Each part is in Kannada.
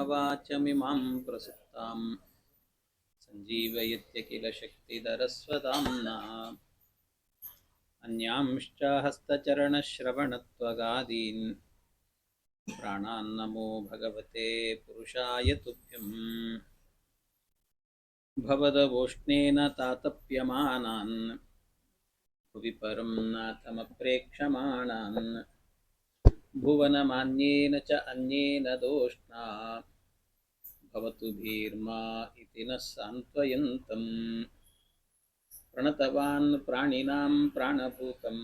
वाचमिमां प्रसुप्तां सञ्जीवयत्य किल शक्तिधरस्वधाम्ना अन्यांश्च हस्तचरणश्रवणत्वगादीन् प्राणान्नमो भगवते पुरुषाय तुभ्यं भवदवोष्णेन तातप्यमानान् भुवि परं नाथमप्रेक्षमाणान् भुवनमान्येन च अन्येन दोष्णा भवतु भीर्मा इति नः सान्त्वयन्तम् प्रणतवान् प्राणिनां प्राणभूतं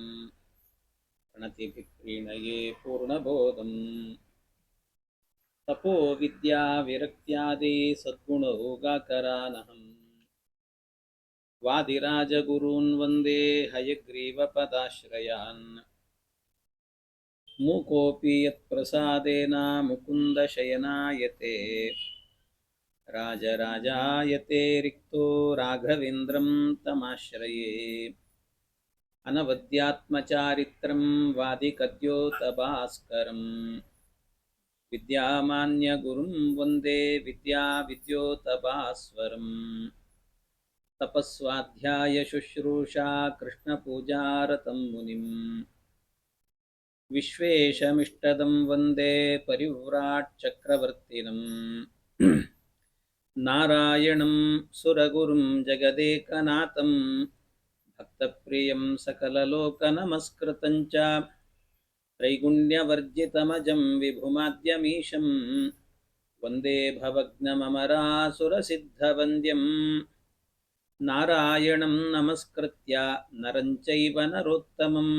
प्रणतिभिः प्रीणये पूर्णबोधम् तपो विद्या विरक्त्यादि सद्गुणोगाकरानहम् वादिराजगुरून् वन्दे हयग्रीवपदाश्रयान् मूकोऽपि यत्प्रसादेन मुकुन्दशयनायते राजराजायते रिक्तो राघवेन्द्रं तमाश्रये अनवद्यात्मचारित्रं वादिकद्योतभास्करं विद्यामान्यगुरुं वन्दे विद्याविद्योतभास्वरम् तपस्वाध्यायशुश्रूषा कृष्णपूजारतं मुनिम् विश्वेशमिष्टदं वन्दे परिव्राट् चक्रवर्तिनं नारायणं सुरगुरुं जगदेकनाथं भक्तप्रियं सकललोकनमस्कृतं च त्रैगुण्यवर्जितमजं विभुमाद्यमीशं वन्दे भवघ्नममरासुरसिद्धवन्द्यं नारायणं नमस्कृत्य नरं चैव नरोत्तमं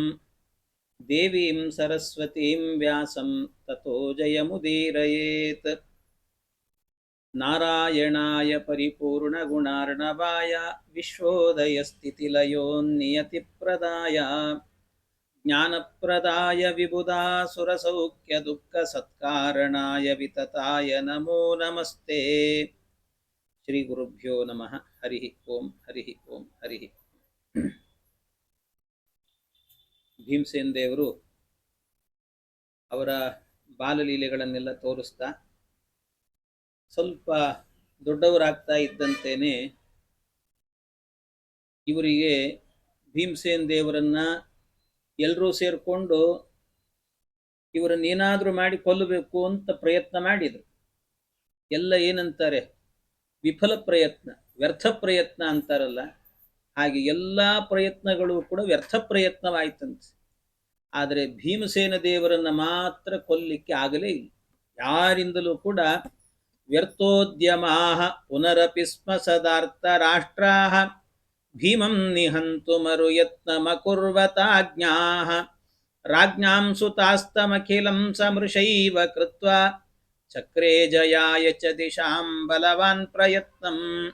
देवीं सरस्वतीं व्यासं ततो जयमुदीरयेत् नारायणाय परिपूर्णगुणार्णवाय विश्वोदयस्थितिलयोन्नियतिप्रदाय ज्ञानप्रदाय विबुधासुरसौख्यदुःखसत्कारणाय वितताय नमो नमस्ते। श्रीगुरुभ्यो नमः। हरिः ओಂ हरिः ओಂ हरिः। ಭೀಮಸೇನ ದೇವರು ಅವರ ಬಾಲಲೀಲೆಗಳನ್ನೆಲ್ಲ ತೋರಿಸ್ತಾ ಸ್ವಲ್ಪ ದೊಡ್ಡವರಾಗ್ತಾ ಇದ್ದಂತೇನೆ ಇವರಿಗೆ ಭೀಮಸೇನ ದೇವರನ್ನ ಎಲ್ಲರೂ ಸೇರಿಕೊಂಡು ಇವರನ್ನೇನಾದರೂ ಮಾಡಿ ಕೊಲ್ಲಬೇಕು ಅಂತ ಪ್ರಯತ್ನ ಮಾಡಿದರು. ಎಲ್ಲ ಏನಂತಾರೆ, ವಿಫಲ ಪ್ರಯತ್ನ, ವ್ಯರ್ಥ ಪ್ರಯತ್ನ ಅಂತಾರಲ್ಲ, ಹಾಗೆ ಎಲ್ಲ ಪ್ರಯತ್ನಗಳು ಕೂಡ ವ್ಯರ್ಥ ಪ್ರಯತ್ನವಾಯ್ತಂತೆ. ಆದರೆ ಭೀಮಸೇನ ದೇವರನ್ನ ಮಾತ್ರ ಕೊಲ್ಲಿಕ್ಕೆ ಆಗಲೇ ಇಲ್ಲ. ಯಾರಿಂದಲೂ ಕೂಡ ವ್ಯರ್ಥೋದ್ಯಮಾಹ ಪುನರಪಿ ಸ್ಮ ಸದಾರ್ಥ ರಾಷ್ಟ್ರಾಹ ಭೀಮಂ ನಿಹಂತು ಮರುಯತ್ನಮಕುರ್ವತಾಜ್ಞಾಃ ರಾಜ್ಞಾಂ ಸುತಾಸ್ತಮಖಿಲಂ ಸಮೃಷೈವ ಕೃತ್ವಾ ಚಕ್ರೇ ಜಯಾಯ ಚ ದಿಶಾಂ ಬಲವಾನ್ ಪ್ರಯತ್ನಂ.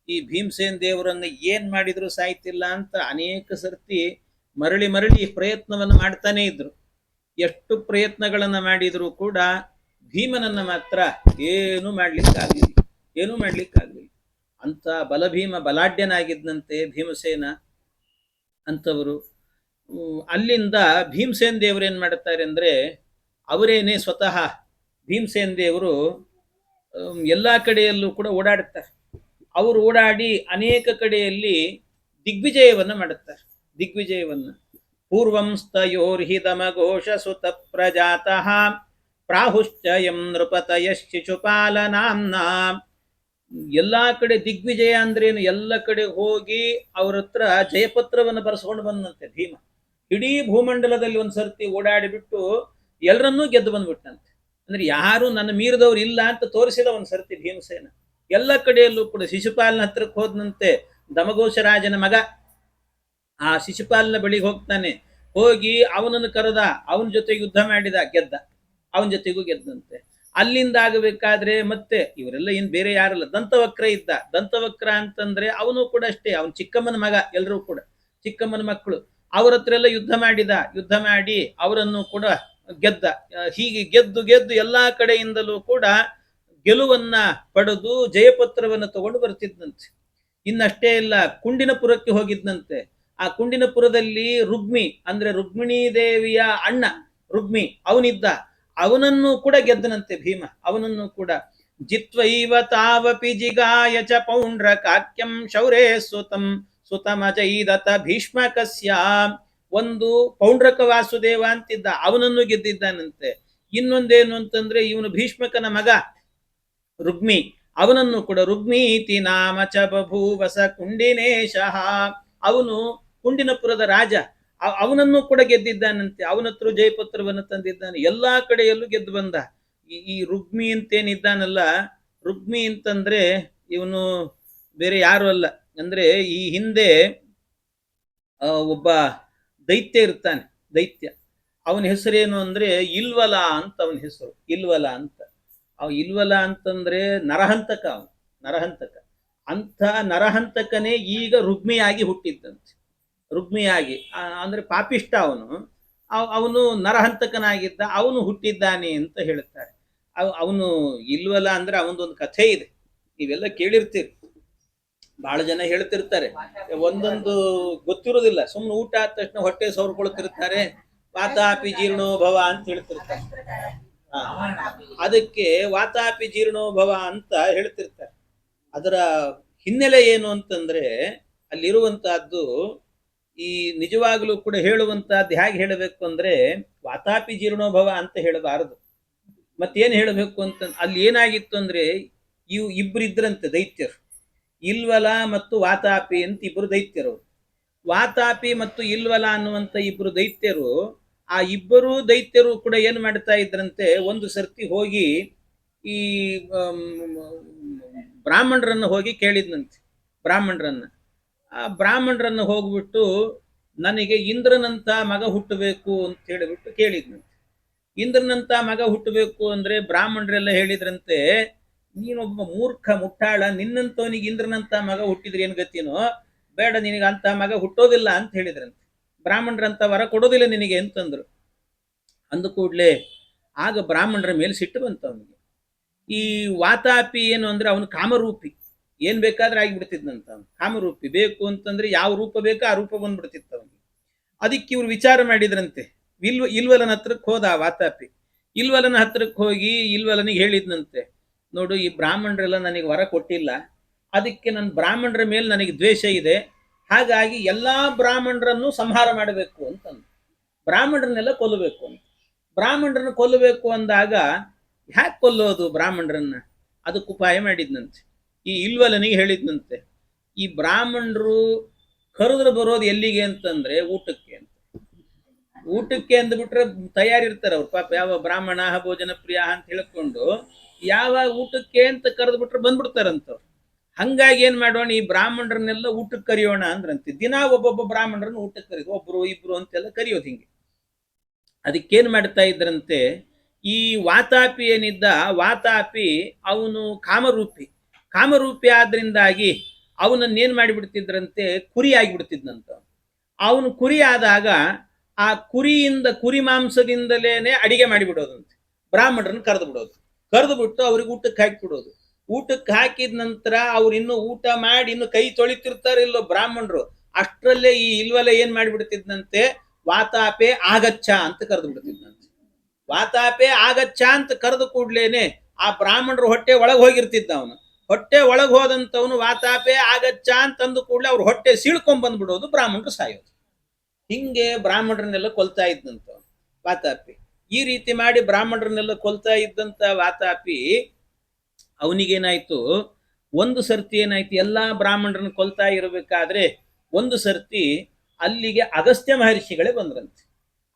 ಈ ಭೀಮಸೇನ ದೇವರನ್ನ ಏನ್ ಮಾಡಿದ್ರು ಸಾಯ್ತಿಲ್ಲ ಅಂತ ಅನೇಕ ಸರ್ತಿ ಮರಳಿ ಮರಳಿ ಪ್ರಯತ್ನವನ್ನು ಮಾಡ್ತಾನೆ ಇದ್ರು. ಎಷ್ಟು ಪ್ರಯತ್ನಗಳನ್ನ ಮಾಡಿದ್ರು ಕೂಡ ಭೀಮನನ್ನ ಮಾತ್ರ ಏನೂ ಮಾಡ್ಲಿಕ್ಕಾಗ್ಲಿಲ್ಲ. ಅಂತ ಬಲಭೀಮ ಬಲಾಢ್ಯನಾಗಿದ್ದಂತೆ ಭೀಮಸೇನ ಅಂತವರು. ಅಲ್ಲಿಂದ ಭೀಮಸೇನ ದೇವರು ಏನ್ ಮಾಡ್ತಾರೆ ಅಂದ್ರೆ, ಅವರೇನೆ ಸ್ವತಃ ಭೀಮಸೇನ ದೇವರು ಎಲ್ಲಾ ಕಡೆಯಲ್ಲೂ ಕೂಡ ಓಡಾಡುತ್ತಾರೆ. ಅವರು ಓಡಾಡಿ ಅನೇಕ ಕಡೆಯಲ್ಲಿ ದಿಗ್ವಿಜಯವನ್ನ ಮಾಡುತ್ತಾರೆ. ದಿಗ್ವಿಜಯವನ್ನ ಪೂರ್ವಂ ಸ್ತಯೋರ್ಹಿದಮಘೋಷ ಸುತ ಪ್ರಜಾತಃ ಪ್ರಾಹುಶ್ಚಯಂ ನೃಪತಯ ಶಿಶುಪಾಲನಾಂನಾ. ಎಲ್ಲಾ ಕಡೆ ದಿಗ್ವಿಜಯ ಅಂದ್ರೇನು, ಎಲ್ಲ ಕಡೆ ಹೋಗಿ ಅವ್ರ ಹತ್ರ ಜಯಪತ್ರವನ್ನು ಬರೆಸ್ಕೊಂಡು ಬಂದಂತೆ ಭೀಮ. ಇಡೀ ಭೂಮಂಡಲದಲ್ಲಿ ಒಂದ್ಸರ್ತಿ ಓಡಾಡಿಬಿಟ್ಟು ಎಲ್ಲರನ್ನೂ ಗೆದ್ದು ಬಂದ್ಬಿಟ್ಟಂತೆ. ಅಂದ್ರೆ ಯಾರು ನನ್ನ ಮೀರಿದವ್ರು ಇಲ್ಲ ಅಂತ ತೋರಿಸಿದ ಒಂದ್ಸರ್ತಿ ಭೀಮಸೇನ. ಎಲ್ಲ ಕಡೆಯಲ್ಲೂ ಕೂಡ ಶಿಶುಪಾಲನ ಹತ್ರಕ್ಕೆ ಹೋದಂತೆ. ದಮಘೋಷ ರಾಜನ ಮಗ ಆ ಶಿಶುಪಾಲನ ಬಳಿಗೆ ಹೋಗ್ತಾನೆ. ಹೋಗಿ ಅವನನ್ನು ಕರೆದ, ಅವನ ಜೊತೆಗೆ ಯುದ್ಧ ಮಾಡಿದ, ಗೆದ್ದ. ಅವನ ಜೊತೆಗೂ ಗೆದ್ದಂತೆ. ಅಲ್ಲಿಂದ ಆಗಬೇಕಾದ್ರೆ ಮತ್ತೆ ಇವರೆಲ್ಲ ಏನ್ ಬೇರೆ ಯಾರಲ್ಲ, ದಂತವಕ್ರ ಇದ್ದ. ದಂತವಕ್ರ ಅಂತಂದ್ರೆ ಅವನು ಕೂಡ ಅಷ್ಟೇ, ಅವನ ಚಿಕ್ಕಮ್ಮನ ಮಗ. ಎಲ್ಲರೂ ಕೂಡ ಚಿಕ್ಕಮ್ಮನ ಮಕ್ಕಳು. ಅವ್ರ ಹತ್ರ ಎಲ್ಲ ಯುದ್ಧ ಮಾಡಿ ಅವರನ್ನು ಕೂಡ ಗೆದ್ದ. ಹೀಗೆ ಗೆದ್ದು ಎಲ್ಲಾ ಕಡೆಯಿಂದಲೂ ಕೂಡ ಗೆಲುವನ್ನ ಪಡೆದು ಜಯಪತ್ರವನ್ನು ತಗೊಂಡು ಬರ್ತಿದ್ದಂತೆ. ಇನ್ನಷ್ಟೇ ಇಲ್ಲ, ಕುಂಡಿನಪುರಕ್ಕೆ ಹೋಗಿದ್ದಂತೆ. ಆ ಕುಂಡಿನಪುರದಲ್ಲಿ ರುಗ್ಮಿ ಅಂದ್ರೆ ರುಕ್ಮಿಣೀ ದೇವಿಯ ಅಣ್ಣ ರುಗ್ಮಿ ಅವನಿದ್ದ. ಅವನನ್ನು ಕೂಡ ಗೆದ್ದನಂತೆ ಭೀಮ. ಅವನನ್ನು ಕೂಡ ಜಿತ್ವೈವ ತಾವಪಿ ಜಿಗಾಯ ಚ ಪೌಂಡ್ರಕಾಕ್ಯಂ ಶೌರೇ ಸುತಂ ಸುತಮಜೈದತ ಭೀಷ್ಮಕಸ್ಯ. ಒಂದು ಪೌಂಡ್ರಕ ವಾಸುದೇವ ಅಂತಿದ್ದ, ಅವನನ್ನು ಗೆದ್ದಿದ್ದಾನಂತೆ. ಇನ್ನೊಂದೇನು ಅಂತಂದ್ರೆ ಇವನು ಭೀಷ್ಮಕನ ಮಗ ರುಗ್ಮಿ, ಅವನನ್ನು ಕೂಡ ರುಗ್ಮೀತಿ ನಾಮ ಚ ಬಭೂವಸ ಕುಂಡಿನೇಶಃ, ಅವನು ಕುಂಡಿನಪುರದ ರಾಜ, ಅವನನ್ನು ಕೂಡ ಗೆದ್ದಿದ್ದಾನಂತೆ. ಅವನತ್ರ ಜಯಪತ್ರವನ್ನು ತಂದಿದ್ದಾನೆ, ಎಲ್ಲಾ ಕಡೆಯಲ್ಲೂ ಗೆದ್ದು ಬಂದ. ಈ ರುಗ್ಮಿ ಅಂತೇನಿದ್ದಾನಲ್ಲ, ರುಗ್ಮಿ ಅಂತಂದ್ರೆ ಇವನು ಬೇರೆ ಯಾರು ಅಲ್ಲ, ಅಂದ್ರೆ ಈ ಹಿಂದೆ ಒಬ್ಬ ದೈತ್ಯ ಇರ್ತಾನೆ, ದೈತ್ಯ. ಅವನ ಹೆಸರೇನು ಅಂದ್ರೆ ಇಲ್ವಲ ಅಂತ, ಅವನ ಹೆಸರು ಇಲ್ವಲ ಅಂತ. ಇಲ್ವಲ ಅಂತಂದ್ರೆ ನರಹಂತಕ, ಅವನು ನರಹಂತಕ. ಅಂಥ ನರಹಂತಕನೇ ಈಗ ರುಗ್ಮಿಯಾಗಿ ಹುಟ್ಟಿದ್ದಂತೆ. ರುಗ್ಮಿಯಾಗಿ ಅಂದ್ರೆ ಪಾಪಿಷ್ಟ ಅವನು. ಅವನು ನರಹಂತಕನಾಗಿದ್ದ, ಅವನು ಹುಟ್ಟಿದ್ದಾನೆ ಅಂತ ಹೇಳುತ್ತಾರೆ. ಅವನು ಇಲ್ವಲ್ಲ ಅಂದ್ರೆ ಅವನದೊಂದು ಕಥೆ ಇದೆ, ನೀವೆಲ್ಲ ಕೇಳಿರ್ತೀರಿ, ಬಹಳ ಜನ ಹೇಳ್ತಿರ್ತಾರೆ. ಒಂದೊಂದು ಗೊತ್ತಿರೋದಿಲ್ಲ, ಸುಮ್ಮನೆ ಊಟ ಆದ ತಕ್ಷಣ ಹೊಟ್ಟೆ ಸವರ್ಕೊಳ್ತಿರ್ತಾರೆ, ವಾತಾಪಿ ಜೀರ್ಣೋಭವ ಅಂತ ಹೇಳ್ತಿರ್ತಾರೆ. ಅದಕ್ಕೆ ವಾತಾಪಿ ಜೀರ್ಣೋಭವ ಅಂತ ಹೇಳ್ತಿರ್ತಾರೆ. ಅದರ ಹಿನ್ನೆಲೆ ಏನು ಅಂತಂದ್ರೆ, ಅಲ್ಲಿರುವಂತಹದ್ದು ಈ ನಿಜವಾಗ್ಲೂ ಕೂಡ ಹೇಳುವಂತಹದ್ದು ಹೇಗೆ ಹೇಳಬೇಕು ಅಂದ್ರೆ, ವಾತಾಪಿ ಜೀರ್ಣೋಭವ ಅಂತ ಹೇಳಬಾರದು. ಮತ್ತೇನು ಹೇಳಬೇಕು ಅಂತ, ಅಲ್ಲಿ ಏನಾಗಿತ್ತು ಅಂದ್ರೆ, ಇಬ್ರು ಇದ್ರಂತೆ ದೈತ್ಯರು, ಇಲ್ವಲ ಮತ್ತು ವಾತಾಪಿ ಅಂತ ಇಬ್ರು ದೈತ್ಯರು. ವಾತಾಪಿ ಮತ್ತು ಇಲ್ವಲ ಅನ್ನುವಂತ ಇಬ್ರು ದೈತ್ಯರು, ಆ ಇಬ್ಬರು ದೈತ್ಯರು ಕೂಡ ಏನ್ ಮಾಡ್ತಾ ಇದ್ರಂತೆ, ಒಂದು ಸರ್ತಿ ಹೋಗಿ ಈ ಬ್ರಾಹ್ಮಣರನ್ನು ಹೋಗಿ ಕೇಳಿದ್ನಂತೆ. ಆ ಬ್ರಾಹ್ಮಣರನ್ನು ಹೋಗ್ಬಿಟ್ಟು, ನನಗೆ ಇಂದ್ರನಂತ ಮಗ ಹುಟ್ಟಬೇಕು ಅಂತ ಹೇಳಿಬಿಟ್ಟು ಕೇಳಿದ್ನಂತೆ. ಇಂದ್ರನಂತ ಮಗ ಹುಟ್ಟಬೇಕು ಅಂದ್ರೆ ಬ್ರಾಹ್ಮಣರೆಲ್ಲ ಹೇಳಿದ್ರಂತೆ, ನೀನೊಬ್ಬ ಮೂರ್ಖ ಮುಟ್ಟಾಳ, ನಿನ್ನಂತವನಿಗೆ ಇಂದ್ರನಂತ ಮಗ ಹುಟ್ಟಿದ್ರೆ ಏನ್ ಗತಿನೋ, ಬೇಡ ನಿನಗೆ ಅಂತ ಮಗ ಹುಟ್ಟೋದಿಲ್ಲ ಅಂತ ಹೇಳಿದ್ರಂತೆ. ಬ್ರಾಹ್ಮಣರಂತ ವರ ಕೊಡೋದಿಲ್ಲ ನಿನಗೆ ಅಂತಂದ್ರು. ಅಂದ ಕೂಡ್ಲೆ ಆಗ ಬ್ರಾಹ್ಮಣರ ಮೇಲೆ ಸಿಟ್ಟು ಬಂತ ಅವನಿಗೆ. ಈ ವಾತಾಪಿ ಏನು ಅಂದ್ರೆ ಅವನು ಕಾಮರೂಪಿ, ಏನ್ ಬೇಕಾದ್ರೆ ಆಗಿಬಿಡ್ತಿದ್ನಂತ. ಅವನು ಕಾಮರೂಪಿ, ಬೇಕು ಅಂತಂದ್ರೆ ಯಾವ ರೂಪ ಬೇಕೋ ಆ ರೂಪ ಬಂದ್ಬಿಡ್ತಿತ್ತು ಅವನಿಗೆ. ಅದಕ್ಕೆ ಇವ್ರು ವಿಚಾರ ಮಾಡಿದ್ರಂತೆ. ಇಲ್ವಲನ ಹತ್ರಕ್ಕೆ ಹೋದ ವಾತಾಪಿ. ಇಲ್ವಲನ ಹತ್ರಕ್ಕೆ ಹೋಗಿ ಇಲ್ವಲನಿಗೆ ಹೇಳಿದ್ನಂತೆ, ನೋಡು, ಈ ಬ್ರಾಹ್ಮಣರೆಲ್ಲ ನನಗೆ ವರ ಕೊಟ್ಟಿಲ್ಲ, ಅದಕ್ಕೆ ನನ್ನ ಬ್ರಾಹ್ಮಣರ ಮೇಲೆ ನನಗೆ ದ್ವೇಷ ಇದೆ, ಹಾಗಾಗಿ ಎಲ್ಲಾ ಬ್ರಾಹ್ಮಣರನ್ನು ಸಂಹಾರ ಮಾಡಬೇಕು ಅಂತಂದು, ಬ್ರಾಹ್ಮಣರನ್ನೆಲ್ಲ ಕೊಲ್ಲಬೇಕು ಅಂತ. ಬ್ರಾಹ್ಮಣರನ್ನ ಕೊಲ್ಲಬೇಕು ಅಂದಾಗ ಹ್ಯಾಕ್ ಕೊಲ್ಲೋದು ಬ್ರಾಹ್ಮಣರನ್ನ, ಅದಕ್ಕೆ ಉಪಾಯ ಮಾಡಿದ್ನಂತೆ. ಈ ಇಲ್ವಲನಿಗೆ ಹೇಳಿದ್ನಂತೆ, ಈ ಬ್ರಾಹ್ಮಣರು ಕರೆದ್ರೆ ಬರೋದು ಎಲ್ಲಿಗೆ ಅಂತಂದ್ರೆ ಊಟಕ್ಕೆ ಅಂತ. ಊಟಕ್ಕೆ ಅಂದ್ಬಿಟ್ರೆ ತಯಾರಿರ್ತಾರೆ ಅವ್ರು ಪಾಪ, ಯಾವ ಬ್ರಾಹ್ಮಣ ಭೋಜನ ಪ್ರಿಯ ಅಂತ ಹೇಳ್ಕೊಂಡು ಯಾವ ಊಟಕ್ಕೆ ಅಂತ ಕರೆದು ಬಿಟ್ರೆ ಬಂದ್ಬಿಡ್ತಾರಂತವ್ರು. ಹಂಗಾಗಿ ಏನ್ ಮಾಡೋಣ, ಈ ಬ್ರಾಹ್ಮಣರನ್ನೆಲ್ಲ ಊಟಕ್ಕೆ ಕರಿಯೋಣ ಅಂದ್ರಂತೆ. ದಿನ ಒಬ್ಬೊಬ್ಬ ಬ್ರಾಹ್ಮಣರನ್ನು ಊಟಕ್ಕೆ ಕರೀದು, ಒಬ್ರು ಇಬ್ರು ಅಂತೆಲ್ಲ ಕರಿಯೋದು ಹಿಂಗೆ. ಅದಕ್ಕೇನ್ ಮಾಡ್ತಾ ಇದ್ರಂತೆ, ಈ ವಾತಾಪಿ ಏನಿದ್ದ, ವಾತಾಪಿ ಅವನು ಕಾಮರೂಪಿ ಆದ್ರಿಂದಾಗಿ ಅವನನ್ನೇನ್ ಮಾಡಿಬಿಡ್ತಿದ್ರಂತೆ, ಕುರಿ ಆಗಿಬಿಡ್ತಿದ್ನಂತ. ಅವನು ಕುರಿ ಆದಾಗ ಆ ಕುರಿ ಮಾಂಸದಿಂದಲೇನೆ ಅಡಿಗೆ ಮಾಡಿಬಿಡೋದಂತೆ, ಬ್ರಾಹ್ಮಣರನ್ನು ಕರೆದು ಬಿಟ್ಟು ಅವ್ರಿಗೆ ಊಟಕ್ಕೆ ಹಾಕಿಬಿಡೋದು. ಊಟಕ್ಕೆ ಹಾಕಿದ ನಂತರ ಅವ್ರು ಇನ್ನು ಊಟ ಮಾಡಿ ಇನ್ನು ಕೈ ತೊಳಿತಿರ್ತಾರಿಲ್ಲೋ ಬ್ರಾಹ್ಮಣರು, ಅಷ್ಟರಲ್ಲೇ ಈ ಇಲ್ವಲ ಏನ್ ಮಾಡಿಬಿಡ್ತಿದ್ನಂತೆ, ವಾತಾಪೆ ಆಗಚ್ಚ ಅಂತ ಕರೆದು ಬಿಡ್ತಿದ್ನಂತೆ. ವಾತಾಪೆ ಆಗಚ್ಚ ಅಂತ ಕರೆದು ಕೂಡ್ಲೇನೆ ಆ ಬ್ರಾಹ್ಮಣರು ಹೊಟ್ಟೆ ಒಳಗೆ ಹೋಗಿರ್ತಿದ್ದ. ಅವನು ಹೊಟ್ಟೆ ಒಳಗೆ ಹೋದಂತವನು ವಾತಾಪೆ ಆಗಚ್ಚ ಅಂತಂದು ಕೂಡಲೇ ಅವ್ರ ಹೊಟ್ಟೆ ಸೀಳ್ಕೊಂಡ್ ಬಂದ್ಬಿಡೋದು, ಬ್ರಾಹ್ಮಣರು ಸಾಯೋದು. ಹಿಂಗೆ ಬ್ರಾಹ್ಮಣರನ್ನೆಲ್ಲ ಕೊಲ್ತಾ ಇದ್ದಂತ ವಾತಾಪಿ. ಈ ರೀತಿ ಮಾಡಿ ಬ್ರಾಹ್ಮಣರನ್ನೆಲ್ಲ ಕೊಲ್ತಾ ಇದ್ದಂತ ವಾತಾಪಿ ಅವನಿಗೇನಾಯ್ತು, ಒಂದು ಸರ್ತಿ ಏನಾಯ್ತು, ಎಲ್ಲಾ ಬ್ರಾಹ್ಮಣರನ್ನ ಕೊಲ್ತಾ ಇರಬೇಕಾದ್ರೆ ಒಂದು ಸರ್ತಿ ಅಲ್ಲಿಗೆ ಅಗಸ್ತ್ಯ ಮಹರ್ಷಿಗಳೇ ಬಂದ್ರಂತೆ.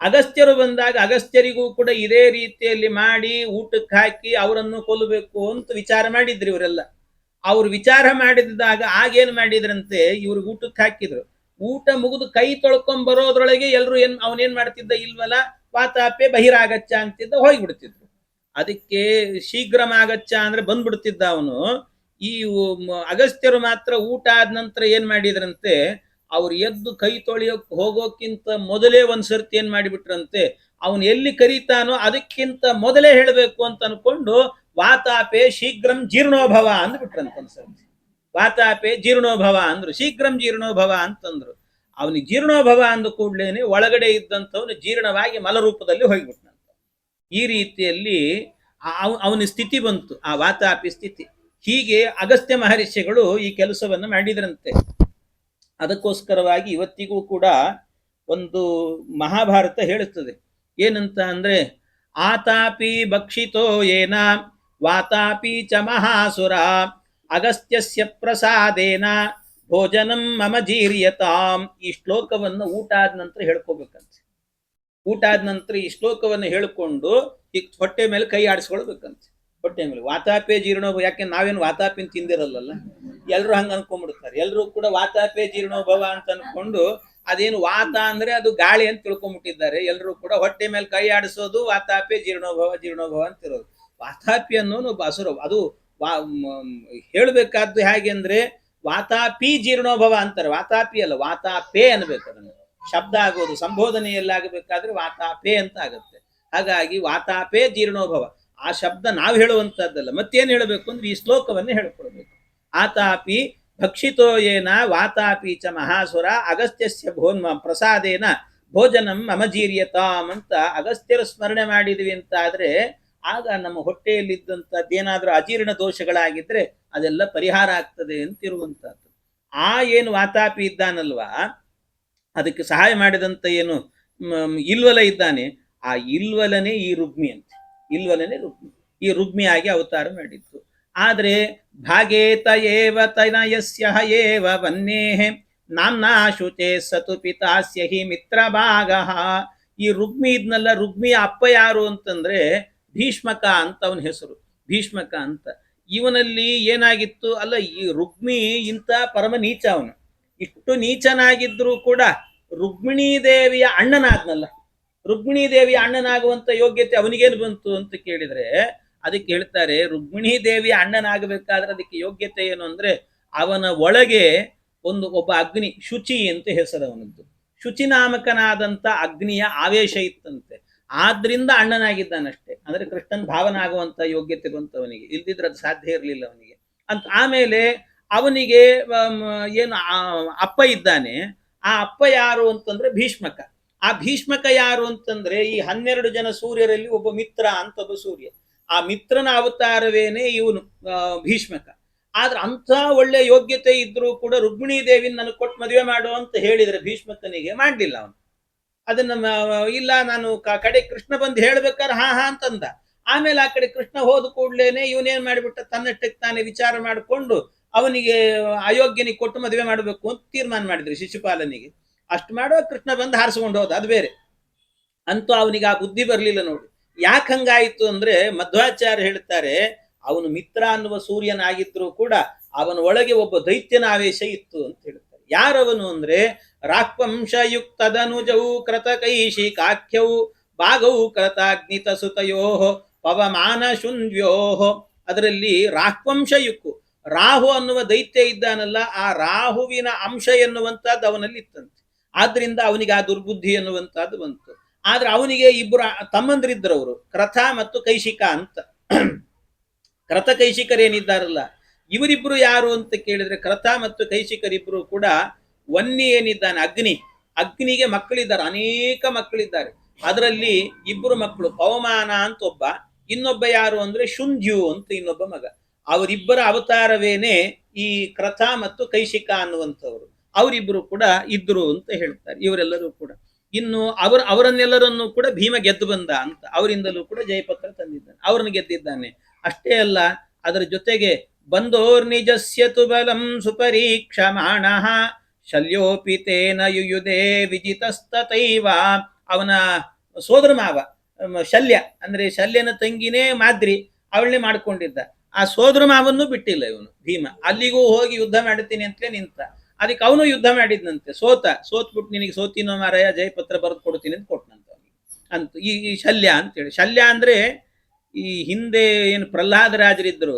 ಅಗಸ್ತ್ಯರು ಬಂದಾಗ ಅಗಸ್ತ್ಯರಿಗೂ ಕೂಡ ಇದೇ ರೀತಿಯಲ್ಲಿ ಮಾಡಿ ಊಟಕ್ಕೆ ಹಾಕಿ ಅವರನ್ನು ಕೊಲ್ಲಬೇಕು ಅಂತ ವಿಚಾರ ಮಾಡಿದ್ರು ಇವರೆಲ್ಲ. ಅವ್ರು ವಿಚಾರ ಮಾಡಿದಾಗ ಆಗೇನ್ ಮಾಡಿದ್ರಂತೆ, ಇವ್ರಿಗೆ ಊಟಕ್ಕೆ ಹಾಕಿದ್ರು. ಊಟ ಮುಗಿದು ಕೈ ತೊಳ್ಕೊಂಡ್ ಬರೋದ್ರೊಳಗೆ ಎಲ್ರು ಅವನೇನ್ ಮಾಡ್ತಿದ್ದ, ಇಲ್ವಲ್ಲ ವಾತಾಪೆ ಬಹಿರಾಗಚ್ಚ ಅಂತಿದ್ದ, ಹೋಗ್ಬಿಡ್ತಿದ್ರು. ಅದಕ್ಕೆ ಶೀಘ್ರಮಾಗಚ್ಚ ಅಂದ್ರೆ ಬಂದ್ಬಿಡ್ತಿದ್ದ ಅವನು. ಈ ಅಗಸ್ತ್ಯರು ಮಾತ್ರ ಊಟ ಆದ ನಂತರ ಏನ್ ಮಾಡಿದ್ರಂತೆ, ಅವ್ರು ಎದ್ದು ಕೈ ತೊಳೆಯೋಕ್ ಹೋಗೋಕ್ಕಿಂತ ಮೊದಲೇ ಒಂದ್ಸರ್ತಿ ಏನ್ ಮಾಡಿಬಿಟ್ರಂತೆ, ಅವನು ಎಲ್ಲಿ ಕರೀತಾನೋ ಅದಕ್ಕಿಂತ ಮೊದಲೇ ಹೇಳಬೇಕು ಅಂತ ಅನ್ಕೊಂಡು ವಾತಾಪೆ ಶೀಘ್ರಂ ಜೀರ್ಣೋಭವ ಅಂದ್ಬಿಟ್ರಂತ. ಒಂದ್ಸರ್ತಿ ವಾತಾಪೆ ಜೀರ್ಣೋಭವ ಅಂದ್ರು, ಶೀಘ್ರಂ ಜೀರ್ಣೋಭವ ಅಂತಂದ್ರು. ಅವನಿಗೆ ಜೀರ್ಣೋಭವ ಅಂದ ಕೂಡ್ಲೇನೆ ಒಳಗಡೆ ಇದ್ದಂಥವನು ಜೀರ್ಣವಾಗಿ ಮಲರೂಪದಲ್ಲಿ ಹೋಗ್ಬಿಟ್ನಂತ. ಈ ರೀತಿಯಲ್ಲಿ ಅವನ ಸ್ಥಿತಿ ಬಂತು, ಆ ವಾತಾಪಿ ಸ್ಥಿತಿ. ಹೀಗೆ ಅಗಸ್ತ್ಯ ಮಹರ್ಷಿಗಳು ಈ ಕೆಲಸವನ್ನು ಮಾಡಿದ್ರಂತೆ. ಅದಕ್ಕೋಸ್ಕರವಾಗಿ ಇವತ್ತಿಗೂ ಕೂಡ ಒಂದು ಮಹಾಭಾರತ ಹೇಳುತ್ತದೆ ಏನಂತ ಅಂದ್ರೆ, ಆತಾಪಿ ಭಕ್ಷಿತೋ ಏನ ವಾತಾಪಿ ಚ ಮಹಾಸುರ ಅಗಸ್ತ್ಯಸ್ಯ ಪ್ರಸಾದೇನ ಭೋಜನಂ ಮಮ ಜೀರ್ಯತಾಂ. ಈ ಶ್ಲೋಕವನ್ನು ಊಟ ಆದ ನಂತರ ಹೇಳ್ಕೋಬೇಕಂತ. ಊಟ ಆದ ನಂತರ ಈ ಶ್ಲೋಕವನ್ನು ಹೇಳಿಕೊಂಡು ಈ ಹೊಟ್ಟೆ ಮೇಲೆ ಕೈ ಆಡಿಸ್ಕೊಳ್ಬೇಕಂತ. ಹೊಟ್ಟೆ ಮೇಲೆ ವಾತಾಪೆ ಜೀರ್ಣೋಭವ. ಯಾಕೆ ನಾವೇನು ವಾತಾಪಿನ ತಿಂದಿರಲ್ಲ, ಎಲ್ಲರೂ ಹಂಗ ಅನ್ಕೊಂಡ್ಬಿಡ್ತಾರೆ. ಎಲ್ಲರೂ ಕೂಡ ವಾತಾಪೆ ಜೀರ್ಣೋಭವ ಅಂತ ಅನ್ಕೊಂಡು ಅದೇನು ವಾತ ಅಂದ್ರೆ ಅದು ಗಾಳಿ ಅಂತ ತಿಳ್ಕೊಂಡ್ಬಿಟ್ಟಿದ್ದಾರೆ. ಎಲ್ಲರೂ ಕೂಡ ಹೊಟ್ಟೆ ಮೇಲೆ ಕೈ ಆಡಿಸೋದು ವಾತಾಪೆ ಜೀರ್ಣೋಭವ ಜೀರ್ಣೋಭವ ಅಂತಿರೋದು. ವಾತಾಪಿ ಅನ್ನೋನು ಅಸುರ. ಅದು ಹೇಳಬೇಕಾದ್ದು ಹೇಗೆ ಅಂದ್ರೆ ವಾತಾಪಿ ಜೀರ್ಣೋಭವ ಅಂತಾರೆ. ವಾತಾಪಿ ಅಲ್ಲ, ವಾತಾಪೆ ಅನ್ಬೇಕು. ಅದನ್ನು ಶಬ್ದ ಆಗೋದು ಸಂಬೋಧನೆಯಲ್ಲಾಗಬೇಕಾದ್ರೆ ವಾತಾಪೆ ಅಂತ ಆಗುತ್ತೆ. ಹಾಗಾಗಿ ವಾತಾಪೆ ಜೀರ್ಣೋಭವ ಆ ಶಬ್ದ ನಾವು ಹೇಳುವಂತದ್ದಲ್ಲ. ಮತ್ತೇನು ಹೇಳಬೇಕು ಅಂದ್ರೆ ಈ ಶ್ಲೋಕವನ್ನೇ ಹೇಳ್ಕೊಳ್ಬೇಕು. ಆತಾಪಿ ಭಕ್ಷಿತೋ ಏನ ವಾತಾಪಿ ಚ ಮಹಾಸುರ ಅಗಸ್ತ್ಯಸ್ಯ ಪ್ರಸಾದೇನ ಭೋಜನಂ ಮಮ ಜೀರ್ಯತಾಂ ಅಂತ ಅಗಸ್ತ್ಯರ ಸ್ಮರಣೆ ಮಾಡಿದ್ವಿ ಅಂತ ಆದ್ರೆ ಆಗ ನಮ್ಮ ಹೊಟ್ಟೆಯಲ್ಲಿದ್ದಂಥದ್ದೇನಾದ್ರೂ ಅಜೀರ್ಣ ದೋಷಗಳಾಗಿದ್ರೆ ಅದೆಲ್ಲ ಪರಿಹಾರ ಆಗ್ತದೆ ಅಂತಿರುವಂತಹದ್ದು. ಆ ಏನು ವಾತಾಪಿ ಇದ್ದಾನಲ್ವಾ, ಅದಕ್ಕೆ ಸಹಾಯ ಮಾಡಿದಂತ ಏನು ಇಲ್ವಲ ಇದ್ದಾನೆ, ಆ ಇಲ್ವಲನೇ ಈ ರುಗ್ಮಿ ಅಂತ. ಇಲ್ವಲನೇ ರುಗ್ಮಿ, ಈ ರುಗ್ಮಿಯಾಗಿ ಅವತಾರ ಮಾಡಿತ್ತು. ಆದ್ರೆ ಭಾಗೇತ ಏವ ತನಯಸ್ಯ ಏವ ವನ್ನೇಹ ನಾಮ್ನಾ ಶುಚೇ ಸತು ಪಿತಾಸ್ಯ ಹಿ ಮಿತ್ರ ಭಾಗಃ. ಈ ರುಗ್ಮಿ ಇದ್ನಲ್ಲ, ರುಗ್ಮಿಯ ಅಪ್ಪ ಯಾರು ಅಂತಂದ್ರೆ ಭೀಷ್ಮಕ ಅಂತ ಅವನ ಹೆಸರು, ಭೀಷ್ಮಕ ಅಂತ. ಇವನಲ್ಲಿ ಏನಾಗಿತ್ತು ಅಲ್ಲ, ಈ ರುಗ್ಮಿ ಇಂಥ ಪರಮ ನೀಚ. ಅವನು ಇಷ್ಟು ನೀಚನಾಗಿದ್ರು ಕೂಡ ರುಕ್ಮಿಣೀ ದೇವಿಯ ಅಣ್ಣನಾದ್ನಲ್ಲ, ರುಕ್ಮಿಣೀ ದೇವಿಯ ಅಣ್ಣನಾಗುವಂತ ಯೋಗ್ಯತೆ ಅವನಿಗೇನು ಬಂತು ಅಂತ ಕೇಳಿದ್ರೆ ಅದಕ್ಕೆ ಹೇಳ್ತಾರೆ, ರುಕ್ಮಿಣೀ ದೇವಿಯ ಅಣ್ಣನಾಗಬೇಕಾದ್ರೆ ಅದಕ್ಕೆ ಯೋಗ್ಯತೆ ಏನು ಅಂದ್ರೆ ಅವನ ಒಳಗೆ ಒಬ್ಬ ಅಗ್ನಿ, ಶುಚಿ ಅಂತ ಹೆಸರವನದ್ದು, ಶುಚಿ ನಾಮಕನಾದಂತ ಅಗ್ನಿಯ ಆವೇಶ ಇತ್ತಂತೆ. ಆದ್ರಿಂದ ಅಣ್ಣನಾಗಿದ್ದಾನಷ್ಟೇ. ಅಂದ್ರೆ ಕೃಷ್ಣನ್ ಭಾವನ ಆಗುವಂತ ಯೋಗ್ಯತೆ ಬಂತವನಿಗೆ, ಇಲ್ದಿದ್ರೆ ಅದು ಸಾಧ್ಯ ಇರಲಿಲ್ಲ ಅವನಿಗೆ ಅಂತ. ಆಮೇಲೆ ಅವನಿಗೆ ಏನು ಅಪ್ಪ ಇದ್ದಾನೆ. ಆ ಅಪ್ಪ ಯಾರು ಅಂತಂದ್ರೆ ಭೀಷ್ಮಕ. ಆ ಭೀಷ್ಮಕ ಯಾರು ಅಂತಂದ್ರೆ ಈ 12 ಜನ ಸೂರ್ಯರಲ್ಲಿ ಒಬ್ಬ ಮಿತ್ರ ಅಂತ ಒಬ್ಬ ಸೂರ್ಯ. ಆ ಮಿತ್ರನ ಅವತಾರವೇನೆ ಇವನು ಭೀಷ್ಮಕ. ಆದ್ರೆ ಅಂತ ಒಳ್ಳೆ ಯೋಗ್ಯತೆ ಇದ್ರೂ ಕೂಡ ರುಕ್ಮಿಣೀ ದೇವಿನ ನನಗೆ ಕೊಟ್ಟು ಮದುವೆ ಮಾಡು ಅಂತ ಹೇಳಿದ್ರೆ ಭೀಷ್ಮಕನಿಗೆ ಮಾಡ್ಲಿಲ್ಲ ಅವನು. ಅದನ್ನ ಇಲ್ಲ, ನಾನು ಕಡೆ ಕೃಷ್ಣ ಬಂದು ಹೇಳ್ಬೇಕಾದ್ರೆ ಹಾ ಹಾ ಅಂತಂದ. ಆಮೇಲೆ ಆ ಕಡೆ ಕೃಷ್ಣ ಹೋದ ಕೂಡ್ಲೇನೆ ಇವನೇನ್ ಮಾಡಿಬಿಟ್ಟ, ತನ್ನಷ್ಟಕ್ಕೆ ತಾನೇ ವಿಚಾರ ಮಾಡಿಕೊಂಡು ಅವನಿಗೆ ಅಯೋಗ್ಯನಿಗೆ ಕೊಟ್ಟು ಮದುವೆ ಮಾಡಬೇಕು ಅಂತ ತೀರ್ಮಾನ ಮಾಡಿದ್ರು ಶಿಶುಪಾಲನಿಗೆ. ಅಷ್ಟು ಮಾಡುವ ಕೃಷ್ಣ ಬಂದು ಹಾರಿಸ್ಕೊಂಡು ಹೋದ, ಅದು ಬೇರೆ. ಅಂತೂ ಅವನಿಗೆ ಆ ಬುದ್ಧಿ ಬರಲಿಲ್ಲ ನೋಡಿ. ಯಾಕೆ ಹಂಗಾಯಿತು ಅಂದ್ರೆ ಮಧ್ವಾಚಾರ್ಯ ಹೇಳ್ತಾರೆ, ಅವನು ಮಿತ್ರ ಅನ್ನುವ ಸೂರ್ಯನಾಗಿದ್ರು ಕೂಡ ಅವನ ಒಳಗೆ ಒಬ್ಬ ದೈತ್ಯನ ಆವೇಶ ಇತ್ತು ಅಂತ ಹೇಳ್ತಾರೆ. ಯಾರವನು ಅಂದ್ರೆ ರಾಕ್ವಂಶಯುಕ್ತದನುಜೌ ಕೃತಕೈಶಿಕಾಖ್ಯೌ ಭಾಗೌ ಕೃತಾಗ್ನಿತ ಸುತಯೋ ಪವಮಾನ ಶುನ್ವ್ಯೋ. ಅದರಲ್ಲಿ ರಾಕ್ವಂಶಯುಕ್ಕು, ರಾಹು ಅನ್ನುವ ದೈತ್ಯ ಇದ್ದಾನಲ್ಲ, ಆ ರಾಹುವಿನ ಅಂಶ ಎನ್ನುವಂತಹದ್ದು ಅವನಲ್ಲಿ ಇತ್ತಂತೆ. ಆದ್ರಿಂದ ಅವನಿಗೆ ಆ ದುರ್ಬುದ್ಧಿ ಎನ್ನುವಂತಹದ್ದು ಬಂತು. ಆದ್ರೆ ಅವನಿಗೆ ಇಬ್ಬರು ತಮ್ಮಂದ್ರಿದ್ರು, ಅವರು ಕ್ರಥ ಮತ್ತು ಕೈಶಿಕ ಅಂತ. ಕ್ರತ ಕೈಶಿಕರೇನಿದ್ದಾರಲ್ಲ ಇವರಿಬ್ರು ಯಾರು ಅಂತ ಕೇಳಿದ್ರೆ, ಕ್ರಥ ಮತ್ತು ಕೈಶಿಕರಿಬ್ರು ಕೂಡ ವನ್ನಿ ಏನಿದ್ದಾನೆ ಅಗ್ನಿ, ಅಗ್ನಿಗೆ ಮಕ್ಕಳಿದ್ದಾರೆ, ಅನೇಕ ಮಕ್ಕಳಿದ್ದಾರೆ. ಅದರಲ್ಲಿ ಇಬ್ಬರು ಮಕ್ಕಳು ಪವಮಾನ ಅಂತ ಒಬ್ಬ, ಇನ್ನೊಬ್ಬ ಯಾರು ಅಂದ್ರೆ ಶುಂಧ್ಯು ಅಂತ ಇನ್ನೊಬ್ಬ ಮಗ. ಅವರಿಬ್ಬರ ಅವತಾರವೇನೆ ಈ ಕ್ರಥ ಮತ್ತು ಕೈಶಿಕ ಅನ್ನುವಂಥವ್ರು. ಅವರಿಬ್ಬರು ಕೂಡ ಇದ್ರು ಅಂತ ಹೇಳ್ತಾರೆ ಇವರೆಲ್ಲರೂ ಕೂಡ. ಇನ್ನು ಅವರನ್ನೆಲ್ಲರನ್ನು ಕೂಡ ಭೀಮ ಗೆದ್ದು ಬಂದ ಅಂತ, ಅವರಿಂದಲೂ ಕೂಡ ಜಯಪತ್ರ ತಂದಿದ್ದಾನೆ, ಅವ್ರನ್ನ ಗೆದ್ದಿದ್ದಾನೆ. ಅಷ್ಟೇ ಅಲ್ಲ, ಅದರ ಜೊತೆಗೆ ಬಂದೋರ್ನಿಜಸ್ಯತು ಬಲಂ ಸುಪರೀಕ್ಷಮಾಣ ಶಲ್ಯೋಪಿತೇನ ಯುಯುಧೇ ವಿಜಿತಸ್ತತೈವ. ಅವನ ಸೋದರ ಮಾವ ಶಲ್ಯ, ಅಂದ್ರೆ ಶಲ್ಯನ ತಂಗಿನೇ ಮಾದ್ರಿ, ಅವಳನ್ನೇ ಮಾಡ್ಕೊಂಡಿದ್ದ. ಆ ಸೋದರ ಮಾವನ್ನು ಬಿಟ್ಟಿಲ್ಲ ಇವನು ಭೀಮ. ಅಲ್ಲಿಗೂ ಹೋಗಿ ಯುದ್ಧ ಮಾಡ್ತೀನಿ ಅಂತಲೇ ನಿಂತ. ಅದಕ್ಕೆ ಅವನು ಯುದ್ಧ ಮಾಡಿದ್ನಂತೆ, ಸೋತ್ಬಿಟ್ಟು ನಿನಗೆ ಸೋತಿನೋ ಮಾರಾಯ, ಜಯಪತ್ರ ಬರೆದು ಕೊಡ್ತೀನಿ ಅಂತ ಕೊಟ್ಟನಂತ ಅವನಿಗೆ ಅಂತ. ಈ ಶಲ್ಯ ಅಂತೇಳಿ, ಶಲ್ಯ ಅಂದ್ರೆ ಈ ಹಿಂದೆ ಏನು ಪ್ರಹ್ಲಾದರಾಜರಿದ್ರು,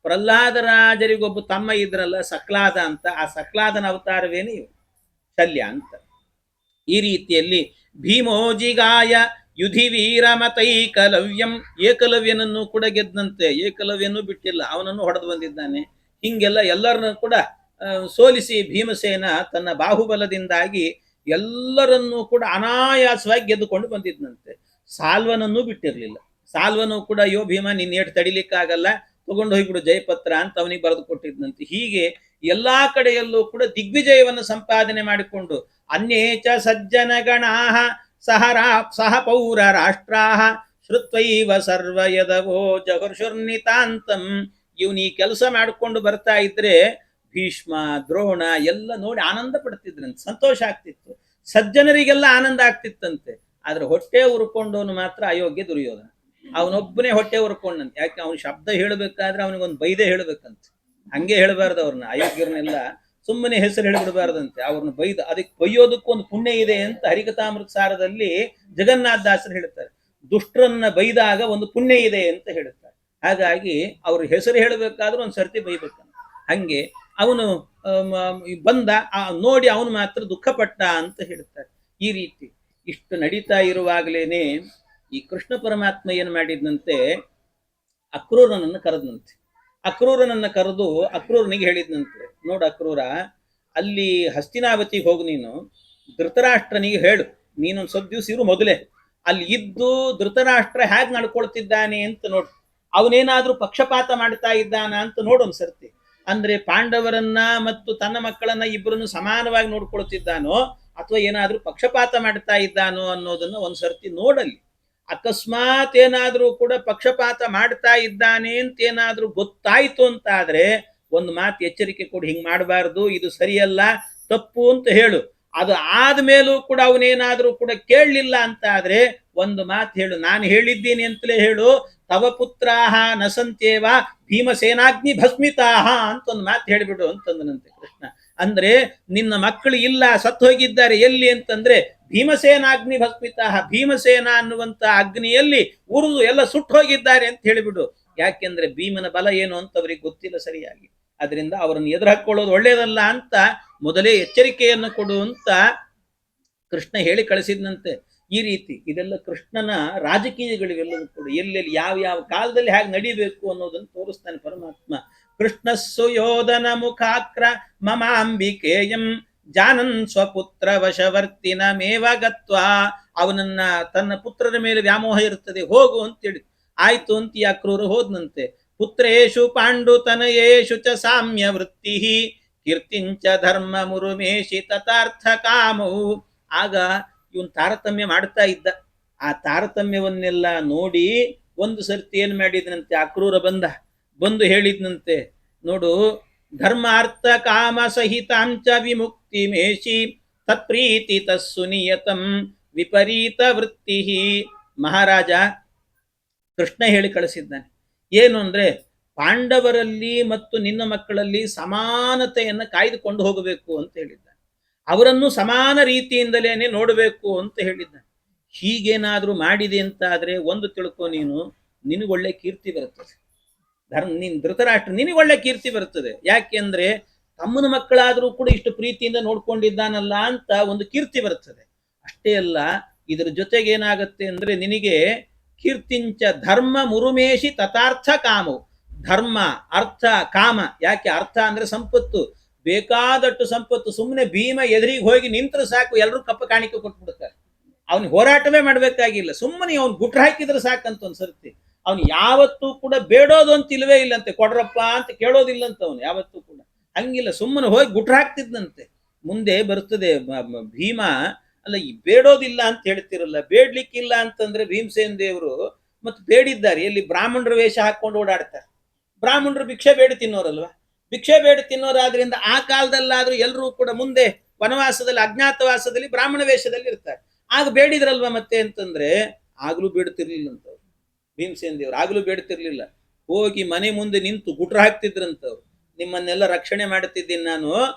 ಪ್ರಹ್ಲಾದರಾಜರಿಗೊಬ್ಬ ತಮ್ಮ ಇದ್ರಲ್ಲ ಸಕ್ಲಾದ ಅಂತ, ಆ ಸಕ್ಲಾದನ ಅವತಾರವೇನು ಇವು ಶಲ್ಯ ಅಂತ. ಈ ರೀತಿಯಲ್ಲಿ ಭೀಮೋಜಿಗಾಯ ಯುಧಿ ವೀರಮತೈಕಲವ್ಯಂ, ಏಕಲವ್ಯನನ್ನು ಕೂಡ ಗೆದ್ದಂತೆ, ಏಕಲವ್ಯನೂ ಬಿಟ್ಟಿಲ್ಲ, ಅವನನ್ನು ಹೊಡೆದು ಬಂದಿದ್ದಾನೆ. ಹಿಂಗೆಲ್ಲ ಎಲ್ಲರನ್ನು ಕೂಡ ಸೋಲಿಸಿ ಭೀಮಸೇನ ತನ್ನ ಬಾಹುಬಲದಿಂದಾಗಿ ಎಲ್ಲರನ್ನೂ ಕೂಡ ಅನಾಯಾಸವಾಗಿ ಗೆದ್ದುಕೊಂಡು ಬಂದಿದ್ದಂತೆ. ಸಾಲ್ವನನ್ನೂ ಬಿಟ್ಟಿರಲಿಲ್ಲ. ಸಾಲ್ವನು ಕೂಡ ಅಯ್ಯೋ ಭೀಮ ನಿನ್ನ ಏಟು ತಡಿಲಿಕ್ಕಾಗಲ್ಲ, ತಗೊಂಡು ಹೋಗ್ಬಿಡು ಜಯಪತ್ರ ಅಂತ ಅವನಿಗೆ ಬರೆದು ಕೊಟ್ಟಿದ್ನಂತೆ. ಹೀಗೆ ಎಲ್ಲಾ ಕಡೆಯಲ್ಲೂ ಕೂಡ ದಿಗ್ವಿಜಯವನ್ನು ಸಂಪಾದನೆ ಮಾಡಿಕೊಂಡು ಅನ್ಯೇಚ ಸಜ್ಜನ ಗಣಾಹ ಸಹ ಪೌರ ರಾಷ್ಟ್ರಾಹ ಶ್ರುತ್ವೈವ ಸರ್ವ ಯದವೋ ಜಗರ್ಷುರ್ನಿತಾಂತಂ. ಇವನು ಈ ಕೆಲಸ ಮಾಡಿಕೊಂಡು ಬರ್ತಾ ಇದ್ರೆ ಭೀಷ್ಮ ದ್ರೋಣ ಎಲ್ಲ ನೋಡಿ ಆನಂದ ಪಡ್ತಿದ್ರಂತೆ, ಸಂತೋಷ ಆಗ್ತಿತ್ತು. ಸಜ್ಜನರಿಗೆಲ್ಲ ಆನಂದ ಆಗ್ತಿತ್ತಂತೆ. ಆದ್ರೆ ಹೊಟ್ಟೆ ಉರ್ಕೊಂಡವನು ಮಾತ್ರ ಅಯೋಗ್ಯ ದುರ್ಯೋಧನ. ಅವನೊಬ್ಬನೇ ಹೊಟ್ಟೆ ಉರ್ಕೊಂಡಂತೆ. ಯಾಕೆ ಅವನ ಶಬ್ದ ಹೇಳಬೇಕಾದ್ರೆ ಅವನಿಗೊಂದು ಬೈದೆ ಹೇಳಬೇಕಂತೆ. ಹಂಗೆ ಹೇಳಬಾರ್ದು ಅವ್ರನ್ನ, ಅಯೋಗ್ಯರನ್ನೆಲ್ಲ ಸುಮ್ಮನೆ ಹೆಸರು ಹೇಳಿಬಿಡಬಾರ್ದಂತೆ, ಅವ್ರನ್ನ ಬೈದ. ಅದಕ್ಕೆ ಬೈಯೋದಕ್ಕೂ ಒಂದು ಪುಣ್ಯ ಇದೆ ಅಂತ ಹರಿಕಥಾಮೃತ ಸಾರದಲ್ಲಿ ಜಗನ್ನಾಥ ದಾಸರು ಹೇಳ್ತಾರೆ. ದುಷ್ಟರನ್ನ ಬೈದಾಗ ಒಂದು ಪುಣ್ಯ ಇದೆ ಅಂತ ಹೇಳ್ತಾರೆ. ಹಾಗಾಗಿ ಅವ್ರ ಹೆಸರು ಹೇಳಬೇಕಾದ್ರೂ ಒಂದು ಸರ್ತಿ ಬೈಬೇಕಂತ. ಹಂಗೆ ಅವನು ಬಂದ, ನೋಡಿ ಅವನು ಮಾತ್ರ ದುಃಖಪಟ್ಟ ಅಂತ ಹೇಳ್ತಾರೆ. ಈ ರೀತಿ ಇಷ್ಟು ನಡೀತಾ ಇರುವಾಗಲೇನೆ ಈ ಕೃಷ್ಣ ಪರಮಾತ್ಮ ಏನು ಮಾಡಿದ್ನಂತೆ, ಅಕ್ರೂರನನ್ನು ಕರೆದ್ನಂತೆ. ಅಕ್ರೂರನನ್ನ ಕರೆದು ಅಕ್ರೂರನಿಗೆ ಹೇಳಿದ್ನಂತೆ, ನೋಡು ಅಕ್ರೂರ, ಅಲ್ಲಿ ಹಸ್ತಿನಾವತಿಗೆ ಹೋಗು, ನೀನು ಧೃತರಾಷ್ಟ್ರನಿಗೆ ಹೇಳು, ನೀನೊಂದು ಸ್ವಲ್ಪ ದಿವಸ ಇರು ಮೊದಲೇ, ಅಲ್ಲಿ ಇದ್ದು ಧೃತರಾಷ್ಟ್ರ ಹೇಗೆ ನಡ್ಕೊಳ್ತಿದ್ದಾನೆ ಅಂತ ನೋಡು. ಅವನೇನಾದ್ರೂ ಪಕ್ಷಪಾತ ಮಾಡ್ತಾ ಇದ್ದಾನ ಅಂತ ನೋಡು ಒಂದು ಸರ್ತಿ. ಅಂದ್ರೆ ಪಾಂಡವರನ್ನ ಮತ್ತು ತನ್ನ ಮಕ್ಕಳನ್ನ ಇಬ್ಬರನ್ನು ಸಮಾನವಾಗಿ ನೋಡ್ಕೊಳ್ತಿದ್ದಾನೋ ಅಥವಾ ಏನಾದ್ರೂ ಪಕ್ಷಪಾತ ಮಾಡ್ತಾ ಇದ್ದಾನೋ ಅನ್ನೋದನ್ನ ಒಂದ್ಸರ್ತಿ ನೋಡಲ್ಲಿ. ಅಕಸ್ಮಾತ್ ಏನಾದ್ರೂ ಕೂಡ ಪಕ್ಷಪಾತ ಮಾಡ್ತಾ ಇದ್ದಾನೆ ಅಂತ ಏನಾದ್ರೂ ಗೊತ್ತಾಯ್ತು ಅಂತ ಆದ್ರೆ ಒಂದು ಮಾತು ಎಚ್ಚರಿಕೆ ಕೊಡು, ಹಿಂಗ್ ಮಾಡಬಾರ್ದು, ಇದು ಸರಿಯಲ್ಲ, ತಪ್ಪು ಅಂತ ಹೇಳು. ಅದು ಆದ್ಮೇಲೂ ಕೂಡ ಅವನೇನಾದ್ರೂ ಕೂಡ ಕೇಳಲಿಲ್ಲ ಅಂತ ಆದ್ರೆ ಒಂದು ಮಾತು ಹೇಳು, ನಾನು ಹೇಳಿದ್ದೀನಿ ಅಂತಲೇ ಹೇಳು, ತವ ಪುತ್ರಾಹ ನಸಂತೇವ ಭೀಮಸೇನಾಗ್ನಿ ಭಸ್ಮಿತಾಹ ಅಂತ ಒಂದು ಮಾತು ಹೇಳಿಬಿಡು ಅಂತಂದನಂತೆ ಕೃಷ್ಣ. ಅಂದ್ರೆ ನಿನ್ನ ಮಕ್ಕಳು ಇಲ್ಲ, ಸತ್ತು ಹೋಗಿದ್ದಾರೆ. ಎಲ್ಲಿ ಅಂತಂದ್ರೆ ಭೀಮಸೇನಾಗ್ನಿ ಭಸ್ಮಿತಾಹ, ಭೀಮಸೇನ ಅನ್ನುವಂತ ಅಗ್ನಿಯಲ್ಲಿ ಉರಿದು ಎಲ್ಲ ಸುಟ್ಟು ಹೋಗಿದ್ದಾರೆ ಅಂತ ಹೇಳಿಬಿಡು. ಯಾಕೆಂದ್ರೆ ಭೀಮನ ಬಲ ಏನು ಅಂತ ಅವರಿಗೆ ಗೊತ್ತಿಲ್ಲ ಸರಿಯಾಗಿ. ಅದರಿಂದ ಅವರನ್ನು ಎದುರು ಹಾಕೊಳ್ಳೋದು ಒಳ್ಳೇದಲ್ಲ ಅಂತ ಮೊದಲೇ ಎಚ್ಚರಿಕೆಯನ್ನು ಕೊಡು ಅಂತ ಕೃಷ್ಣ ಹೇಳಿ ಕಳಿಸಿದ್ನಂತೆ. ಈ ರೀತಿ ಇದೆಲ್ಲ ಕೃಷ್ಣನ ರಾಜಕೀಯಗಳಿವೆಲ್ಲವೂ ಕೂಡ ಎಲ್ಲೆಲ್ಲಿ ಯಾವ ಯಾವ ಕಾಲದಲ್ಲಿ ಹೇಗೆ ನಡಿಬೇಕು ಅನ್ನೋದನ್ನು ತೋರಿಸ್ತಾನೆ ಪರಮಾತ್ಮ. ಕೃಷ್ಣ ಸುಯೋಧನ ಮುಖಾಕ್ರ ಮಮಾಂಬಿಕೇಯಂ ಜಾನನ್ ಸ್ವಪುತ್ರ ವಶವರ್ತಿನ ಮೇವ ಗತ್ವಾ. ಅವನನ್ನ ತನ್ನ ಪುತ್ರರ ಮೇಲೆ ವ್ಯಾಮೋಹ ಇರ್ತದೆ, ಹೋಗು ಅಂತೇಳಿ. ಆಯ್ತು ಅಂತ ಈ ಅಕ್ರೂರು ಹೋದ್ನಂತೆ. ಪುತ್ರೇಶು ಪಾಂಡುತನಯೇಶು ಚ ಸಾಮ್ಯ ವೃತ್ತಿ ಕೀರ್ತಿಂಚ ಧರ್ಮ ಮುರುಮೇಶಿ ತಥಾರ್ಥ ಕಾಮವು. ಆಗ ಇವನ್ ತಾರತಮ್ಯ ಮಾಡ್ತಾ ಇದ್ದ. ಆ ತಾರತಮ್ಯವನ್ನೆಲ್ಲ ನೋಡಿ ಒಂದು ಸರ್ತಿ ಏನ್ ಮಾಡಿದ್ನಂತೆ, ಅಕ್ರೂರ ಬಂದು ಹೇಳಿದ್ನಂತೆ, ನೋಡು, ಧರ್ಮ ಅರ್ಥ ಕಾಮ ಸಹಿತಾಂಚ ವಿಮುಕ್ತಿ ಮೇಷಿ ತತ್ಪ್ರೀತಿ ತಸ್ಸು ನಿಯತಂ ವಿಪರೀತ ವೃತ್ತಿ. ಮಹಾರಾಜ, ಕೃಷ್ಣ ಹೇಳಿ ಕಳಿಸಿದ್ದಾನೆ ಏನು ಅಂದ್ರೆ, ಪಾಂಡವರಲ್ಲಿ ಮತ್ತು ನಿನ್ನ ಮಕ್ಕಳಲ್ಲಿ ಸಮಾನತೆಯನ್ನು ಕಾಯ್ದುಕೊಂಡು ಹೋಗಬೇಕು ಅಂತ ಹೇಳಿದ್ದಾನೆ. ಅವರನ್ನು ಸಮಾನ ರೀತಿಯಿಂದಲೇನೆ ನೋಡಬೇಕು ಅಂತ ಹೇಳಿದ್ದಾನೆ. ಹೀಗೇನಾದ್ರೂ ಮಾಡಿದೆ ಅಂತ ಆದ್ರೆ ಒಂದು ತಿಳ್ಕೊ, ನಿನಗೊಳ್ಳೆ ಕೀರ್ತಿ ಬರುತ್ತದೆ. ನೀನ್ ಧೃತರಾಷ್ಟ್ರ ನಿನಗೊಳ್ಳೆ ಕೀರ್ತಿ ಬರುತ್ತದೆ. ಯಾಕೆಂದ್ರೆ ತಮ್ಮನ ಮಕ್ಕಳಾದ್ರೂ ಕೂಡ ಇಷ್ಟು ಪ್ರೀತಿಯಿಂದ ನೋಡ್ಕೊಂಡಿದ್ದಾನಲ್ಲ ಅಂತ ಒಂದು ಕೀರ್ತಿ ಬರುತ್ತದೆ. ಅಷ್ಟೇ ಅಲ್ಲ, ಇದರ ಜೊತೆಗೆ ಏನಾಗತ್ತೆ ಅಂದ್ರೆ ನಿನಗೆ ಕೀರ್ತಿಂಚ ಧರ್ಮ ಮುರುಮೇಶಿ ತಥಾರ್ಥ ಕಾಮವು. ಧರ್ಮ ಅರ್ಥ ಕಾಮ. ಯಾಕೆ ಅರ್ಥ ಅಂದ್ರೆ ಸಂಪತ್ತು, ಬೇಕಾದಷ್ಟು ಸಂಪತ್ತು. ಸುಮ್ಮನೆ ಭೀಮ ಎದುರಿಗೆ ಹೋಗಿ ನಿಂತರೆ ಸಾಕು, ಎಲ್ಲರೂ ಕಪ್ಪ ಕಾಣಿಕೆ ಕೊಟ್ಬಿಡ್ತಾರೆ. ಅವನಿಗೆ ಹೋರಾಟವೇ ಮಾಡ್ಬೇಕಾಗಿಲ್ಲ, ಸುಮ್ಮನೆ ಅವ್ನು ಗುಟ್ರ ಹಾಕಿದ್ರೆ ಸಾಕಂತ ಒಂದ್ಸರ್ತಿ. ಅವನು ಯಾವತ್ತೂ ಕೂಡ ಬೇಡೋದು ಅಂತ ಇಲ್ವೇ ಇಲ್ಲಂತೆ, ಕೊಡ್ರಪ್ಪ ಅಂತ ಕೇಳೋದಿಲ್ಲಂತ ಅವನು ಯಾವತ್ತೂ ಕೂಡ. ಹಂಗಿಲ್ಲ, ಸುಮ್ಮನೆ ಹೋಗಿ ಗುಟ್ರ ಹಾಕ್ತಿದ್ನಂತೆ. ಮುಂದೆ ಬರ್ತದೆ ಭೀಮ ಅಲ್ಲ, ಈ ಬೇಡೋದಿಲ್ಲ ಅಂತ ಹೇಳ್ತಿರಲ್ಲ, ಬೇಡ್ಲಿಕ್ಕಿಲ್ಲ ಅಂತಂದ್ರೆ ಭೀಮಸೇನ ದೇವರು ಮತ್ತೆ ಬೇಡಿದ್ದಾರೆ. ಎಲ್ಲಿ ಬ್ರಾಹ್ಮಣರ ವೇಷ ಹಾಕೊಂಡು ಓಡಾಡ್ತಾರೆ. ಬ್ರಾಹ್ಮಣರು ಭಿಕ್ಷೆ ಬೇಡಿ ತಿನ್ನೋರಲ್ವಾ, ಭಿಕ್ಷೆ ಬೇಡಿ ತಿನ್ನೋರಾದ್ರಿಂದ ಆ ಕಾಲದಲ್ಲಾದ್ರೂ ಎಲ್ಲರೂ ಕೂಡ ಮುಂದೆ ವನವಾಸದಲ್ಲಿ ಅಜ್ಞಾತವಾಸದಲ್ಲಿ ಬ್ರಾಹ್ಮಣ ವೇಷದಲ್ಲಿ ಇರ್ತಾರೆ. ಆಗ ಬೇಡಿದ್ರಲ್ವಾ ಮತ್ತೆ ಅಂತಂದ್ರೆ ಆಗ್ಲೂ ಬೇಡ್ತಿರ್ಲಿಲ್ಲ ಅಂತವ್ರು. ಭೀಮಸೇನ ದೇವರು ಆಗ್ಲೂ ಬೇಡ್ತಿರ್ಲಿಲ್ಲ. ಹೋಗಿ ಮನೆ ಮುಂದೆ ನಿಂತು ಗುಟ್ರ ಹಾಕ್ತಿದ್ರಂತವ್ರು, ನಿಮ್ಮನ್ನೆಲ್ಲ ರಕ್ಷಣೆ ಮಾಡುತ್ತಿದ್ದೀನಿ ನಾನು,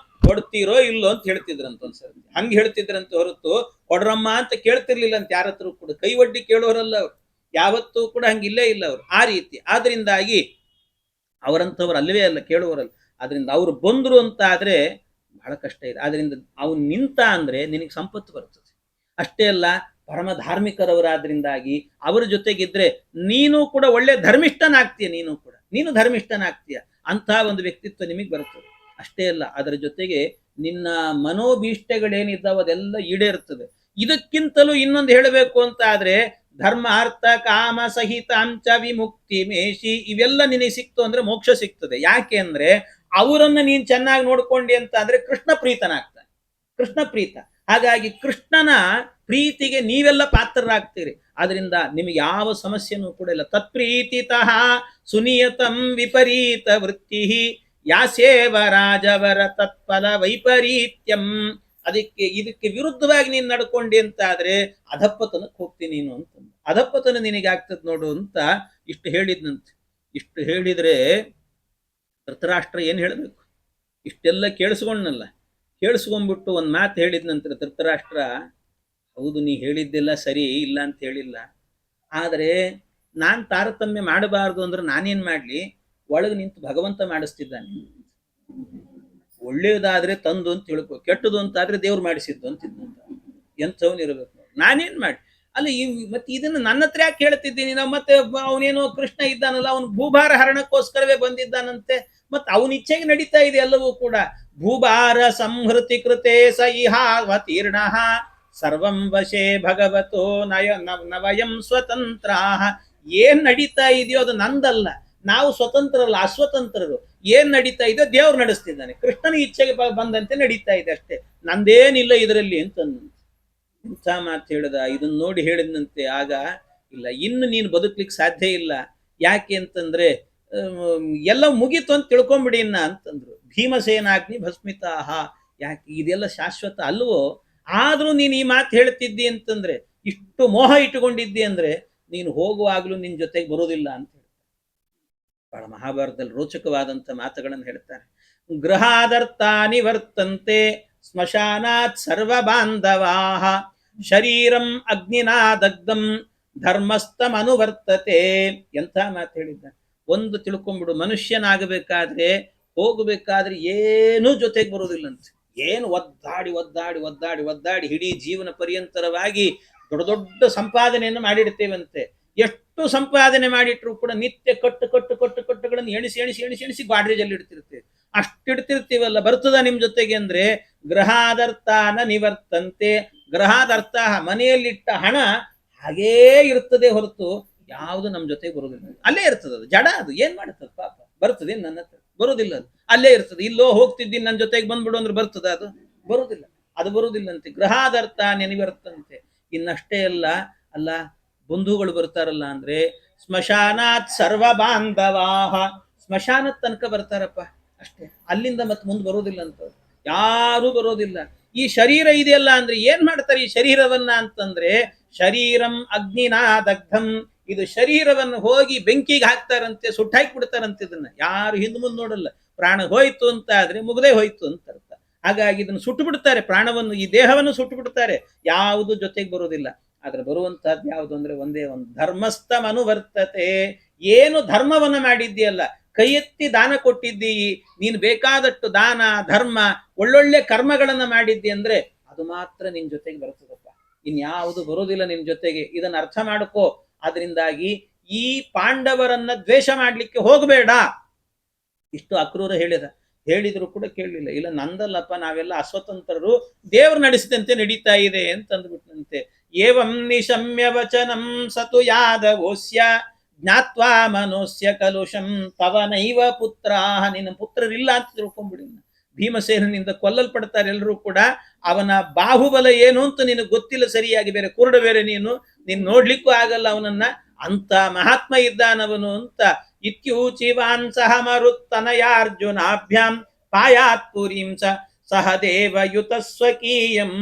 ಕೊಡ್ತೀರೋ ಇಲ್ಲೋ ಅಂತ ಹೇಳ್ತಿದ್ರಂತ ಒಂದ್ಸರಿ. ಹಂಗೆ ಹೇಳ್ತಿದ್ರಂತ ಹೊರತು ಕೊಡ್ರಮ್ಮ ಅಂತ ಕೇಳ್ತಿರ್ಲಿಲ್ಲ ಅಂತ ಯಾರತ್ರ ಕೂಡ. ಕೈ ಒಡ್ಡಿ ಕೇಳೋರಲ್ಲ ಅವ್ರು, ಯಾವತ್ತೂ ಕೂಡ ಹಂಗಿಲ್ಲೇ ಇಲ್ಲ ಅವರು. ಆ ರೀತಿ ಆದ್ರಿಂದಾಗಿ ಅವರಂಥವ್ರು ಅಲ್ಲವೇ ಅಲ್ಲ, ಕೇಳುವರಲ್ಲ. ಆದ್ರಿಂದ ಅವ್ರು ಬಂದ್ರು ಅಂತ ಆದ್ರೆ ಬಹಳ ಕಷ್ಟ ಇದೆ. ಆದ್ರಿಂದ ಅವ್ನು ನಿಂತ ಅಂದ್ರೆ ನಿನಗೆ ಸಂಪತ್ತು ಬರ್ತದೆ. ಅಷ್ಟೇ ಅಲ್ಲ, ಪರಮ ಧಾರ್ಮಿಕರವರಾದ್ರಿಂದಾಗಿ ಅವರ ಜೊತೆಗಿದ್ರೆ ನೀನು ಕೂಡ ಒಳ್ಳೆ ಧರ್ಮಿಷ್ಠನಾಗ್ತೀಯ. ನೀನು ಧರ್ಮಿಷ್ಠನಾಗ್ತೀಯ. ಅಂತ ಒಂದು ವ್ಯಕ್ತಿತ್ವ ನಿಮಗೆ ಬರ್ತದೆ. ಅಷ್ಟೇ ಅಲ್ಲ, ಅದರ ಜೊತೆಗೆ ನಿನ್ನ ಮನೋಭೀಷ್ಟಗಳೇನಿದ್ದಾವ ಅದೆಲ್ಲ ಈಡೇರ್ತದೆ. ಇದಕ್ಕಿಂತಲೂ ಇನ್ನೊಂದು ಹೇಳಬೇಕು ಅಂತ ಆದ್ರೆ, ಧರ್ಮಾರ್ಥ ಕಾಮ ಸಹಿತಾಂಚ ವಿಮುಕ್ತಿ ಮೇಷಿ, ಇವೆಲ್ಲ ನಿನಗೆ ಸಿಕ್ತು ಅಂದ್ರೆ ಮೋಕ್ಷ ಸಿಗ್ತದೆ. ಯಾಕೆ ಅಂದ್ರೆ ಅವರನ್ನ ನೀನ್ ಚೆನ್ನಾಗಿ ನೋಡ್ಕೊಂಡಿ ಅಂತ ಆದ್ರೆ ಕೃಷ್ಣ ಪ್ರೀತನಾಗ್ತಾನೆ, ಕೃಷ್ಣ ಪ್ರೀತ. ಹಾಗಾಗಿ ಕೃಷ್ಣನ ಪ್ರೀತಿಗೆ ನೀವೆಲ್ಲ ಪಾತ್ರರಾಗ್ತೀರಿ. ಆದ್ರಿಂದ ನಿಮಗೆ ಯಾವ ಸಮಸ್ಯೆನೂ ಕೂಡ ಇಲ್ಲ. ತತ್ಪ್ರೀತಿತಃ ಸುನಿಯತಂ ವಿಪರೀತ ವೃತ್ತಿ ಯಾಸೇವ ರಾಜವರ ತತ್ಫಲ ವೈಪರೀತ್ಯಂ. ಇದಕ್ಕೆ ವಿರುದ್ಧವಾಗಿ ನೀನು ನಡ್ಕೊಂಡಿ ಅಂತ ಆದ್ರೆ ಅಧಪ್ಪತನಕ್ಕೆ ಹೋಗ್ತೀನಿ ನೀನು ಅಂತ. ಅಧಪ್ಪತನ ನಿನಗೆ ಆಗ್ತದೆ ನೋಡು ಅಂತ ಇಷ್ಟು ಹೇಳಿದ್ನಂತೆ. ಇಷ್ಟು ಹೇಳಿದ್ರೆ ಧೃತರಾಷ್ಟ್ರ ಏನ್ ಹೇಳಬೇಕು? ಇಷ್ಟೆಲ್ಲ ಕೇಳಿಸ್ಕೊಂಡ್ನಲ್ಲ, ಕೇಳಿಸ್ಕೊಂಡ್ಬಿಟ್ಟು ಒಂದ್ ಮಾತು ಹೇಳಿದ ನಂತರ ಧೃತರಾಷ್ಟ್ರ, ಹೌದು ನೀ ಹೇಳಿದ್ದೆಲ್ಲ ಸರಿ, ಇಲ್ಲ ಅಂತ ಹೇಳಿಲ್ಲ, ಆದ್ರೆ ನಾನ್ ತಾರತಮ್ಯ ಮಾಡಬಾರದು ಅಂದ್ರೆ ನಾನೇನ್ ಮಾಡ್ಲಿ? ಒಳಗೆ ನಿಂತು ಭಗವಂತ ಮಾಡಿಸ್ತಿದ್ದಾನೆ. ಒಳ್ಳೇದಾದ್ರೆ ತಂದು ಅಂತ ತಿಳ್ಕೊ, ಕೆಟ್ಟದು ಅಂತಾದ್ರೆ ದೇವ್ರು ಮಾಡಿಸಿದ್ದು ಅಂತಿದ್ದಂತ. ಎಂಥವ್ನು ಇರಬೇಕು. ನಾನೇನ್ ಮಾಡಿ ಅಲ್ಲ ಮತ್ತೆ ಇದನ್ನ ನನ್ನ ಹತ್ರ ಯಾಕೆ ಹೇಳ್ತಿದ್ದೀನಿ ನಾವು? ಮತ್ತೆ ಅವನೇನೋ ಕೃಷ್ಣ ಇದ್ದಾನಲ್ಲ, ಅವನು ಭೂಭಾರ ಹರಣಕ್ಕೋಸ್ಕರವೇ ಬಂದಿದ್ದಾನಂತೆ. ಮತ್ತೆ ಅವನ ಇಚ್ಛೆಗೆ ನಡೀತಾ ಇದೆ ಎಲ್ಲವೂ ಕೂಡ. ಭೂಭಾರ ಸಂಹೃತಿ ಕೃತೆ ಸ ಇಹಾವತೀರ್ಣ ಸರ್ವಂ ವಶೇ ಭಗವತೋ ನವಯಂ ಸ್ವತಂತ್ರ. ಏನ್ ನಡೀತಾ ಇದೆಯೋ ಅದು ನಂದಲ್ಲ, ನಾವು ಸ್ವತಂತ್ರರಲ್ಲ, ಅಸ್ವತಂತ್ರರು. ಏನ್ ನಡೀತಾ ಇದೆಯೋ ದೇವ್ರು ನಡೆಸ್ತಿದ್ದಾನೆ, ಕೃಷ್ಣನ ಇಚ್ಛೆಗೆ ಬಂದಂತೆ ನಡೀತಾ ಇದೆ ಅಷ್ಟೇ, ನಂದೇನಿಲ್ಲ ಇದರಲ್ಲಿ ಅಂತ. ಇಂಥ ಮಾತು ಹೇಳಿದ. ಇದನ್ನ ನೋಡಿ ಹೇಳಿದಂತೆ ಆಗ, ಇಲ್ಲ ಇನ್ನು ನೀನು ಬದುಕ್ಲಿಕ್ಕೆ ಸಾಧ್ಯ ಇಲ್ಲ. ಯಾಕೆ ಅಂತಂದ್ರೆ ಎಲ್ಲ ಮುಗೀತು ಅಂತ ತಿಳ್ಕೊಂಬಿಡಿ ಇನ್ನ ಅಂತಂದ್ರು. ಭೀಮಸೇನಾಗ್ನಿ ಭಸ್ಮಿತಾಹ. ಯಾಕೆ ಇದೆಲ್ಲ ಶಾಶ್ವತ ಅಲ್ವೋ? ಆದ್ರೂ ನೀನು ಈ ಮಾತು ಹೇಳ್ತಿದ್ದಿ ಅಂತಂದ್ರೆ, ಇಷ್ಟು ಮೋಹ ಇಟ್ಟುಕೊಂಡಿದ್ದಿ ಅಂದ್ರೆ ನೀನು ಹೋಗುವಾಗ್ಲೂ ನಿನ್ ಜೊತೆಗೆ ಬರೋದಿಲ್ಲ ಅಂತ ಹೇಳ್ತಾರೆ. ಬಹಳ ಮಹಾಭಾರತದಲ್ಲಿ ರೋಚಕವಾದಂತ ಮಾತುಗಳನ್ನು ಹೇಳ್ತಾರೆ. ಗೃಹಾದರ್ಥಾನಿ ವರ್ತಂತೆ ಸ್ಮಶಾನಾತ್ ಸರ್ವ ಬಾಂಧವಾಹ ಶರೀರಂ ಅಗ್ನಿನಾ ದಗ್ಧಂ ಧರ್ಮಸ್ಥಂ ಅನುವರ್ತತೆ. ಎಂಥ ಮಾತು ಹೇಳಿದ್ದಾನೆ. ಒಂದು ತಿಳ್ಕೊಂಡ್ಬಿಡು, ಮನುಷ್ಯನಾಗಬೇಕಾದ್ರೆ ಹೋಗಬೇಕಾದ್ರೆ ಏನೂ ಜೊತೆಗೆ ಬರೋದಿಲ್ಲಂತೆ. ಏನು ಒದ್ದಾಡಿ ಒದ್ದಾಡಿ ಒದ್ದಾಡಿ ಒದ್ದಾಡಿ ಇಡೀ ಜೀವನ ಪರ್ಯಂತರವಾಗಿ ದೊಡ್ಡ ದೊಡ್ಡ ಸಂಪಾದನೆಯನ್ನು ಮಾಡಿಡ್ತೇವಂತೆ. ಎಷ್ಟು ಸಂಪಾದನೆ ಮಾಡಿಟ್ರು ಕೂಡ ನಿತ್ಯ ಕಟ್ಟುಗಳನ್ನು ಎಣಿಸಿ ಎಣಿಸಿ ಎಣಿಸಿ ಎಣಿಸಿ ಗಾಡ್ರೇಜಲ್ಲಿ ಇಡ್ತಿರ್ತೇವೆ. ಅಷ್ಟಿಡ್ತಿರ್ತೀವಲ್ಲ, ಬರ್ತದ ನಿಮ್ ಜೊತೆಗೆ ಅಂದ್ರೆ? ಗೃಹಾದರ್ಥಾನ ನಿವರ್ತಂತೆ. ಗೃಹಾದರ್ಥ ಮನೆಯಲ್ಲಿಟ್ಟ ಹಣ ಹಾಗೇ ಇರ್ತದೆ ಹೊರತು ಯಾವುದು ನಮ್ ಜೊತೆಗೆ ಬರೋದಿಲ್ಲ. ಅಲ್ಲೇ ಇರ್ತದೆ, ಅದು ಜಡ, ಅದು ಏನ್ ಮಾಡುತ್ತದೆ ಪಾಪ. ಬರ್ತದೆ ನನ್ನ ಹತ್ರ? ಬರೋದಿಲ್ಲ. ಅದು ಅಲ್ಲೇ ಇರ್ತದೆ. ಇಲ್ಲೋ ಹೋಗ್ತಿದ್ದೀನಿ ನನ್ನ ಜೊತೆಗೆ ಬಂದ್ಬಿಡು ಅಂದ್ರೆ ಬರ್ತದ? ಅದು ಬರೋದಿಲ್ಲ. ಅದು ಬರೋದಿಲ್ಲಂತೆ. ಗೃಹಾದರ್ಥ ನಿವರ್ತಂತೆ. ಇನ್ನಷ್ಟೇ ಅಲ್ಲ ಬಂಧುಗಳು ಬರ್ತಾರಲ್ಲ ಅಂದ್ರೆ ಸ್ಮಶಾನಾತ್ ಸರ್ವ ಬಾಂಧವಾಹ. ಸ್ಮಶಾನದ ತನಕ ಬರ್ತಾರಪ್ಪ ಅಷ್ಟೇ, ಅಲ್ಲಿಂದ ಮತ್ತೆ ಮುಂದೆ ಬರೋದಿಲ್ಲ ಅಂತ. ಯಾರೂ ಬರೋದಿಲ್ಲ. ಈ ಶರೀರ ಇದೆಯಲ್ಲ ಅಂದ್ರೆ ಏನ್ ಮಾಡ್ತಾರೆ ಈ ಶರೀರವನ್ನ ಅಂತಂದ್ರೆ, ಶರೀರಂ ಅಗ್ನಿನಾ ದಗ್ಧಂ. ಇದು ಶರೀರವನ್ನು ಹೋಗಿ ಬೆಂಕಿಗೆ ಹಾಕ್ತಾರಂತೆ, ಸುಟ್ಟಾಕಿ ಬಿಡ್ತಾರಂತೆ. ಇದನ್ನ ಯಾರು ಹಿಂದ್ ಮುಂದೆ ನೋಡಲ್ಲ. ಪ್ರಾಣ ಹೋಯ್ತು ಅಂತ ಆದ್ರೆ ಮುಗದೇ ಹೋಯ್ತು ಅಂತ ಅರ್ಥ. ಹಾಗಾಗಿ ಇದನ್ನು ಸುಟ್ಟು ಬಿಡ್ತಾರೆ, ಪ್ರಾಣವನ್ನು, ಈ ದೇಹವನ್ನು ಸುಟ್ಟು ಬಿಡ್ತಾರೆ. ಯಾವುದು ಜೊತೆಗೆ ಬರೋದಿಲ್ಲ. ಆದ್ರೆ ಬರುವಂತಹದ್ದು ಯಾವುದು ಅಂದ್ರೆ ಒಂದೇ ಒಂದು, ಧರ್ಮಸ್ಥಂ ಅನುವರ್ತತೆ. ಏನು ಧರ್ಮವನ್ನ ಮಾಡಿದ್ದೀಯಲ್ಲ, ಕೈ ಎತ್ತಿ ದಾನ ಕೊಟ್ಟಿದ್ದೀ, ನೀನು ಬೇಕಾದಷ್ಟು ದಾನ ಧರ್ಮ ಒಳ್ಳೊಳ್ಳೆ ಕರ್ಮಗಳನ್ನ ಮಾಡಿದ್ದಿ ಅಂದ್ರೆ ಅದು ಮಾತ್ರ ನಿನ್ ಜೊತೆಗೆ ಬರ್ತದಪ್ಪ. ಇನ್ಯಾವುದು ಬರೋದಿಲ್ಲ ನಿನ್ ಜೊತೆಗೆ. ಇದನ್ನ ಅರ್ಥ ಮಾಡ್ಕೋ. ಅದರಿಂದಾಗಿ ಈ ಪಾಂಡವರನ್ನ ದ್ವೇಷ ಮಾಡ್ಲಿಕ್ಕೆ ಹೋಗಬೇಡ. ಇಷ್ಟು ಅಕ್ರೂರ ಹೇಳಿದ್ರು ಕೂಡ ಕೇಳಲಿಲ್ಲ. ಇಲ್ಲ ನಂದಲ್ಲಪ್ಪ, ನಾವೆಲ್ಲ ಅಸ್ವತಂತ್ರರು, ದೇವರು ನಡೆಸಿದಂತೆ ನಡೀತಾ ಇದೆ ಅಂತ ಅಂದ್ಬಿಟ್ಟಂತೆ. ಏವಂ ನಿಶಮ್ಯ ವಚನಂ ಸತು ಯಾದವೋಸ್ಯ ಜ್ಞಾತ್ವಾ ಮನೋಸ್ಯ ಕಲುಷಂ ತವನೈವ ಪುತ್ರಾಹ. ನಿನ್ನ ಪುತ್ರರಿಲ್ಲ ಅಂತ ತಿಳ್ಕೊಂಡ್ಬಿಡಿ. ಭೀಮಸೇನಿಂದ ಕೊಲ್ಲಲ್ಪಡ್ತಾರೆ ಎಲ್ಲರೂ ಕೂಡ. ಅವನ ಬಾಹುಬಲ ಏನು ಅಂತ ನಿನಗೆ ಗೊತ್ತಿಲ್ಲ ಸರಿಯಾಗಿ, ಬೇರೆ ಕುರುಡ ಬೇರೆ ನೀನು ನೋಡ್ಲಿಕ್ಕೂ ಆಗಲ್ಲ ಅವನನ್ನ. ಅಂತ ಮಹಾತ್ಮ ಇದ್ದಾನವನು ಅಂತ. ಇತ್ಯೂಚಿವಾನ್ ಸಹ ಮರುತ್ತನಯಾರ್ಜುನಾಭ್ಯಾಂ ಪಾಯಾತ್ ಪುರೀಂ ಸಹ ದೇವಯುತ ಸ್ವಕೀಯಂ.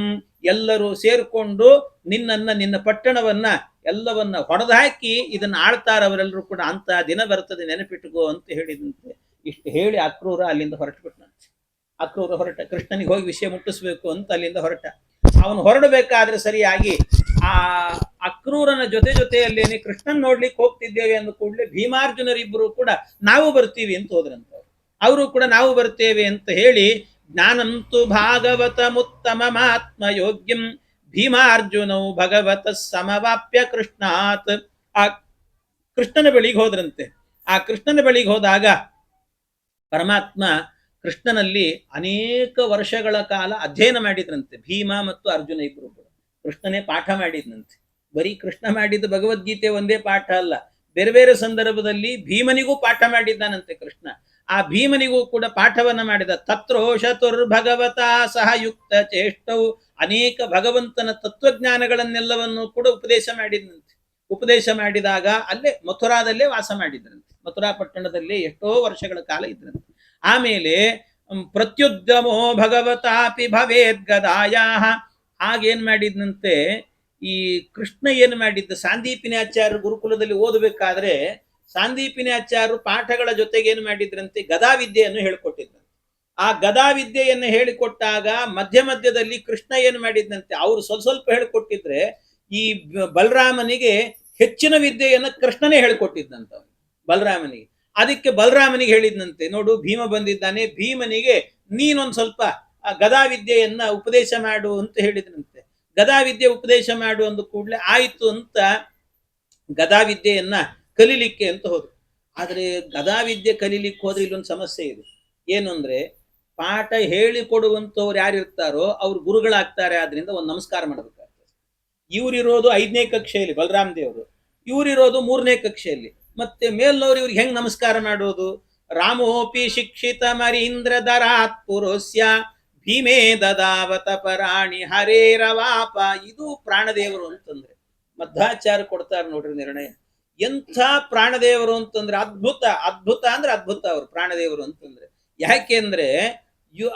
ಎಲ್ಲರೂ ಸೇರ್ಕೊಂಡು ನಿನ್ನ ಪಟ್ಟಣವನ್ನ ಎಲ್ಲವನ್ನ ಹೊಡೆದು ಹಾಕಿ ಇದನ್ನ ಆಳ್ತಾರವರೆಲ್ಲರೂ ಕೂಡ. ಅಂತ ದಿನ ಬರ್ತದೆ, ನೆನಪಿಟ್ಟುಕೋ ಅಂತ ಹೇಳಿದಂತೆ. ಇಷ್ಟು ಹೇಳಿ ಅಕ್ರೂರ ಅಲ್ಲಿಂದ ಹೊರಟುಬಿಟ್ನಂತೆ. ಅಕ್ರೂರ ಹೊರಟ, ಕೃಷ್ಣನಿಗೆ ಹೋಗಿ ವಿಷಯ ಮುಟ್ಟಿಸ್ಬೇಕು ಅಂತ ಅಲ್ಲಿಂದ ಹೊರಟ. ಅವನು ಹೊರಡಬೇಕಾದ್ರೆ ಸರಿಯಾಗಿ ಆ ಅಕ್ರೂರನ ಜೊತೆಯಲ್ಲೇನೆ ಕೃಷ್ಣನ್ ನೋಡ್ಲಿಕ್ಕೆ ಹೋಗ್ತಿದ್ದೇವೆ ಅಂದ ಕೂಡಲೇ ಭೀಮಾರ್ಜುನರಿಬ್ಬರು ಕೂಡ ನಾವು ಬರ್ತೀವಿ ಅಂತ ಹೋದ್ರಂತ. ಅವರು ಕೂಡ ನಾವು ಬರ್ತೇವೆ ಅಂತ ಹೇಳಿ, ಜ್ಞಾನಂತು ಭಾಗವತ ಮುತ್ತಮ ಮಾತ್ಮ ಯೋಗ್ಯಂ ಭೀಮಾರ್ಜುನೌ ಭಗವತ ಸಮವಾಪ್ಯ ಕೃಷ್ಣಾತ್. ಆ ಕೃಷ್ಣನ ಬಳಿಗೆ ಹೋದ್ರಂತೆ. ಆ ಕೃಷ್ಣನ ಬಳಿಗೆ ಹೋದಾಗ ಪರಮಾತ್ಮ ಕೃಷ್ಣನಲ್ಲಿ ಅನೇಕ ವರ್ಷಗಳ ಕಾಲ ಅಧ್ಯಯನ ಮಾಡಿದ್ರಂತೆ. ಭೀಮ ಮತ್ತು ಅರ್ಜುನ ಇಬ್ಬರು ಕೂಡ ಕೃಷ್ಣನೇ ಪಾಠ ಮಾಡಿದ್ನಂತೆ. ಬರೀ ಕೃಷ್ಣ ಮಾಡಿದ ಭಗವದ್ಗೀತೆ ಒಂದೇ ಪಾಠ ಅಲ್ಲ, ಬೇರೆ ಬೇರೆ ಸಂದರ್ಭದಲ್ಲಿ ಭೀಮನಿಗೂ ಪಾಠ ಮಾಡಿದ್ದಾನಂತೆ ಕೃಷ್ಣ. ಆ ಭೀಮನಿಗೂ ಕೂಡ ಪಾಠವನ್ನ ಮಾಡಿದ. ತತ್ರೋಷತುರ್ ಭಗವತ ಸಹ ಯುಕ್ತ ಚೇಷ್ಟವು, ಅನೇಕ ಭಗವಂತನ ತತ್ವಜ್ಞಾನಗಳನ್ನೆಲ್ಲವನ್ನು ಕೂಡ ಉಪದೇಶ ಮಾಡಿದಂತೆ. ಉಪದೇಶ ಮಾಡಿದಾಗ ಅಲ್ಲೇ ಮಥುರಾದಲ್ಲೇ ವಾಸ ಮಾಡಿದ್ರಂತೆ. ಮಥುರಾ ಪಟ್ಟಣದಲ್ಲಿ ಎಷ್ಟೋ ವರ್ಷಗಳ ಕಾಲ ಇದ್ರಂತೆ. ಆಮೇಲೆ ಪ್ರತ್ಯುದ್ಯಮೋ ಭಗವತಾಪಿ ಭವೇದ್ ಗದಾಯಾ, ಆಗೇನ್ ಮಾಡಿದ್ನಂತೆ ಈ ಕೃಷ್ಣ ಏನು ಮಾಡಿದ್ದ, ಸಾಂದೀಪಿನಾಚಾರ್ಯ ಗುರುಕುಲದಲ್ಲಿ ಓದಬೇಕಾದ್ರೆ ಸಾಂದೀಪಿನಾಚಾರ್ಯರು ಪಾಠಗಳ ಜೊತೆಗೆ ಏನು ಮಾಡಿದ್ರಂತೆ, ಗದಾವಿದ್ಯೆಯನ್ನು ಹೇಳಿಕೊಟ್ಟಿದ್ರಂತೆ. ಆ ಗದಾವಿದ್ಯೆಯನ್ನು ಹೇಳಿಕೊಟ್ಟಾಗ ಮಧ್ಯ ಮಧ್ಯದಲ್ಲಿ ಕೃಷ್ಣ ಏನು ಮಾಡಿದ್ದಂತೆ, ಅವರು ಸ್ವಲ್ಪ ಸ್ವಲ್ಪ ಹೇಳಿಕೊಟ್ಟಿದ್ರೆ ಈ ಬಲರಾಮನಿಗೆ ಹೆಚ್ಚಿನ ವಿದ್ಯೆಯನ್ನು ಕೃಷ್ಣನೇ ಹೇಳಿಕೊಟ್ಟಿದ್ದಂತ ಬಲರಾಮನಿಗೆ. ಅದಕ್ಕೆ ಬಲರಾಮನಿಗೆ ಹೇಳಿದ್ನಂತೆ, ನೋಡು ಭೀಮ ಬಂದಿದ್ದಾನೆ, ಭೀಮನಿಗೆ ನೀನೊಂದು ಸ್ವಲ್ಪ ಗದಾವಿದ್ಯೆಯನ್ನ ಉಪದೇಶ ಮಾಡು ಅಂತ ಹೇಳಿದ್ರಂತೆ. ಗದಾವಿದ್ಯೆ ಉಪದೇಶ ಮಾಡು ಅಂದ ಕೂಡಲೇ ಆಯ್ತು ಅಂತ ಗದಾವಿದ್ಯೆಯನ್ನ ಕಲೀಲಿಕ್ಕೆ ಅಂತ ಹೋದ್ರು. ಆದ್ರೆ ಗದಾವಿದ್ಯೆ ಕಲೀಲಿಕ್ಕೆ ಹೋದ್ರೆ ಇಲ್ಲೊಂದು ಸಮಸ್ಯೆ ಇದೆ. ಏನು ಅಂದ್ರೆ, ಪಾಠ ಹೇಳಿಕೊಡುವಂತವ್ರು ಯಾರಿರ್ತಾರೋ ಅವ್ರು ಗುರುಗಳಾಗ್ತಾರೆ. ಆದ್ರಿಂದ ಒಂದು ನಮಸ್ಕಾರ ಮಾಡಬೇಕಾಗ್ತದೆ. ಇವರಿರೋದು 5ನೇ ಕಕ್ಷೆಯಲ್ಲಿ ಬಲರಾಮ್ ದೇವರು, ಇವರಿರೋದು 3ನೇ ಕಕ್ಷೆಯಲ್ಲಿ. ಮತ್ತೆ ಮೇಲ್ನವ್ರು ಇವ್ರಿಗೆ ಹೆಂಗ್ ನಮಸ್ಕಾರ ಮಾಡೋದು? ರಾಮೋಪಿ ಶಿಕ್ಷಿತ ಮರೀಂದ್ರ ದರಾತ್ ಪುರೋಸ್ಯ ಭೀಮೇ ದದಾವತ ಪರಾಣಿ ಹರೇರವಾಪ. ಇದು ಪ್ರಾಣದೇವರು ಅಂತಂದ್ರೆ ಮಧ್ವಾಚಾರ್ಯ ಕೊಡ್ತಾರೆ ನೋಡ್ರಿ ನಿರ್ಣಯ. ಎಂಥ ಪ್ರಾಣದೇವರು ಅಂತಂದ್ರೆ ಅದ್ಭುತ. ಅದ್ಭುತ ಅಂದ್ರೆ ಅದ್ಭುತ ಅವರು ಪ್ರಾಣದೇವರು ಅಂತಂದ್ರೆ. ಯಾಕೆಂದ್ರೆ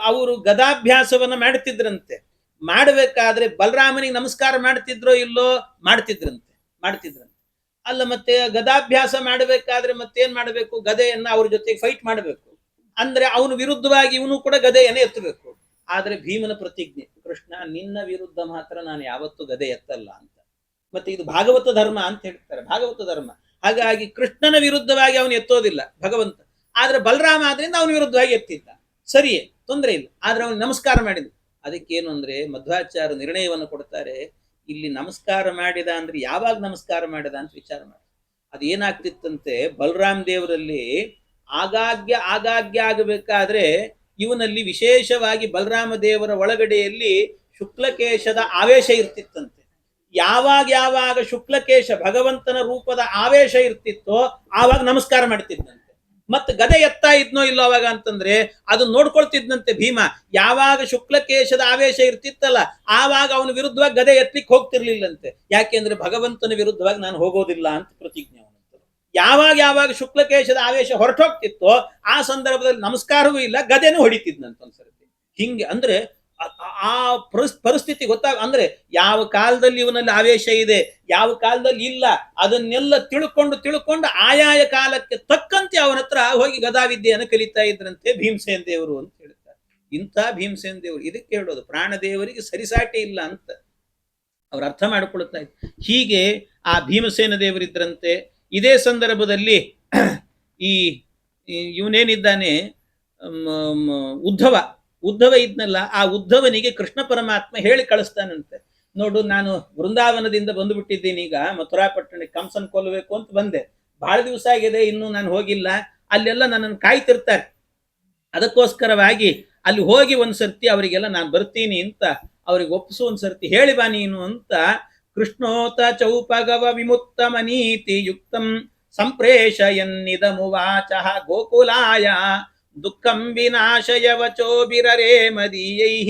ಅವರು ಗದಾಭ್ಯಾಸವನ್ನ ಮಾಡ್ತಿದ್ರಂತೆ. ಮಾಡಬೇಕಾದ್ರೆ ಬಲರಾಮನಿಗೆ ನಮಸ್ಕಾರ ಮಾಡ್ತಿದ್ರೋ ಇಲ್ಲೋ? ಮಾಡ್ತಿದ್ರಂತೆ. ಅಲ್ಲ ಮತ್ತೆ ಗದಾಭ್ಯಾಸ ಮಾಡಬೇಕಾದ್ರೆ ಮತ್ತೇನ್ ಮಾಡಬೇಕು? ಗದೆಯನ್ನ ಅವ್ರ ಜೊತೆಗೆ ಫೈಟ್ ಮಾಡಬೇಕು. ಅಂದ್ರೆ ಅವನು ವಿರುದ್ಧವಾಗಿ ಇವನು ಕೂಡ ಗದೆಯನ್ನೇ ಎತ್ತಬೇಕು. ಆದ್ರೆ ಭೀಮನ ಪ್ರತಿಜ್ಞೆ, ಕೃಷ್ಣ ನಿನ್ನ ವಿರುದ್ಧ ಮಾತ್ರ ನಾನು ಯಾವತ್ತೂ ಗದೆ ಎತ್ತಲ್ಲ ಅಂತ. ಮತ್ತೆ ಇದು ಭಾಗವತ ಧರ್ಮ ಅಂತ ಹೇಳ್ತಾರೆ, ಭಾಗವತ ಧರ್ಮ. ಹಾಗಾಗಿ ಕೃಷ್ಣನ ವಿರುದ್ಧವಾಗಿ ಅವನು ಎತ್ತೋದಿಲ್ಲ ಭಗವಂತ. ಆದ್ರೆ ಬಲರಾಮ ಆದ್ರಿಂದ ಅವನ ವಿರುದ್ಧವಾಗಿ ಎತ್ತಿದ್ದ, ಸರಿಯೇ, ತೊಂದರೆ ಇಲ್ಲ. ಆದ್ರೆ ಅವನು ನಮಸ್ಕಾರ ಮಾಡಿದ. ಅದಕ್ಕೇನು ಅಂದ್ರೆ ಮಧ್ವಾಚಾರ್ಯ ನಿರ್ಣಯವನ್ನು ಕೊಡ್ತಾರೆ, ಇಲ್ಲಿ ನಮಸ್ಕಾರ ಮಾಡಿದ ಅಂದ್ರೆ ಯಾವಾಗ ನಮಸ್ಕಾರ ಮಾಡಿದ ಅಂತ ವಿಚಾರ ಮಾಡಿ. ಅದೇನಾಗ್ತಿತ್ತಂತೆ, ಬಲರಾಮ್ ದೇವರಲ್ಲಿ ಆಗಾಗ್ಯ ಆಗಬೇಕಾದ್ರೆ ಇವನಲ್ಲಿ ವಿಶೇಷವಾಗಿ ಬಲರಾಮ ದೇವರ ಒಳಗಡೆಯಲ್ಲಿ ಶುಕ್ಲಕೇಶದ ಆವೇಶ ಇರ್ತಿತ್ತಂತೆ. ಯಾವಾಗ ಶುಕ್ಲಕೇಶ ಭಗವಂತನ ರೂಪದ ಆವೇಶ ಇರ್ತಿತ್ತೋ ಆವಾಗ ನಮಸ್ಕಾರ ಮಾಡ್ತಿದ್ದಂತೆ. ಮತ್ ಗದೆ ಎತ್ತಾ ಇದ್ನೋ ಇಲ್ಲೋ ಅವಾಗ ಅಂತಂದ್ರೆ ಅದನ್ನ ನೋಡ್ಕೊಳ್ತಿದ್ನಂತೆ ಭೀಮ. ಯಾವಾಗ ಶುಕ್ಲಕೇಶದ ಆವೇಶ ಇರ್ತಿತ್ತಲ್ಲ ಆವಾಗ ಅವನ ವಿರುದ್ಧವಾಗಿ ಗದೆ ಎತ್ತಲಿಕ್ಕೆ ಹೋಗ್ತಿರ್ಲಿಲ್ಲಂತೆ. ಯಾಕೆಂದ್ರೆ ಭಗವಂತನ ವಿರುದ್ಧವಾಗಿ ನಾನು ಹೋಗೋದಿಲ್ಲ ಅಂತ ಪ್ರತಿಜ್ಞೆ. ಯಾವಾಗ ಶುಕ್ಲಕೇಶದ ಆವೇಶ ಹೊರಟೋಗ್ತಿತ್ತೋ ಆ ಸಂದರ್ಭದಲ್ಲಿ ನಮಸ್ಕಾರವೂ ಇಲ್ಲ, ಗದೆನೂ ಹೊಡಿತಿದ್ನಂತ ಒಂದ್ಸರ್ತಿ. ಹಿಂಗೆ ಅಂದ್ರೆ ಆ ಪರಿಸ್ಥಿತಿ ಗೊತ್ತಾಗ, ಅಂದ್ರೆ ಯಾವ ಕಾಲದಲ್ಲಿ ಇವನಲ್ಲಿ ಆವೇಶ ಇದೆ, ಯಾವ ಕಾಲದಲ್ಲಿ ಇಲ್ಲ, ಅದನ್ನೆಲ್ಲ ತಿಳ್ಕೊಂಡು ಆಯಾಯ ಕಾಲಕ್ಕೆ ತಕ್ಕಂತೆ ಅವನ ಹತ್ರ ಹೋಗಿ ಗದಾವಿದ್ಯೆಯನ್ನು ಕಲಿತಾ ಇದ್ರಂತೆ ಭೀಮಸೇನ್ ದೇವರು ಅಂತ ಹೇಳ್ತಾರೆ. ಇಂಥ ಭೀಮಸೇನ್ ದೇವರು, ಇದಕ್ಕೆ ಹೇಳೋದು ಪ್ರಾಣದೇವರಿಗೆ ಸರಿಸಾಟಿ ಇಲ್ಲ ಅಂತ ಅವ್ರು ಅರ್ಥ ಮಾಡಿಕೊಳ್ತಾ ಇದ್ರು. ಹೀಗೆ ಆ ಭೀಮಸೇನ ದೇವರಿದ್ರಂತೆ. ಇದೇ ಸಂದರ್ಭದಲ್ಲಿ ಈ ಇವನೇನಿದ್ದಾನೆ ಉದ್ಧವ ಇದ್ನಲ್ಲ, ಆ ಉದ್ಧವನಿಗೆ ಕೃಷ್ಣ ಪರಮಾತ್ಮ ಹೇಳಿ ಕಳಿಸ್ತಾನಂತೆ, ನೋಡು ನಾನು ವೃಂದಾವನದಿಂದ ಬಂದುಬಿಟ್ಟಿದ್ದೀನಿ, ಈಗ ಮಥುರಾ ಪಟ್ಟಣಕ್ಕೆ ಕಂಸನ್ ಕೊಲ್ಲಬೇಕು ಅಂತ ಬಂದೆ, ಬಹಳ ದಿವಸ ಆಗಿದೆ, ಇನ್ನೂ ನಾನು ಹೋಗಿಲ್ಲ, ಅಲ್ಲೆಲ್ಲ ನನ್ನನ್ನು ಕಾಯ್ತಿರ್ತಾರೆ, ಅದಕ್ಕೋಸ್ಕರವಾಗಿ ಅಲ್ಲಿ ಹೋಗಿ ಒಂದ್ಸರ್ತಿ ಅವರಿಗೆಲ್ಲ ನಾನು ಬರ್ತೀನಿ ಅಂತ ಅವ್ರಿಗೆ ಒಪ್ಪಿಸು, ಒಂದ್ಸರ್ತಿ ಹೇಳಿ ಬಾ ನೀನು ಅಂತ ಕೃಷ್ಣೋತ ಚೌಪಗವ ವಿಮುಕ್ತಮನೀತಿ ಯುಕ್ತಂ ಸಂಪ್ರೇಷಯನ್ನಿದಮುವಾಚ ಗೋಕುಲಾಯ ದುಃಖಂ ವಿನಾಶಯವಚೋಬಿರರೇ ಮದೀಯೈಃ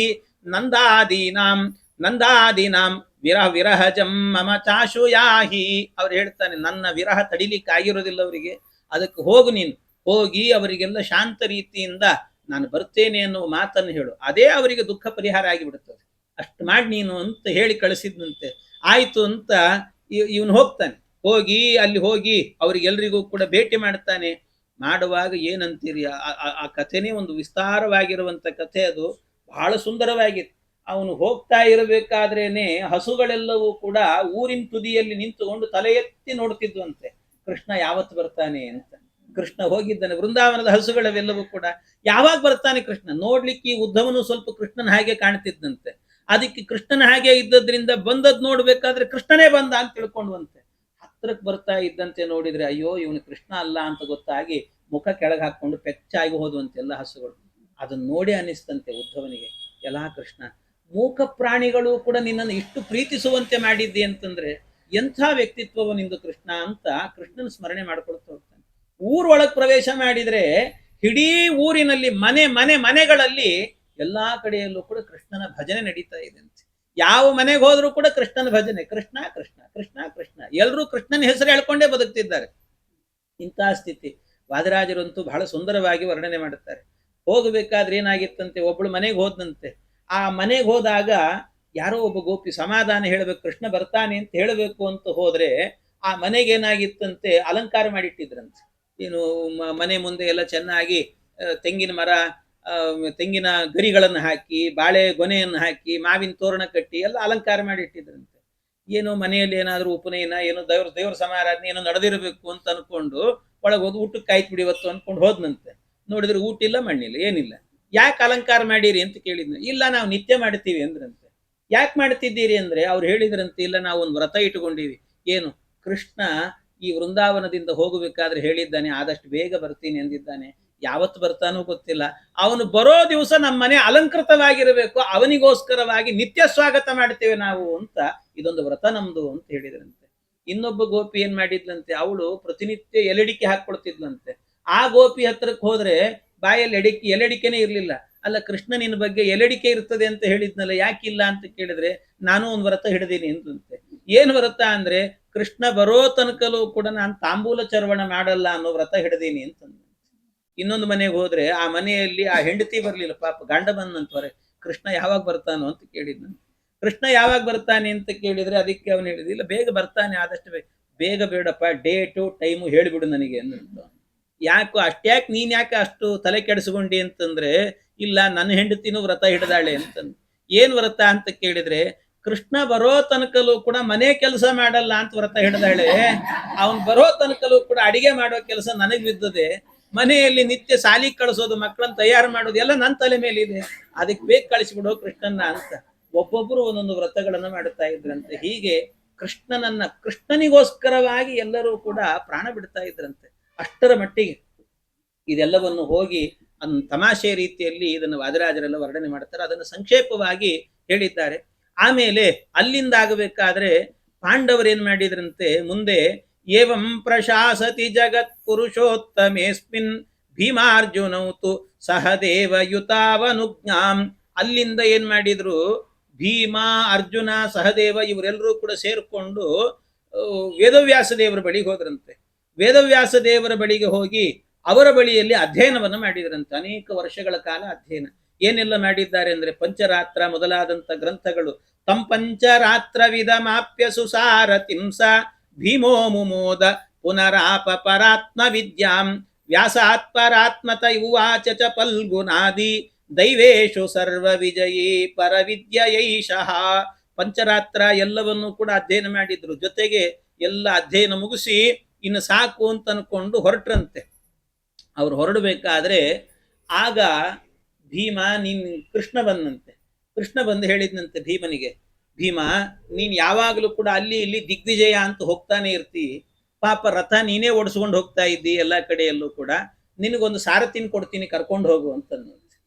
ನಂದಾದೀನಾಂ ವಿರಹಜಂ ಮಮ ಚಾಶುಯಾಹಿ. ಅವ್ರು ಹೇಳ್ತಾನೆ, ನನ್ನ ವಿರಹ ತಡಿಲಿಕ್ಕೆ ಆಗಿರೋದಿಲ್ಲ ಅವರಿಗೆ, ಅದಕ್ಕೆ ಹೋಗು ನೀನು, ಹೋಗಿ ಅವರಿಗೆಲ್ಲ ಶಾಂತ ರೀತಿಯಿಂದ ನಾನು ಬರ್ತೇನೆ ಅನ್ನುವ ಮಾತನ್ನು ಹೇಳು, ಅದೇ ಅವರಿಗೆ ದುಃಖ ಪರಿಹಾರ ಆಗಿಬಿಡುತ್ತದೆ, ಅಷ್ಟು ಮಾಡಿ ನೀನು ಅಂತ ಹೇಳಿ ಕಳಿಸಿದ್ನಂತೆ. ಆಯ್ತು ಅಂತ ಇವನು ಹೋಗ್ತಾನೆ. ಅಲ್ಲಿ ಹೋಗಿ ಅವ್ರಿಗೆಲ್ರಿಗೂ ಕೂಡ ಭೇಟಿ ಮಾಡ್ತಾನೆ. ಮಾಡುವಾಗ ಏನಂತೀರಿ, ಆ ಕಥೆನೇ ಒಂದು ವಿಸ್ತಾರವಾಗಿರುವಂತ ಕಥೆ, ಅದು ಬಹಳ ಸುಂದರವಾಗಿತ್ತು. ಅವನು ಹೋಗ್ತಾ ಇರಬೇಕಾದ್ರೇನೆ ಹಸುಗಳೆಲ್ಲವೂ ಕೂಡ ಊರಿನ ತುದಿಯಲ್ಲಿ ನಿಂತುಕೊಂಡು ತಲೆ ಎತ್ತಿ ನೋಡ್ತಿದ್ವಂತೆ, ಕೃಷ್ಣ ಯಾವತ್ತು ಬರ್ತಾನೆ ಅಂತ. ಕೃಷ್ಣ ಹೋಗಿದ್ದಾನೆ, ವೃಂದಾವನದ ಹಸುಗಳವೆಲ್ಲವೂ ಕೂಡ ಯಾವಾಗ ಬರ್ತಾನೆ ಕೃಷ್ಣ ನೋಡ್ಲಿಕ್ಕೆ. ಈ ಉದ್ಧವನು ಸ್ವಲ್ಪ ಕೃಷ್ಣನ ಹಾಗೆ ಕಾಣ್ತಿದ್ದಂತೆ, ಅದಕ್ಕೆ ಕೃಷ್ಣನ ಹಾಗೆ ಇದ್ದದ್ರಿಂದ ಬಂದದ್ ನೋಡ್ಬೇಕಾದ್ರೆ ಕೃಷ್ಣನೇ ಬಂದ ಅಂತ ತಿಳ್ಕೊಂಡ್ವಂತೆ. ಹತ್ರಕ್ಕೆ ಬರ್ತಾ ಇದ್ದಂತೆ ನೋಡಿದ್ರೆ ಅಯ್ಯೋ ಇವನು ಕೃಷ್ಣ ಅಲ್ಲ ಅಂತ ಗೊತ್ತಾಗಿ ಮುಖ ಕೆಳಗೆ ಹಾಕೊಂಡು ಪೆಚ್ಚಾಗಿ ಹೋದುವಂತೆ ಎಲ್ಲ ಹಸುಗಳು. ಅದನ್ನ ನೋಡಿ ಅನಿಸ್ತಂತೆ ಉದ್ಧವನಿಗೆ, ಎಲ್ಲಾ ಕೃಷ್ಣ, ಮೂಕ ಪ್ರಾಣಿಗಳು ಕೂಡ ನಿನ್ನನ್ನು ಇಷ್ಟು ಪ್ರೀತಿಸುವಂತೆ ಮಾಡಿದ್ದಿ ಅಂತಂದ್ರೆ ಎಂಥ ವ್ಯಕ್ತಿತ್ವವ ನಿಂದು ಕೃಷ್ಣ ಅಂತ ಕೃಷ್ಣನ ಸ್ಮರಣೆ ಮಾಡ್ಕೊಳ್ತಾ ಹೋಗ್ತಾನೆ. ಊರೊಳಗ್ ಪ್ರವೇಶ ಮಾಡಿದ್ರೆ ಇಡೀ ಊರಿನಲ್ಲಿ ಮನೆಗಳಲ್ಲಿ ಎಲ್ಲಾ ಕಡೆಯಲ್ಲೂ ಕೂಡ ಕೃಷ್ಣನ ಭಜನೆ ನಡೀತಾ ಇದೆ ಅಂತ. ಯಾವ ಮನೆಗೆ ಹೋದ್ರೂ ಕೂಡ ಕೃಷ್ಣನ ಭಜನೆ, ಕೃಷ್ಣ ಕೃಷ್ಣ ಕೃಷ್ಣ ಕೃಷ್ಣ, ಎಲ್ಲರೂ ಕೃಷ್ಣನ ಹೆಸರು ಹೇಳ್ಕೊಂಡೇ ಬದುಕ್ತಿದ್ದಾರೆ. ಇಂತಹ ಸ್ಥಿತಿ ವಾದರಾಜರಂತೂ ಬಹಳ ಸುಂದರವಾಗಿ ವರ್ಣನೆ ಮಾಡುತ್ತಾರೆ. ಹೋಗಬೇಕಾದ್ರೆ ಏನಾಗಿತ್ತಂತೆ, ಒಬ್ಬಳು ಮನೆಗೆ ಹೋದಂತೆ. ಆ ಮನೆಗೆ ಹೋದಾಗ ಯಾರೋ ಒಬ್ಬ ಗೋಪಿ ಸಮಾಧಾನ ಹೇಳಬೇಕು, ಕೃಷ್ಣ ಬರ್ತಾನೆ ಅಂತ ಹೇಳಬೇಕು ಅಂತ ಹೋದ್ರೆ ಆ ಮನೆಗೆ ಏನಾಗಿತ್ತಂತೆ, ಅಲಂಕಾರ ಮಾಡಿಟ್ಟಿದ್ರಂತೆ. ಏನು ಮನೆ ಮುಂದೆ ಎಲ್ಲ ಚೆನ್ನಾಗಿ ತೆಂಗಿನ ಮರ, ತೆಂಗಿನ ಗರಿಗಳನ್ನು ಹಾಕಿ, ಬಾಳೆ ಗೊನೆಯನ್ನು ಹಾಕಿ, ಮಾವಿನ ತೋರಣ ಕಟ್ಟಿ ಎಲ್ಲ ಅಲಂಕಾರ ಮಾಡಿಟ್ಟಿದ್ರಂತೆ. ಏನೋ ಮನೆಯಲ್ಲಿ ಏನಾದರೂ ಉಪನಯನ, ಏನೋ ದೇವ್ರ ಸಮಾರಾಧನೆ ಏನೋ ನಡೆದಿರಬೇಕು ಅಂತ ಅನ್ಕೊಂಡು ಒಳಗೆ ಹೋದ್ ಊಟಕ್ಕೆ ಕಾಯ್ತು ಬಿಡಿವತ್ತು ಅನ್ಕೊಂಡು ಹೋದ್ನಂತೆ. ನೋಡಿದ್ರೆ ಊಟ ಇಲ್ಲ, ಮಣ್ಣಿಲ್ಲ, ಏನಿಲ್ಲ. ಯಾಕೆ ಅಲಂಕಾರ ಮಾಡಿರಿ ಅಂತ ಕೇಳಿದ್ನ. ಇಲ್ಲ, ನಾವು ನಿತ್ಯ ಮಾಡ್ತೀವಿ ಅಂದ್ರಂತೆ. ಯಾಕೆ ಮಾಡ್ತಿದ್ದೀರಿ ಅಂದ್ರೆ ಅವ್ರು ಹೇಳಿದ್ರಂತೆ, ಇಲ್ಲ ನಾವು ಒಂದು ವ್ರತ ಇಟ್ಕೊಂಡಿವಿ. ಏನು, ಕೃಷ್ಣ ಈ ವೃಂದಾವನದಿಂದ ಹೋಗಬೇಕಾದ್ರೆ ಹೇಳಿದ್ದಾನೆ ಆದಷ್ಟು ಬೇಗ ಬರ್ತೀನಿ ಅಂದಿದ್ದಾನೆ. ಯಾವತ್ತು ಬರ್ತಾನೋ ಗೊತ್ತಿಲ್ಲ. ಅವನು ಬರೋ ದಿವಸ ನಮ್ಮ ಮನೆ ಅಲಂಕೃತವಾಗಿರಬೇಕು, ಅವನಿಗೋಸ್ಕರವಾಗಿ ನಿತ್ಯ ಸ್ವಾಗತ ಮಾಡ್ತೇವೆ ನಾವು ಅಂತ, ಇದೊಂದು ವ್ರತ ನಮ್ದು ಅಂತ ಹೇಳಿದ್ರಂತೆ. ಇನ್ನೊಬ್ಬ ಗೋಪಿ ಏನ್ ಮಾಡಿದ್ಲಂತೆ, ಅವಳು ಪ್ರತಿನಿತ್ಯ ಎಲೆಡಿಕೆ ಹಾಕೊಳ್ತಿದ್ಲಂತೆ. ಆ ಗೋಪಿ ಹತ್ರಕ್ಕೆ ಹೋದ್ರೆ ಬಾಯಲ್ಲಿ ಎಲೆಡಿಕೆನೇ ಇರ್ಲಿಲ್ಲ. ಅಲ್ಲ, ಕೃಷ್ಣ ನಿನ್ನ ಬಗ್ಗೆ ಎಲೆಡಿಕೆ ಇರ್ತದೆ ಅಂತ ಹೇಳಿದ್ನಲ್ಲ, ಯಾಕಿಲ್ಲ ಅಂತ ಕೇಳಿದ್ರೆ, ನಾನು ಒಂದು ವ್ರತ ಹಿಡಿದೀನಿ ಅಂತಂತೆ. ಏನ್ ವ್ರತ ಅಂದ್ರೆ, ಕೃಷ್ಣ ಬರೋ ತನಕಲೂ ಕೂಡ ನಾನು ತಾಂಬೂಲ ಚರ್ವಣ ಮಾಡಲ್ಲ ಅನ್ನೋ ವ್ರತ ಹಿಡಿದೀನಿ ಅಂತಂದ. ಇನ್ನೊಂದು ಮನೆಗೆ ಹೋದ್ರೆ ಆ ಮನೆಯಲ್ಲಿ ಆ ಹೆಂಡತಿ ಬರ್ಲಿಲ್ಲ, ಪಾಪ ಗಂಡ ಬಂದಂತವ್ರೆ. ಕೃಷ್ಣ ಯಾವಾಗ ಬರ್ತಾನೋ ಅಂತ ಹೇಳಿದ್ನ. ಕೃಷ್ಣ ಯಾವಾಗ ಬರ್ತಾನೆ ಅಂತ ಕೇಳಿದ್ರೆ ಅದಕ್ಕೆ ಅವನು ಹೇಳಿದ, ಇಲ್ಲ ಬೇಗ ಬರ್ತಾನೆ, ಆದಷ್ಟು ಬೇಗ ಬೇಡಪ್ಪ, ಡೇಟು ಟೈಮು ಹೇಳಿಬಿಡು ನನಗೆ ಅಂದ್ಬಿಟ್ಟು. ಯಾಕೋ ಅಷ್ಟ್ಯಾಕೆ ನೀನ್ ಯಾಕೆ ಅಷ್ಟು ತಲೆ ಕೆಡಿಸ್ಕೊಂಡಿ ಅಂತಂದ್ರೆ, ಇಲ್ಲ ನನ್ನ ಹೆಂಡತಿನೂ ವ್ರತ ಹಿಡಿದಾಳೆ ಅಂತಂದು. ಏನ್ ವ್ರತ ಅಂತ ಕೇಳಿದ್ರೆ, ಕೃಷ್ಣ ಬರೋ ತನಕಲೂ ಕೂಡ ಮನೆ ಕೆಲಸ ಮಾಡಲ್ಲ ಅಂತ ವ್ರತ ಹಿಡಿದಾಳೆ. ಅವನ್ ಬರೋ ತನಕಲೂ ಕೂಡ ಅಡಿಗೆ ಮಾಡೋ ಕೆಲಸ ನನಗ್ ಬಿದ್ದದೆ. ಮನೆಯಲ್ಲಿ ನಿತ್ಯ ಸಾಲಿ ಕಳಿಸೋದು, ಮಕ್ಕಳನ್ನ ತಯಾರು ಮಾಡೋದು ಎಲ್ಲ ನನ್ನ ತಲೆ ಮೇಲೆ ಇದೆ, ಅದಕ್ಕೆ ಬೇಗ ಕಳಿಸ್ಬಿಡೋ ಕೃಷ್ಣನ್ನ ಅಂತ ಒಬ್ಬೊಬ್ರು ಒಂದೊಂದು ವ್ರತಗಳನ್ನ ಮಾಡುತ್ತಾ ಇದ್ರಂತೆ. ಹೀಗೆ ಕೃಷ್ಣನಿಗೋಸ್ಕರವಾಗಿ ಎಲ್ಲರೂ ಕೂಡ ಪ್ರಾಣ ಬಿಡ್ತಾ ಇದ್ರಂತೆ. ಅಷ್ಟರ ಮಟ್ಟಿಗೆ ಇದೆಲ್ಲವನ್ನು ಹೋಗಿ ತಮಾಷೆ ರೀತಿಯಲ್ಲಿ ಇದನ್ನು ವಾದರಾಜರೆಲ್ಲ ವರ್ಣನೆ ಮಾಡ್ತಾರೆ. ಅದನ್ನು ಸಂಕ್ಷೇಪವಾಗಿ ಹೇಳಿದ್ದಾರೆ. ಆಮೇಲೆ ಅಲ್ಲಿಂದ ಆಗಬೇಕಾದ್ರೆ ಪಾಂಡವರು ಏನ್ ಮಾಡಿದ್ರಂತೆ, ಮುಂದೆ ಏವಂ ಪ್ರಶಾಸತಿ ಜಗತ್ ಪುರುಷೋತ್ತಮೇಸ್ಮಿನ್ ಭೀಮಾರ್ಜುನೌತು ಸಹದೇವ ಯುತಾವನುಜ್ಞಾಂ. ಅಲ್ಲಿಂದ ಏನ್ ಮಾಡಿದ್ರು, ಭೀಮ, ಅರ್ಜುನ, ಸಹದೇವ ಇವರೆಲ್ಲರೂ ಕೂಡ ಸೇರ್ಕೊಂಡು ವೇದವ್ಯಾಸ ದೇವರ ಬಳಿಗೆ ಹೋದ್ರಂತೆ. ವೇದವ್ಯಾಸ ದೇವರ ಬಳಿಗೆ ಹೋಗಿ ಅವರ ಬಳಿಯಲ್ಲಿ ಅಧ್ಯಯನವನ್ನು ಮಾಡಿದ್ರಂತೆ. ಅನೇಕ ವರ್ಷಗಳ ಕಾಲ ಅಧ್ಯಯನ. ಏನೆಲ್ಲ ಮಾಡಿದ್ದಾರೆ ಅಂದ್ರೆ, ಪಂಚರಾತ್ರ ಮೊದಲಾದಂಥ ಗ್ರಂಥಗಳು. ತಂ ಪಂಚರಾತ್ರ ವಿಧಮಾಪ್ಯ ಸುಸಾರತಿಂಸ ಭೀಮೋ ಮುಮೋದ ಪುನರಾಪ ಪರಾತ್ಮ ವಿದ್ಯಾಂ ವ್ಯಾಸಾತ್ಪರಾತ್ಮತ ಉವಾಚ ಚ ಫಲ್ಗುನಾದಿ ದೈವೇಶು ಸರ್ವ ವಿಜಯೀ ಪರವಿದ್ಯೈಷಃ. ಪಂಚರಾತ್ರ ಎಲ್ಲವನ್ನೂ ಕೂಡ ಅಧ್ಯಯನ ಮಾಡಿದ್ರು. ಜೊತೆಗೆ ಎಲ್ಲ ಅಧ್ಯಯನ ಮುಗಿಸಿ ಇನ್ನು ಸಾಕು ಅಂತ ಅನ್ಕೊಂಡು ಹೊರಟ್ರಂತೆ. ಅವ್ರು ಹೊರಡಬೇಕಾದ್ರೆ ಆಗ ಭೀಮ, ಕೃಷ್ಣ ಬಂದಂತೆ. ಕೃಷ್ಣ ಬಂದು ಹೇಳಿದ್ನಂತೆ ಭೀಮನಿಗೆ, ಭೀಮ ನೀನ್ ಯಾವಾಗಲೂ ಕೂಡ ಅಲ್ಲಿ ಇಲ್ಲಿ ದಿಗ್ವಿಜಯ ಅಂತ ಹೋಗ್ತಾನೆ ಇರ್ತಿ, ಪಾಪ ರಥ ನೀನೇ ಓಡಿಸ್ಕೊಂಡು ಹೋಗ್ತಾ ಇದ್ದಿ ಎಲ್ಲ ಕಡೆಯಲ್ಲೂ ಕೂಡ, ನಿನಗೊಂದು ಸಾರಥಿನ ಕೊಡ್ತೀನಿ ಕರ್ಕೊಂಡು ಹೋಗು ಅಂತಂದು.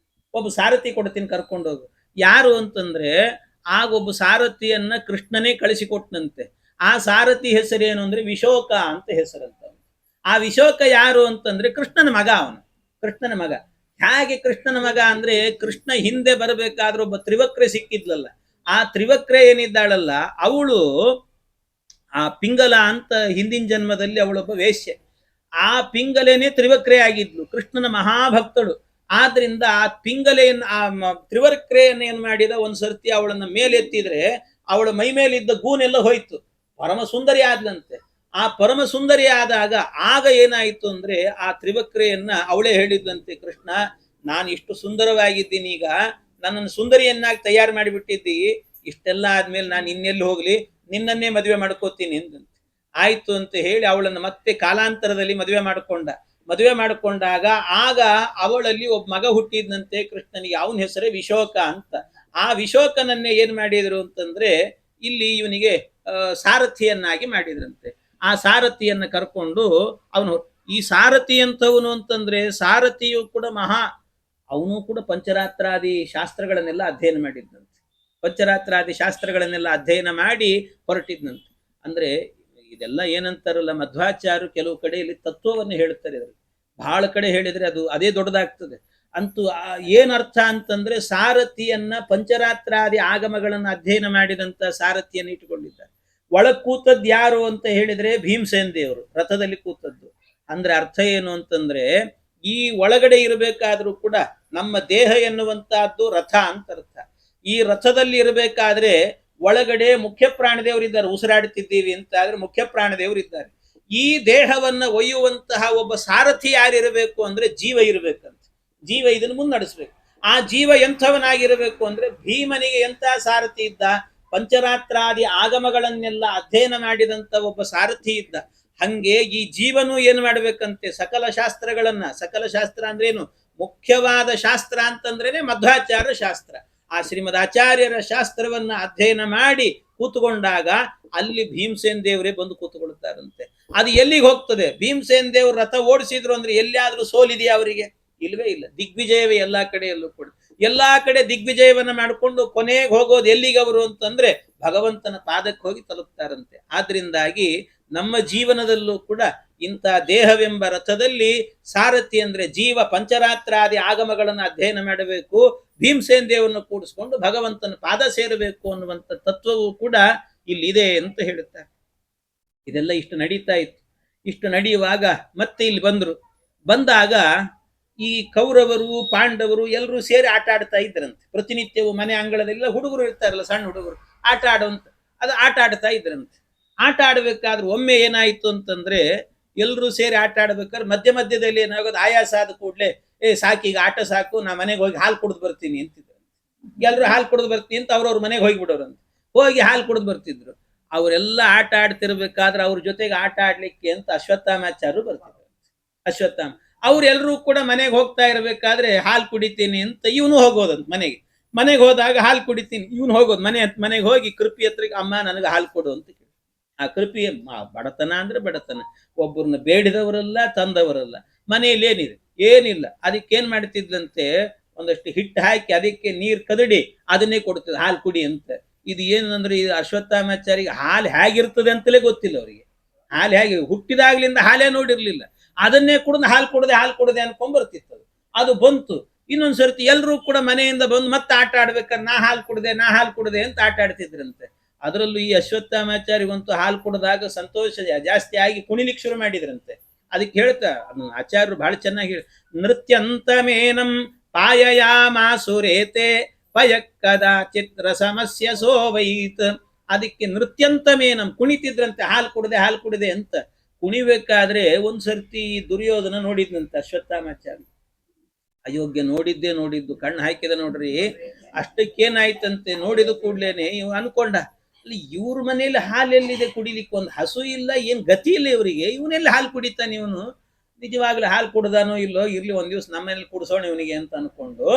ಒಬ್ಬ ಸಾರಥಿ ಕೊಡ್ತೀನಿ ಕರ್ಕೊಂಡು ಹೋಗು. ಯಾರು ಅಂತಂದ್ರೆ, ಆಗೊಬ್ಬ ಸಾರಥಿಯನ್ನ ಕೃಷ್ಣನೇ ಕಳಿಸಿಕೊಟ್ನಂತೆ. ಆ ಸಾರಥಿ ಹೆಸರೇನು ಅಂದ್ರೆ ವಿಶೋಕ ಅಂತ ಹೆಸರಂತ. ಆ ವಿಶೋಕ ಯಾರು ಅಂತಂದ್ರೆ ಕೃಷ್ಣನ ಮಗ. ಅವನು ಕೃಷ್ಣನ ಮಗ. ಹೇಗೆ ಕೃಷ್ಣನ ಮಗ ಅಂದ್ರೆ, ಕೃಷ್ಣ ಹಿಂದೆ ಬರಬೇಕಾದ್ರೆ ಒಬ್ಬ ತ್ರಿವಕ್ರೆ ಸಿಕ್ಕಿದ್ಲಲ್ಲ, ಆ ತ್ರಿವಕ್ರೆ ಏನಿದ್ದಾಳಲ್ಲ ಅವಳು ಆ ಪಿಂಗಲ ಅಂತ ಹಿಂದಿನ ಜನ್ಮದಲ್ಲಿ ಅವಳೊಬ್ಬ ವೇಶ್ಯೆ. ಆ ಪಿಂಗಲೇನೆ ತ್ರಿವಕ್ರೆ ಆಗಿದ್ಲು, ಕೃಷ್ಣನ ಮಹಾಭಕ್ತಳು. ಆದ್ರಿಂದ ಆ ಪಿಂಗಲೆಯನ್ನು, ಆ ತ್ರಿವಕ್ರೆಯನ್ನು ಏನ್ ಮಾಡಿದ, ಒಂದ್ಸರ್ತಿ ಅವಳನ್ನ ಮೇಲೆತ್ತಿದ್ರೆ ಅವಳ ಮೈ ಮೇಲಿದ್ದ ಗೂನೆಲ್ಲ ಹೋಯ್ತು, ಪರಮ ಸುಂದರಿ ಆದ್ಲಂತೆ. ಆ ಪರಮ ಸುಂದರಿ ಆದಾಗ ಆಗ ಏನಾಯ್ತು ಅಂದ್ರೆ, ಆ ತ್ರಿವಕ್ರೆಯನ್ನ ಅವಳೇ ಹೇಳಿದ್ದಂತೆ, ಕೃಷ್ಣ ನಾನು ಇಷ್ಟು ಸುಂದರವಾಗಿದ್ದೀನಿ, ಈಗ ನನ್ನನ್ನು ಸುಂದರಿಯನ್ನಾಗಿ ತಯಾರು ಮಾಡಿಬಿಟ್ಟಿದ್ದಿ, ಇಷ್ಟೆಲ್ಲ ಆದ್ಮೇಲೆ ನಾನು ಇನ್ನೆಲ್ಲಿ ಹೋಗ್ಲಿ, ನಿನ್ನನ್ನೇ ಮದುವೆ ಮಾಡ್ಕೋತೀನಿ ಎಂದಂತೆ. ಆಯ್ತು ಅಂತ ಹೇಳಿ ಅವಳನ್ನು ಮತ್ತೆ ಕಾಲಾಂತರದಲ್ಲಿ ಮದುವೆ ಮಾಡಿಕೊಂಡಾಗ ಆಗ ಅವಳಲ್ಲಿ ಒಬ್ಬ ಮಗ ಹುಟ್ಟಿದ್ನಂತೆ ಕೃಷ್ಣನಿಗೆ. ಅವನ ಹೆಸರೇ ವಿಶೋಕ ಅಂತ. ಆ ವಿಶೋಕನನ್ನೇ ಏನ್ ಮಾಡಿದ್ರು ಅಂತಂದ್ರೆ, ಇಲ್ಲಿ ಇವನಿಗೆ ಸಾರಥಿಯನ್ನಾಗಿ ಮಾಡಿದ್ರಂತೆ. ಆ ಸಾರಥಿಯನ್ನ ಕರ್ಕೊಂಡು ಅವನು, ಈ ಸಾರಥಿ ಅಂತವನು ಅಂತಂದ್ರೆ, ಸಾರಥಿಯು ಕೂಡ ಅವನು ಕೂಡ ಪಂಚರಾತ್ರಾದಿ ಶಾಸ್ತ್ರಗಳನ್ನೆಲ್ಲ ಅಧ್ಯಯನ ಮಾಡಿದ್ನಂತೆ. ಪಂಚರಾತ್ರಾದಿ ಶಾಸ್ತ್ರಗಳನ್ನೆಲ್ಲ ಅಧ್ಯಯನ ಮಾಡಿ ಹೊರಟಿದ್ನಂತೆ. ಅಂದ್ರೆ ಇದೆಲ್ಲ ಏನಂತಾರಲ್ಲ, ಮಧ್ವಾಚಾರ್ಯರು ಕೆಲವು ಕಡೆಯಲ್ಲಿ ತತ್ವವನ್ನು ಹೇಳ್ತಾರೆ. ಇದ್ರಲ್ಲಿ ಬಹಳ ಕಡೆ ಹೇಳಿದ್ರೆ ಅದು ಅದೇ ದೊಡ್ಡದಾಗ್ತದೆ. ಅಂತೂ ಏನ್ ಅರ್ಥ ಅಂತಂದ್ರೆ, ಸಾರಥಿಯನ್ನ ಪಂಚರಾತ್ರಾದಿ ಆಗಮಗಳನ್ನ ಅಧ್ಯಯನ ಮಾಡಿದಂತ ಸಾರಥಿಯನ್ನು ಇಟ್ಟುಕೊಂಡಿದ್ದಾರೆ. ಒಳಗ್ ಕೂತದ್ದು ಯಾರು ಅಂತ ಹೇಳಿದ್ರೆ ಭೀಮಸೇನ್ ದೇವರು ರಥದಲ್ಲಿ ಕೂತದ್ದು. ಅಂದ್ರೆ ಅರ್ಥ ಏನು ಅಂತಂದ್ರೆ, ಈ ಒಳಗಡೆ ಇರಬೇಕಾದ್ರೂ ಕೂಡ ನಮ್ಮ ದೇಹ ಎನ್ನುವಂತಹದ್ದು ರಥ ಅಂತ ಅರ್ಥ. ಈ ರಥದಲ್ಲಿ ಇರಬೇಕಾದ್ರೆ ಒಳಗಡೆ ಮುಖ್ಯ ಪ್ರಾಣದೇವರಿದ್ದಾರೆ. ಉಸಿರಾಡುತ್ತಿದ್ದೀವಿ ಅಂತ ಆದ್ರೆ ಮುಖ್ಯ ಪ್ರಾಣದೇವರಿದ್ದಾರೆ. ಈ ದೇಹವನ್ನ ಒಯ್ಯುವಂತಹ ಒಬ್ಬ ಸಾರಥಿ ಯಾರಿರಬೇಕು ಅಂದ್ರೆ ಜೀವ ಇರಬೇಕಂತ. ಜೀವ ಇದನ್ನು ಮುನ್ನಡೆಸ್ಬೇಕು. ಆ ಜೀವ ಎಂಥವನಾಗಿರಬೇಕು ಅಂದ್ರೆ, ಭೀಮನಿಗೆ ಎಂಥ ಸಾರಥಿ ಇದ್ದ, ಪಂಚರಾತ್ರಾದಿ ಆಗಮಗಳನ್ನೆಲ್ಲ ಅಧ್ಯಯನ ಮಾಡಿದಂತ ಒಬ್ಬ ಸಾರಥಿ ಇದ್ದ. ಹಂಗೆ ಈ ಜೀವನು ಏನು ಮಾಡ್ಬೇಕಂತೆ, ಸಕಲ ಶಾಸ್ತ್ರಗಳನ್ನ, ಸಕಲ ಶಾಸ್ತ್ರ ಅಂದ್ರೇನು, ಮುಖ್ಯವಾದ ಶಾಸ್ತ್ರ ಅಂತಂದ್ರೇನೆ ಮಧ್ವಾಚಾರ್ಯ ಶಾಸ್ತ್ರ. ಆ ಶ್ರೀಮದ್ ಆಚಾರ್ಯರ ಶಾಸ್ತ್ರವನ್ನ ಅಧ್ಯಯನ ಮಾಡಿ ಕೂತ್ಕೊಂಡಾಗ ಅಲ್ಲಿ ಭೀಮಸೇನ್ ದೇವರೇ ಬಂದು ಕೂತ್ಕೊಳ್ತಾರಂತೆ. ಅದು ಎಲ್ಲಿಗೆ ಹೋಗ್ತದೆ? ಭೀಮಸೇನ್ ದೇವ್ರ ರಥ ಓಡಿಸಿದ್ರು ಅಂದ್ರೆ ಎಲ್ಲಿಯಾದ್ರೂ ಸೋಲಿದೆಯಾ ಅವರಿಗೆ? ಇಲ್ವೇ ಇಲ್ಲ. ದಿಗ್ವಿಜಯವೇ ಎಲ್ಲಾ ಕಡೆಯಲ್ಲೂ ಕೂಡ. ಎಲ್ಲಾ ಕಡೆ ದಿಗ್ವಿಜಯವನ್ನ ಮಾಡಿಕೊಂಡು ಕೊನೆಗೆ ಹೋಗೋದು ಎಲ್ಲಿಗೆ ಅವರು ಅಂತಂದ್ರೆ ಭಗವಂತನ ಪಾದಕ್ಕೆ ಹೋಗಿ ತಲುಪ್ತಾರಂತೆ. ಆದ್ರಿಂದಾಗಿ ನಮ್ಮ ಜೀವನದಲ್ಲೂ ಕೂಡ ಇಂಥ ದೇಹವೆಂಬ ರಥದಲ್ಲಿ ಸಾರಥಿ ಅಂದ್ರೆ ಜೀವ ಪಂಚರಾತ್ರಾದಿ ಆಗಮಗಳನ್ನು ಅಧ್ಯಯನ ಮಾಡಬೇಕು, ಭೀಮಸೇನ್ ದೇವರನ್ನು ಕೂಡಿಸ್ಕೊಂಡು ಭಗವಂತನ ಪಾದ ಸೇರಬೇಕು ಅನ್ನುವಂಥ ತತ್ವವು ಕೂಡ ಇಲ್ಲಿದೆ ಅಂತ ಹೇಳುತ್ತಾರೆ. ಇದೆಲ್ಲ ಇಷ್ಟು ನಡೀತಾ ಇತ್ತು. ಇಷ್ಟು ನಡೆಯುವಾಗ ಮತ್ತೆ ಇಲ್ಲಿ ಬಂದಾಗ ಈ ಕೌರವರು ಪಾಂಡವರು ಎಲ್ಲರೂ ಸೇರಿ ಆಟ ಆಡ್ತಾ ಇದ್ರಂತೆ. ಪ್ರತಿನಿತ್ಯವೂ ಮನೆ ಅಂಗಳದೆಲ್ಲ ಹುಡುಗರು ಇರ್ತಾರಲ್ಲ, ಸಣ್ಣ ಹುಡುಗರು ಆಟ ಆಡುವಂತ, ಅದು ಆಟ ಆಡ್ತಾ ಇದ್ರಂತೆ. ಆಟ ಆಡ್ಬೇಕಾದ್ರೆ ಒಮ್ಮೆ ಏನಾಯ್ತು ಅಂತಂದ್ರೆ, ಎಲ್ಲರೂ ಸೇರಿ ಆಟ ಆಡ್ಬೇಕಾದ್ರೆ ಮಧ್ಯ ಮಧ್ಯದಲ್ಲಿ ಏನಾಗೋದು, ಆಯಾಸ ಆದ ಕೂಡ್ಲೆ ಸಾಕು ಈಗ ಆಟ ಸಾಕು, ನಾ ಮನೆಗೆ ಹೋಗಿ ಹಾಲು ಕುಡಿದು ಬರ್ತೀನಿ ಅಂತಿದ್ರು. ಎಲ್ರು ಹಾಲು ಕುಡಿದು ಬರ್ತೀನಿ ಅಂತ ಅವ್ರವ್ರ ಮನೆಗೆ ಹೋಗಿ ಬಿಡೋರಂತ. ಹೋಗಿ ಹಾಲು ಕುಡಿದು ಬರ್ತಿದ್ರು. ಅವರೆಲ್ಲ ಆಟ ಆಡ್ತಿರ್ಬೇಕಾದ್ರೆ ಅವ್ರ ಜೊತೆಗೆ ಆಟ ಆಡ್ಲಿಕ್ಕೆ ಅಂತ ಅಶ್ವತ್ಥಾಮಾಚಾರ್ಯರು ಬರ್ತಿದ್ರು. ಅಶ್ವತ್ಥಾಮ ಅವ್ರೆಲ್ರೂ ಕೂಡ ಮನೆಗೆ ಹೋಗ್ತಾ ಇರ್ಬೇಕಾದ್ರೆ ಹಾಲು ಕುಡಿತೀನಿ ಅಂತ ಇವನು ಹೋಗೋದಂತ. ಮನೆಗೆ ಹೋದಾಗ ಹಾಲು ಕುಡಿತೀನಿ, ಇವನು ಹೋಗೋದು ಮನೆಗೆ ಹೋಗಿ ಕೃಪಿ ಹತ್ರಿಗೆ, ಅಮ್ಮ ನನಗೆ ಹಾಲು ಕೊಡು ಅಂತ ಕೇಳಿ. ಆ ಕೃಪಿ ಬಡತನ ಅಂದ್ರೆ ಬಡತನ, ಒಬ್ಬರನ್ನ ಬೇಡಿದವರಲ್ಲ ತಂದವರಲ್ಲ. ಮನೆಯಲ್ಲಿ ಏನಿಲ್ಲ. ಅದಕ್ಕೇನ್ ಮಾಡ್ತಿದ್ಲಂತೆ, ಒಂದಷ್ಟು ಹಿಟ್ಟು ಹಾಕಿ ಅದಕ್ಕೆ ನೀರು ಕದಡಿ ಅದನ್ನೇ ಕೊಡ್ತಿದ್, ಹಾಲು ಕುಡಿ ಅಂತ. ಇದು ಏನಂದ್ರೆ, ಇದು ಅಶ್ವತ್ಥಾಮಾಚಾರಿಗೆ ಹಾಲು ಹೇಗಿರ್ತದೆ ಅಂತಲೇ ಗೊತ್ತಿಲ್ಲ ಅವರಿಗೆ. ಹಾಲು ಹೇಗೆ ಹುಟ್ಟಿದಾಗ್ಲಿಂದ ಹಾಲೇ ನೋಡಿರ್ಲಿಲ್ಲ. ಅದನ್ನೇ ಕುಡಿದು ಹಾಲು ಕೊಡದೆ ಅನ್ಕೊಂಡ್ ಬರ್ತಿತ್ತು. ಅದು ಬಂತು. ಇನ್ನೊಂದ್ಸರ್ತಿ ಎಲ್ರೂ ಕೂಡ ಮನೆಯಿಂದ ಬಂದು ಮತ್ತೆ ಆಟ ಆಡ್ಬೇಕಾದ್ರೆ ನಾ ಹಾಲು ಕುಡದೆ ಅಂತ ಆಟ ಆಡ್ತಿದ್ರಂತೆ. ಅದರಲ್ಲೂ ಈ ಅಶ್ವತ್ಥಾಮಾಚಾರ್ಯವಂತೂ ಹಾಲು ಕುಡಿದಾಗ ಸಂತೋಷ ಜಾಸ್ತಿ ಆಗಿ ಕುಣಿಲಿಕ್ಕೆ ಶುರು ಮಾಡಿದ್ರಂತೆ. ಅದಕ್ಕೆ ಹೇಳ್ತಾ ಆಚಾರ್ಯರು ಬಹಳ ಚೆನ್ನಾಗಿ ಹೇಳಿ, ನೃತ್ಯಂತಮೇನಂ ಪಾಯಯಾಮಾಸುರೇತೆ ಪಯಕ್ಕದ ಚಿತ್ರ ಸಮಸ್ಯೆ ಸೋವೈತ್. ಅದಕ್ಕೆ ನೃತ್ಯಂತಮೇನಂ, ಕುಣಿತಿದ್ರಂತೆ ಹಾಲು ಕುಡಿದೆ ಅಂತ. ಕುಣಿಬೇಕಾದ್ರೆ ಒಂದ್ಸರ್ತಿ ದುರ್ಯೋಧನ ನೋಡಿದ್ನಂತೆ ಅಶ್ವತ್ಥಾಮಾಚಾರ್ಯ. ಅಯೋಗ್ಯ ನೋಡಿದ್ದು ಕಣ್ಣು ಹಾಕಿದ ನೋಡ್ರಿ. ಅಷ್ಟಕ್ಕೇನಾಯ್ತಂತೆ, ನೋಡಿದ ಕೂಡ್ಲೇನೆ ಇವ್ ಅನ್ಕೊಂಡ, ಅಲ್ಲಿ ಇವ್ರ ಮನೇಲಿ ಹಾಲು ಎಲ್ಲಿದೆ ಕುಡಿಲಿಕ್ಕೆ? ಒಂದು ಹಸು ಇಲ್ಲ, ಏನ್ ಗತಿ ಇಲ್ಲ ಇವರಿಗೆ, ಇವನೆಲ್ಲ ಹಾಲು ಕುಡಿತಾನೆ ಇವನು. ನಿಜವಾಗ್ಲೂ ಹಾಲು ಕುಡ್ದಾನೋ ಇಲ್ಲೋ, ಇರ್ಲಿ ಒಂದ್ ದಿವ್ಸ ನಮ್ಮ ಮನೇಲಿ ಕುಡಿಸೋಣ ಇವನಿಗೆ ಅಂತ ಅನ್ಕೊಂಡು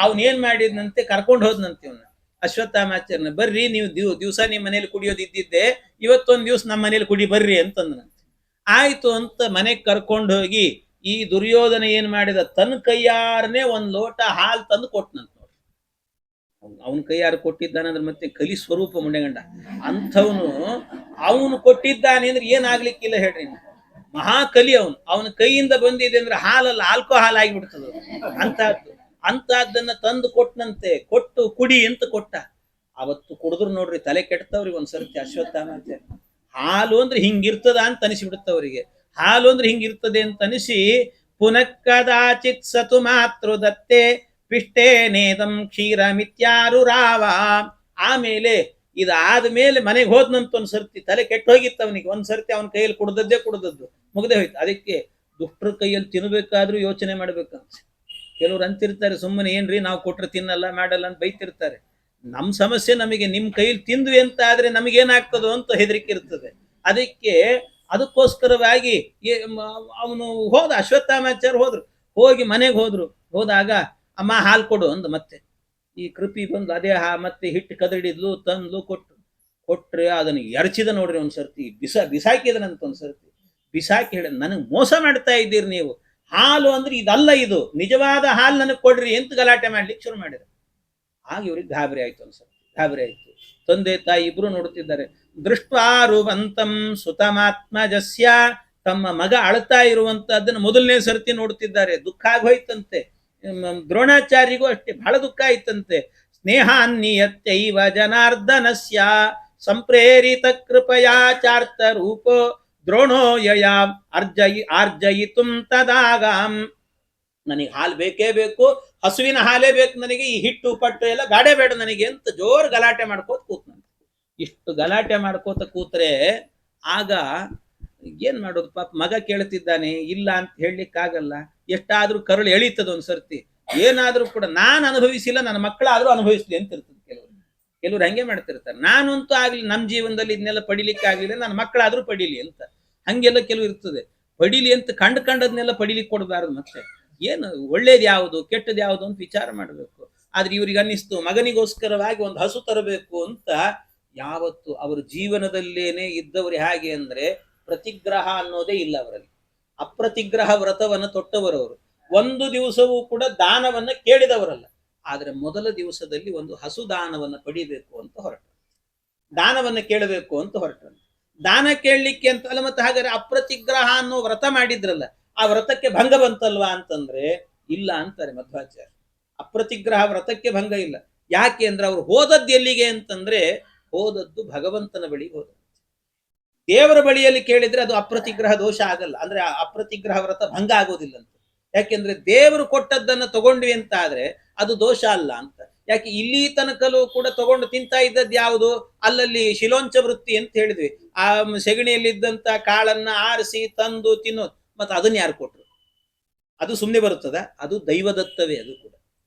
ಅವನೇನ್ ಮಾಡಿದ್ನಂತೆ, ಕರ್ಕೊಂಡು ಹೋದ್ನಂತೆ ಇವನ್ನ ಅಶ್ವತ್ಥಾಮಾಚಾರ್ಯನ. ಬರ್ರಿ ನೀವು ದಿವಸ ನಿಮ್ ಮನೇಲಿ ಕುಡಿಯೋದಿದ್ದಿದ್ದೆ, ಇವತ್ತೊಂದ್ ದಿವ್ಸ ನಮ್ಮ ಮನೇಲಿ ಕುಡಿ ಬರ್ರಿ ಅಂತಂದ್ನಂತೆ. ಆಯ್ತು ಅಂತ ಮನೆಗ್ ಕರ್ಕೊಂಡು ಹೋಗಿ ಈ ದುರ್ಯೋಧನ ಏನ್ ಮಾಡಿದ, ತನ್ನ ಕೈಯಾರನೆ ಒಂದ್ ಲೋಟ ಹಾಲು ತಂದು ಕೊಟ್ಟನಂತ. ಅವನ ಕೈಯಾರು ಕೊಟ್ಟಿದ್ದಾನಂದ್ರೆ ಮತ್ತೆ ಕಲಿ ಸ್ವರೂಪ ಮುಂಡೆಗಂಡ ಅಂಥವನು. ಅವನು ಕೊಟ್ಟಿದ್ದಾನೆ ಅಂದ್ರೆ ಏನಾಗ್ಲಿಕ್ಕಿಲ್ಲ ಹೇಳ್ರಿ. ಮಹಾಕಲಿ ಅವನ ಕೈಯಿಂದ ಬಂದಿದೆ ಅಂದ್ರೆ ಹಾಲಲ್ಲ, ಆಲ್ಕೋಹಾಲ್ ಆಗಿಬಿಡ್ತದ. ಅಂತಹದ್ದನ್ನ ತಂದು ಕೊಟ್ಟನಂತೆ. ಕೊಟ್ಟು ಕುಡಿ ಅಂತ ಕೊಟ್ಟ. ಅವತ್ತು ಕುಡಿದ್ರು ನೋಡ್ರಿ ತಲೆ ಕೆಡ್ತವ್ರಿ ಒಂದ್ಸರ್ತಿ ಅಶ್ವತ್ಥಾಮಾಚಾರ್ಯ. ಹಾಲು ಅಂದ್ರೆ ಹಿಂಗಿರ್ತದ ಅಂತ ಅನಿಸಿಬಿಡುತ್ತವರಿಗೆ. ಹಾಲು ಅಂದ್ರೆ ಹಿಂಗಿರ್ತದೆ ಅಂತ ಅನಿಸಿ, ಪುನಃಕದಾಚಿತ್ ಸತು ಮಾತೃ ದತ್ತೆ ಪಿಷ್ಟೇ ನೇದಂ ಕ್ಷೀರ ಮಿತ್ಯಾರು ರಾವ. ಆಮೇಲೆ ಇದಾದ್ಮೇಲೆ ಮನೆಗೆ ಹೋದ್ನಂತ ಒಂದ್ಸರ್ತಿ ತಲೆ ಕೆಟ್ಟ ಹೋಗಿತ್ತು ಅವನಿಗೆ. ಒಂದ್ಸರ್ತಿ ಅವನ ಕೈಯಲ್ಲಿ ಕುಡ್ದದ್ದು ಮುಗ್ದೆ ಹೋಯ್ತು. ಅದಕ್ಕೆ ದುಷ್ಟರ ಕೈಯಲ್ಲಿ ತಿನ್ಬೇಕಾದ್ರೂ ಯೋಚನೆ ಮಾಡ್ಬೇಕಂತ. ಕೆಲವ್ರು ಅಂತಿರ್ತಾರೆ, ಸುಮ್ಮನೆ ಏನ್ರಿ ನಾವು ಕೊಟ್ರೆ ತಿನ್ನಲ್ಲ ಮಾಡಲ್ಲ ಅಂತ ಬೈತಿರ್ತಾರೆ. ನಮ್ ಸಮಸ್ಯೆ ನಮಗೆ, ನಿಮ್ ಕೈಯಲ್ಲಿ ತಿಂದ್ವಿ ಅಂತ ಆದ್ರೆ ನಮಗೇನಾಗ್ತದೋ ಅಂತ ಹೆದರಿಕೆ ಇರ್ತದೆ. ಅದಕ್ಕೋಸ್ಕರವಾಗಿ ಅವನು ಹೋದ, ಅಶ್ವತ್ಥಾಮಾಚಾರ್ಯ ಹೋಗಿ ಮನೆಗೆ ಹೋದಾಗ ಅಮ್ಮ ಹಾಲು ಕೊಡು ಅಂದ. ಮತ್ತೆ ಈ ಕೃಪಿ ಬಂದು ಅದೇ ಮತ್ತೆ ಹಿಟ್ಟು ಕದಡಿದ್ಲು, ತಂದ್ಲು, ಕೊಟ್ರೆ ಅದನ್ನು ಎರಚಿದ ನೋಡ್ರಿ ಒಂದ್ಸರ್ತಿ. ಬಿಸಾಕಿದನಂತ ಒಂದ್ಸರ್ತಿ. ಬಿಸಾಕಿ ಹೇಳ, ನನಗೆ ಮೋಸ ಮಾಡ್ತಾ ಇದ್ದೀರಿ ನೀವು, ಹಾಲು ಅಂದ್ರೆ ಇದಲ್ಲ, ಇದು ನಿಜವಾದ ಹಾಲು ನನಗೆ ಕೊಡ್ರಿ ಅಂತ ಗಲಾಟೆ ಮಾಡ್ಲಿಕ್ಕೆ ಶುರು ಮಾಡಿದ್ರು. ಆಗ ಇವ್ರಿಗೆ ಗಾಬರಿ ಆಯ್ತು. ಒಂದ್ಸರ್ತಿ ಗಾಬರಿ ಆಯ್ತು. ತಂದೆ ತಾಯಿ ಇಬ್ರು ನೋಡ್ತಿದ್ದಾರೆ. ದೃಷ್ಟ್ವಾರುವಂತಂ ಸುತಮಾತ್ಮಜಸ್ಯ, ತಮ್ಮ ಮಗ ಅಳ್ತಾ ಇರುವಂತಹದ್ದನ್ನು ಮೊದಲನೇ ಸರ್ತಿ ನೋಡ್ತಿದ್ದಾರೆ. ದುಃಖ ಆಗೋಯ್ತಂತೆ. ದ್ರೋಣಾಚಾರ್ಯರಿಗೂ ಅಷ್ಟೇ ಬಹಳ ದುಃಖ ಆಯ್ತಂತೆ. ಸ್ನೇಹಾನ್ನಿಯತ್ತೈವ ಜನಾರ್ದನಸ್ಯ ಸಂಪ್ರೇರಿತ ಕೃಪಯಾಚಾರ್ಥ ರೂಪೋ ದ್ರೋಣೋ ಯಯಾ ಆರ್ಜಯಿತುಂ ತದಾಗಾಂ. ನನಗೆ ಹಾಲು ಬೇಕೇ ಬೇಕು, ಹಸುವಿನ ಹಾಲೇ ಬೇಕು ನನಗೆ, ಈ ಹಿಟ್ಟು ಪಟ್ಟು ಎಲ್ಲ ಗಾಡೆ ಬೇಡ ನನಗೆ ಅಂತ ಜೋರು ಗಲಾಟೆ ಮಾಡ್ಕೋತ ಕೂತ್ನಂತೆ. ಇಷ್ಟು ಗಲಾಟೆ ಮಾಡ್ಕೋತ ಕೂತ್ರೆ ಆಗ ಏನ್ ಮಾಡೋದು ಪಾಪ, ಮಗ ಕೇಳ್ತಿದ್ದಾನೆ, ಇಲ್ಲ ಅಂತ ಹೇಳಲಿಕ್ಕಾಗಲ್ಲ. ಎಷ್ಟಾದ್ರೂ ಕರುಳು ಎಳೀತದ ಒಂದ್ಸರ್ತಿ. ಏನಾದ್ರೂ ಕೂಡ ನಾನು ಅನುಭವಿಸಿಲ್ಲ, ನನ್ನ ಮಕ್ಕಳಾದ್ರೂ ಅನುಭವಿಸ್ಲಿ ಅಂತ ಇರ್ತದೆ. ಕೆಲವ್ರು ಹಂಗೆ ಮಾಡ್ತಿರ್ತಾರೆ. ನಾನಂತೂ ಆಗ್ಲಿ ನಮ್ಮ ಜೀವನದಲ್ಲಿ ಇದನ್ನೆಲ್ಲ ಪಡಿಲಿಕ್ಕೆ ಆಗ್ಲಿಲ್ಲ, ನನ್ನ ಮಕ್ಕಳಾದ್ರೂ ಪಡೀಲಿ ಅಂತ. ಹಂಗೆಲ್ಲ ಕೆಲವು ಇರ್ತದೆ. ಪಡೀಲಿ ಅಂತ ಕಂಡದ್ನೆಲ್ಲ ಪಡಿಲಿಕ್ಕೆ ಕೊಡಬಾರದು. ಮತ್ತೆ ಏನು ಒಳ್ಳೇದು ಯಾವುದು ಕೆಟ್ಟದ್ದು ಯಾವುದು ಅಂತ ವಿಚಾರ ಮಾಡಬೇಕು. ಆದ್ರೆ ಇವ್ರಿಗೆ ಅನ್ನಿಸ್ತು ಮಗನಿಗೋಸ್ಕರವಾಗಿ ಒಂದು ಹಸು ತರಬೇಕು ಅಂತ. ಯಾವತ್ತು ಅವರ ಜೀವನದಲ್ಲೇನೆ ಇದ್ದವರು ಹೇಗೆ ಅಂದ್ರೆ ಪ್ರತಿಗ್ರಹ ಅನ್ನೋದೇ ಇಲ್ಲ ಅವರಲ್ಲಿ. ಅಪ್ರತಿಗ್ರಹ ವ್ರತವನ್ನ ತೊಟ್ಟವರವರು. ಒಂದು ದಿವಸವೂ ಕೂಡ ದಾನವನ್ನ ಕೇಳಿದವರಲ್ಲ. ಆದ್ರೆ ಮೊದಲ ದಿವಸದಲ್ಲಿ ಒಂದು ಹಸು ದಾನವನ್ನ ಪಡಿಬೇಕು ಅಂತ ಹೊರಟ, ದಾನವನ್ನ ಕೇಳಬೇಕು ಅಂತ ಹೊರಟ. ದಾನ ಕೇಳಲಿಕ್ಕೆ ಅಂತ ಅಲ್ಲ. ಮತ್ತೆ ಹಾಗಾದ್ರೆ ಅಪ್ರತಿಗ್ರಹ ಅನ್ನೋ ವ್ರತ ಮಾಡಿದ್ರಲ್ಲ, ಆ ವ್ರತಕ್ಕೆ ಭಂಗ ಬಂತಲ್ವಾ ಅಂತಂದ್ರೆ ಇಲ್ಲ ಅಂತಾರೆ ಮಧ್ವಾಚಾರ್ಯ. ಅಪ್ರತಿಗ್ರಹ ವ್ರತಕ್ಕೆ ಭಂಗ ಇಲ್ಲ. ಯಾಕೆ ಅಂದ್ರೆ ಅವ್ರು ಹೋದದ್ದು ಎಲ್ಲಿಗೆ ಅಂತಂದ್ರೆ ಹೋದದ್ದು ಭಗವಂತನ ಬಳಿಗೆ ಹೋದ. ದೇವರ ಬಳಿಯಲ್ಲಿ ಕೇಳಿದ್ರೆ ಅದು ಅಪ್ರತಿಗ್ರಹ ದೋಷ ಆಗಲ್ಲ, ಅಂದ್ರೆ ಅಪ್ರತಿಗ್ರಹ ವ್ರತ ಭಂಗ ಆಗೋದಿಲ್ಲ ಅಂತ. ಯಾಕೆಂದ್ರೆ ದೇವರು ಕೊಟ್ಟದ್ದನ್ನ ತಗೊಂಡ್ವಿ ಅಂತ ಆದ್ರೆ ಅದು ದೋಷ ಅಲ್ಲ ಅಂತ. ಯಾಕೆ ಇಲ್ಲಿ ತನಕಲೂ ಕೂಡ ತಗೊಂಡು ತಿಂತಾ ಇದ್ದದ್ದು ಯಾವುದು, ಅಲ್ಲಲ್ಲಿ ಶಿಲೋಂಚ ವೃತ್ತಿ ಅಂತ ಹೇಳಿದ್ವಿ. ಆ ಸೆಗಣಿಯಲ್ಲಿದ್ದಂತ ಕಾಳನ್ನ ಆರಿಸಿ ತಂದು ತಿನ್ನೋದು. ಮತ್ತೆ ಅದನ್ನ ಯಾರು ಕೊಟ್ರು? ಅದು ಸುಮ್ಮನೆ ಬರುತ್ತದ? ಅದು ದೈವದತ್ತವೇ. ಅದು ಕೂಡ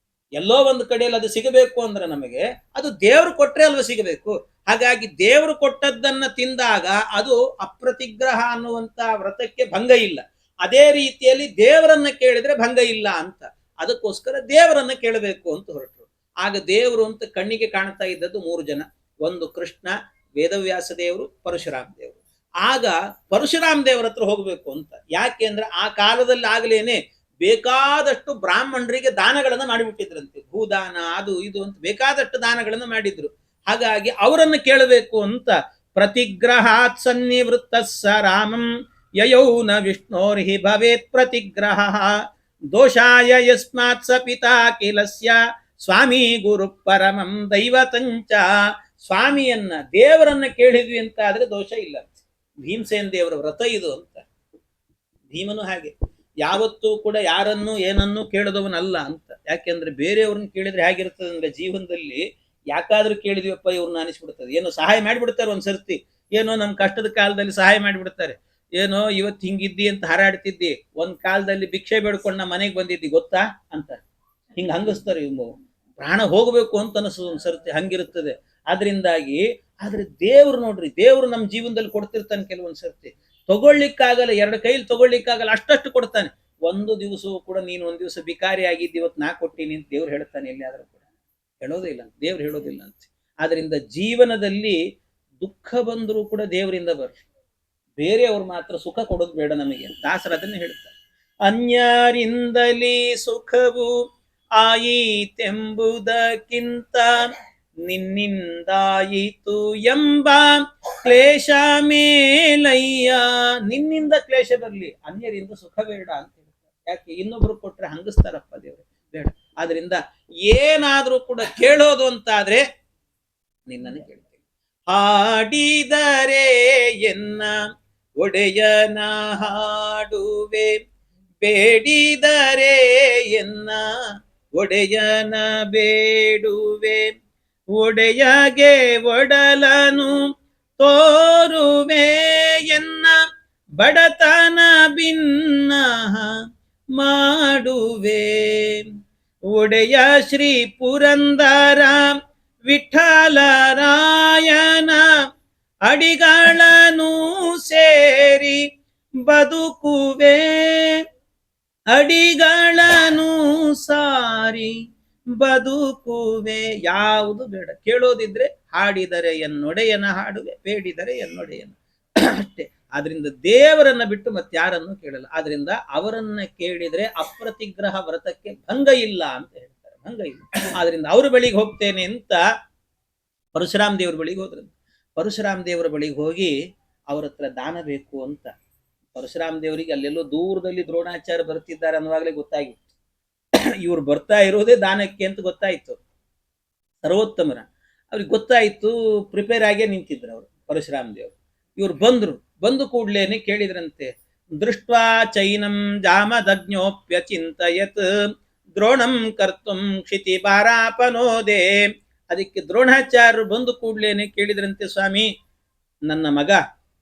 ಎಲ್ಲೋ ಒಂದು ಕಡೆಯಲ್ಲಿ ಅದು ಸಿಗಬೇಕು ಅಂದ್ರೆ ನಮಗೆ ಅದು ದೇವರು ಕೊಟ್ರೆ ಅಲ್ವಾ ಸಿಗಬೇಕು. ಹಾಗಾಗಿ ದೇವರು ಕೊಟ್ಟದ್ದನ್ನ ತಿಂದಾಗ ಅದು ಅಪ್ರತಿಗ್ರಹ ಅನ್ನುವಂತ ವ್ರತಕ್ಕೆ ಭಂಗ ಇಲ್ಲ. ಅದೇ ರೀತಿಯಲ್ಲಿ ದೇವರನ್ನ ಕೇಳಿದ್ರೆ ಭಂಗ ಇಲ್ಲ ಅಂತ. ಅದಕ್ಕೋಸ್ಕರ ದೇವರನ್ನ ಕೇಳಬೇಕು ಅಂತ ಹೊರಟರು. ಆಗ ದೇವರು ಅಂತ ಕಣ್ಣಿಗೆ ಕಾಣ್ತಾ ಇದ್ದದ್ದು 3 ಜನ. ಒಂದು ಕೃಷ್ಣ, ವೇದವ್ಯಾಸ ದೇವರು, ಪರಶುರಾಮ ದೇವರು. ಆಗ ಪರಶುರಾಮ ದೇವರ ಹತ್ರ ಹೋಗ್ಬೇಕು ಅಂತ. ಯಾಕೆ ಅಂದ್ರೆ ಆ ಕಾಲದಲ್ಲಿ ಆಗ್ಲೇನೆ ಬೇಕಾದಷ್ಟು ಬ್ರಾಹ್ಮಣರಿಗೆ ದಾನಗಳನ್ನ ಮಾಡಿಬಿಟ್ಟಿದ್ರಂತೆ. ಭೂದಾನ ಅದು ಇದು ಅಂತ ಬೇಕಾದಷ್ಟು ದಾನಗಳನ್ನ ಮಾಡಿದ್ರು. ಹಾಗಾಗಿ ಅವರನ್ನು ಕೇಳಬೇಕು ಅಂತ. ಪ್ರತಿಗ್ರಹಾತ್ ಸನ್ನಿವೃತ್ತ ಸ ರಾಮಂ ಯಯೌ ನ ವಿಷ್ಣೋರ್ಹಿ ಭವೇತ್ ಪ್ರತಿಗ್ರಹ ದೋಷಾಯ ಯಸ್ಮಾತ್ ಸ ಪಿತಾ ಕಿಲಸ್ಯ ಸ್ವಾಮಿ ಗುರು ಪರಮಂ ದೈವತಂಚ. ಸ್ವಾಮಿಯನ್ನ ದೇವರನ್ನ ಕೇಳಿದ್ವಿ ಅಂತ ಆದ್ರೆ ದೋಷ ಇಲ್ಲ. ಭೀಮಸೇನ ದೇವರ ವ್ರತ ಇದು ಅಂತ. ಭೀಮನು ಹಾಗೆ ಯಾವತ್ತೂ ಕೂಡ ಯಾರನ್ನು ಏನನ್ನು ಕೇಳದವನಲ್ಲ ಅಂತ. ಯಾಕೆಂದ್ರೆ ಬೇರೆಯವ್ರನ್ನ ಕೇಳಿದ್ರೆ ಹೇಗಿರ್ತದೆ ಅಂದ್ರೆ ಜೀವನದಲ್ಲಿ ಯಾಕಾದ್ರೂ ಕೇಳಿದ್ವಿಯಪ್ಪ ಇವ್ರನ್ನ ಅನಿಸ್ಬಿಡ್ತದೆ. ಏನೋ ಸಹಾಯ ಮಾಡಿಬಿಡ್ತಾರೆ ಒಂದ್ಸರ್ತಿ, ಏನೋ ನಮ್ ಕಷ್ಟದ ಕಾಲದಲ್ಲಿ ಸಹಾಯ ಮಾಡಿಬಿಡ್ತಾರೆ. ಏನೋ ಇವತ್ತು ಹಿಂಗಿದ್ದಿ ಅಂತ ಹಾರಾಡ್ತಿದ್ದಿ, ಒಂದ್ ಕಾಲದಲ್ಲಿ ಭಿಕ್ಷೆ ಬೇಡ್ಕೊಂಡು ನಮ್ಮ ಮನೆಗೆ ಬಂದಿದ್ದಿ ಗೊತ್ತಾ ಅಂತ ಹಿಂಗ ಹಂಗಿಸ್ತಾರೆ. ಇವ್ನು ಪ್ರಾಣ ಹೋಗ್ಬೇಕು ಅಂತ ಅನಿಸೋದು ಒಂದ್ಸರ್ತಿ, ಹಂಗಿರುತ್ತದೆ. ಆದ್ರಿಂದಾಗಿ ಆದ್ರೆ ದೇವ್ರು ನೋಡ್ರಿ, ದೇವ್ರು ನಮ್ಮ ಜೀವನದಲ್ಲಿ ಕೊಡ್ತಿರ್ತಾನೆ. ಕೆಲವೊಂದ್ ಸರ್ತಿ ತಗೊಳ್ಳಿಕ್ಕಾಗಲ್ಲ, 2 ಕೈಲಿ ತಗೊಳ್ಳಿಕ್ಕಾಗಲ್ಲ, ಅಷ್ಟಷ್ಟು ಕೊಡ್ತಾನೆ. ಒಂದು ದಿವಸವೂ ಕೂಡ ನೀನು ಒಂದ್ ದಿವಸ ಬಿಕಾರಿ ಆಗಿದ್ದು ಇವತ್ತು ನಾ ಕೊಟ್ಟಿನಿ ಅಂತ ದೇವ್ರು ಹೇಳ್ತಾನೆ? ಎಲ್ಲಿಯಾದ್ರೂ ಕೂಡ ಹೇಳೋದೇ ಇಲ್ಲ, ದೇವ್ರು ಹೇಳೋದಿಲ್ಲ ಅಂತ. ಆದ್ರಿಂದ ಜೀವನದಲ್ಲಿ ದುಃಖ ಬಂದರೂ ಕೂಡ ದೇವರಿಂದ ಬರ್ರಿ, ಬೇರೆಯವ್ರು ಮಾತ್ರ ಸುಖ ಕೊಡೋದು ಬೇಡ ನಮಗೆ. ದಾಸರು ಅದನ್ನ ಹೇಳ್ತಾರೆ. ಅನ್ಯರಿಂದಲೇ ಸುಖವು ಆಯಿತೆಂಬುದಕ್ಕಿಂತ ನಿನ್ನಿಂದಾಯಿತು ಎಂಬ ಕ್ಲೇಶ ಮೇಲಯ್ಯ. ನಿನ್ನಿಂದ ಕ್ಲೇಶ ಬರ್ಲಿ, ಅನ್ಯರಿಂದ ಸುಖ ಬೇಡ ಅಂತ ಹೇಳ್ತಾರೆ. ಯಾಕೆ? ಇನ್ನೊಬ್ರು ಕೊಟ್ರೆ ಹಂಗಿಸ್ತಾರಪ್ಪ ದೇವ್ರೆ, ಬೇಡ. ಆದ್ರಿಂದ ಏನಾದ್ರೂ ಕೂಡ ಕೇಳೋದು ಅಂತಾದ್ರೆ ನಿನ್ನನ್ನು ಕೇಳ್ತೇನೆ. ಹಾಡಿದರೆ ಎನ್ನ ಒಡೆಯನ ಹಾಡುವೆ, ಬೇಡಿದರೆ ಎನ್ನ ಒಡೆಯನ ಬೇಡುವೆ, ಒಡೆಯಗೆ ಒಡಲನು ತೋರುವೆ, ಎನ್ನ ಬಡತನ ಭಿನ್ನ ಮಾಡುವೆ. ಒಡೆಯ ಶ್ರೀ ಪುರಂದರ ವಿಠಲರಾಯನ ಅಡಿಗಳನ್ನು ಸೇರಿ ಬದುಕುವೆ, ಅಡಿಗಳನ್ನು ಸಾರಿ ಬದುಕುವೆ. ಯಾವುದು ಬೇಡ, ಕೇಳೋದಿದ್ರೆ ಹಾಡಿದರೆ ಎನ್ನೊಡೆಯನ ಹಾಡುವೆ, ಬೇಡಿದರೆ ಎನ್ನೊಡೆಯನ ಅಷ್ಟೇ. ಆದ್ರಿಂದ ದೇವರನ್ನ ಬಿಟ್ಟು ಮತ್ತೆ ಯಾರನ್ನು ಕೇಳಲ್ಲ. ಆದ್ರಿಂದ ಅವರನ್ನ ಕೇಳಿದ್ರೆ ಅಪ್ರತಿಗ್ರಹ ವ್ರತಕ್ಕೆ ಭಂಗ ಇಲ್ಲ ಅಂತ ಹೇಳ್ತಾರೆ, ಭಂಗ ಇಲ್ಲ. ಆದ್ರಿಂದ ಅವ್ರ ಬಳಿಗೆ ಹೋಗ್ತೇನೆ ಅಂತ ಪರಶುರಾಮ ದೇವ್ರ ಬಳಿಗೆ ಹೋದ್ರಂತೆ. ಪರಶುರಾಮ ದೇವರ ಬಳಿಗೆ ಹೋಗಿ ಅವ್ರ ಹತ್ರ ದಾನ ಬೇಕು ಅಂತ. ಪರಶುರಾಮ ದೇವರಿಗೆ ಅಲ್ಲೆಲ್ಲೋ ದೂರದಲ್ಲಿ ದ್ರೋಣಾಚಾರ್ಯ ಬರ್ತಿದ್ದಾರೆ ಅನ್ನುವಾಗಲೇ ಗೊತ್ತಾಗಿತ್ತು. ಇವ್ರು ಬರ್ತಾ ಇರೋದೇ ದಾನಕ್ಕೆ ಅಂತ ಗೊತ್ತಾಯ್ತು. ಸರ್ವೋತ್ತಮರ ಅವ್ರಿಗೆ ಗೊತ್ತಾಯ್ತು, ಪ್ರಿಪೇರ್ ಆಗೇ ನಿಂತಿದ್ರು ಅವರು ಪರಶುರಾಮ ದೇವರು. ಇವ್ರು ಬಂದು ಕೂಡ್ಲೇನೆ ಕೇಳಿದ್ರಂತೆ, ದೃಷ್ಟ್ವಾ ಚೈನಂ ಜಾಮದಗ್ನೋಪ್ಯ ಚಿಂತಯತ್ ದ್ರೋಣಂ ಕರ್ತುಂ ಕ್ಷಿತಿ ಪಾರಾಪನೋದೆ. ಅದಕ್ಕೆ ದ್ರೋಣಾಚಾರ್ಯರು ಬಂದು ಕೂಡ್ಲೇನೆ ಕೇಳಿದ್ರಂತೆ, ಸ್ವಾಮಿ ನನ್ನ ಮಗ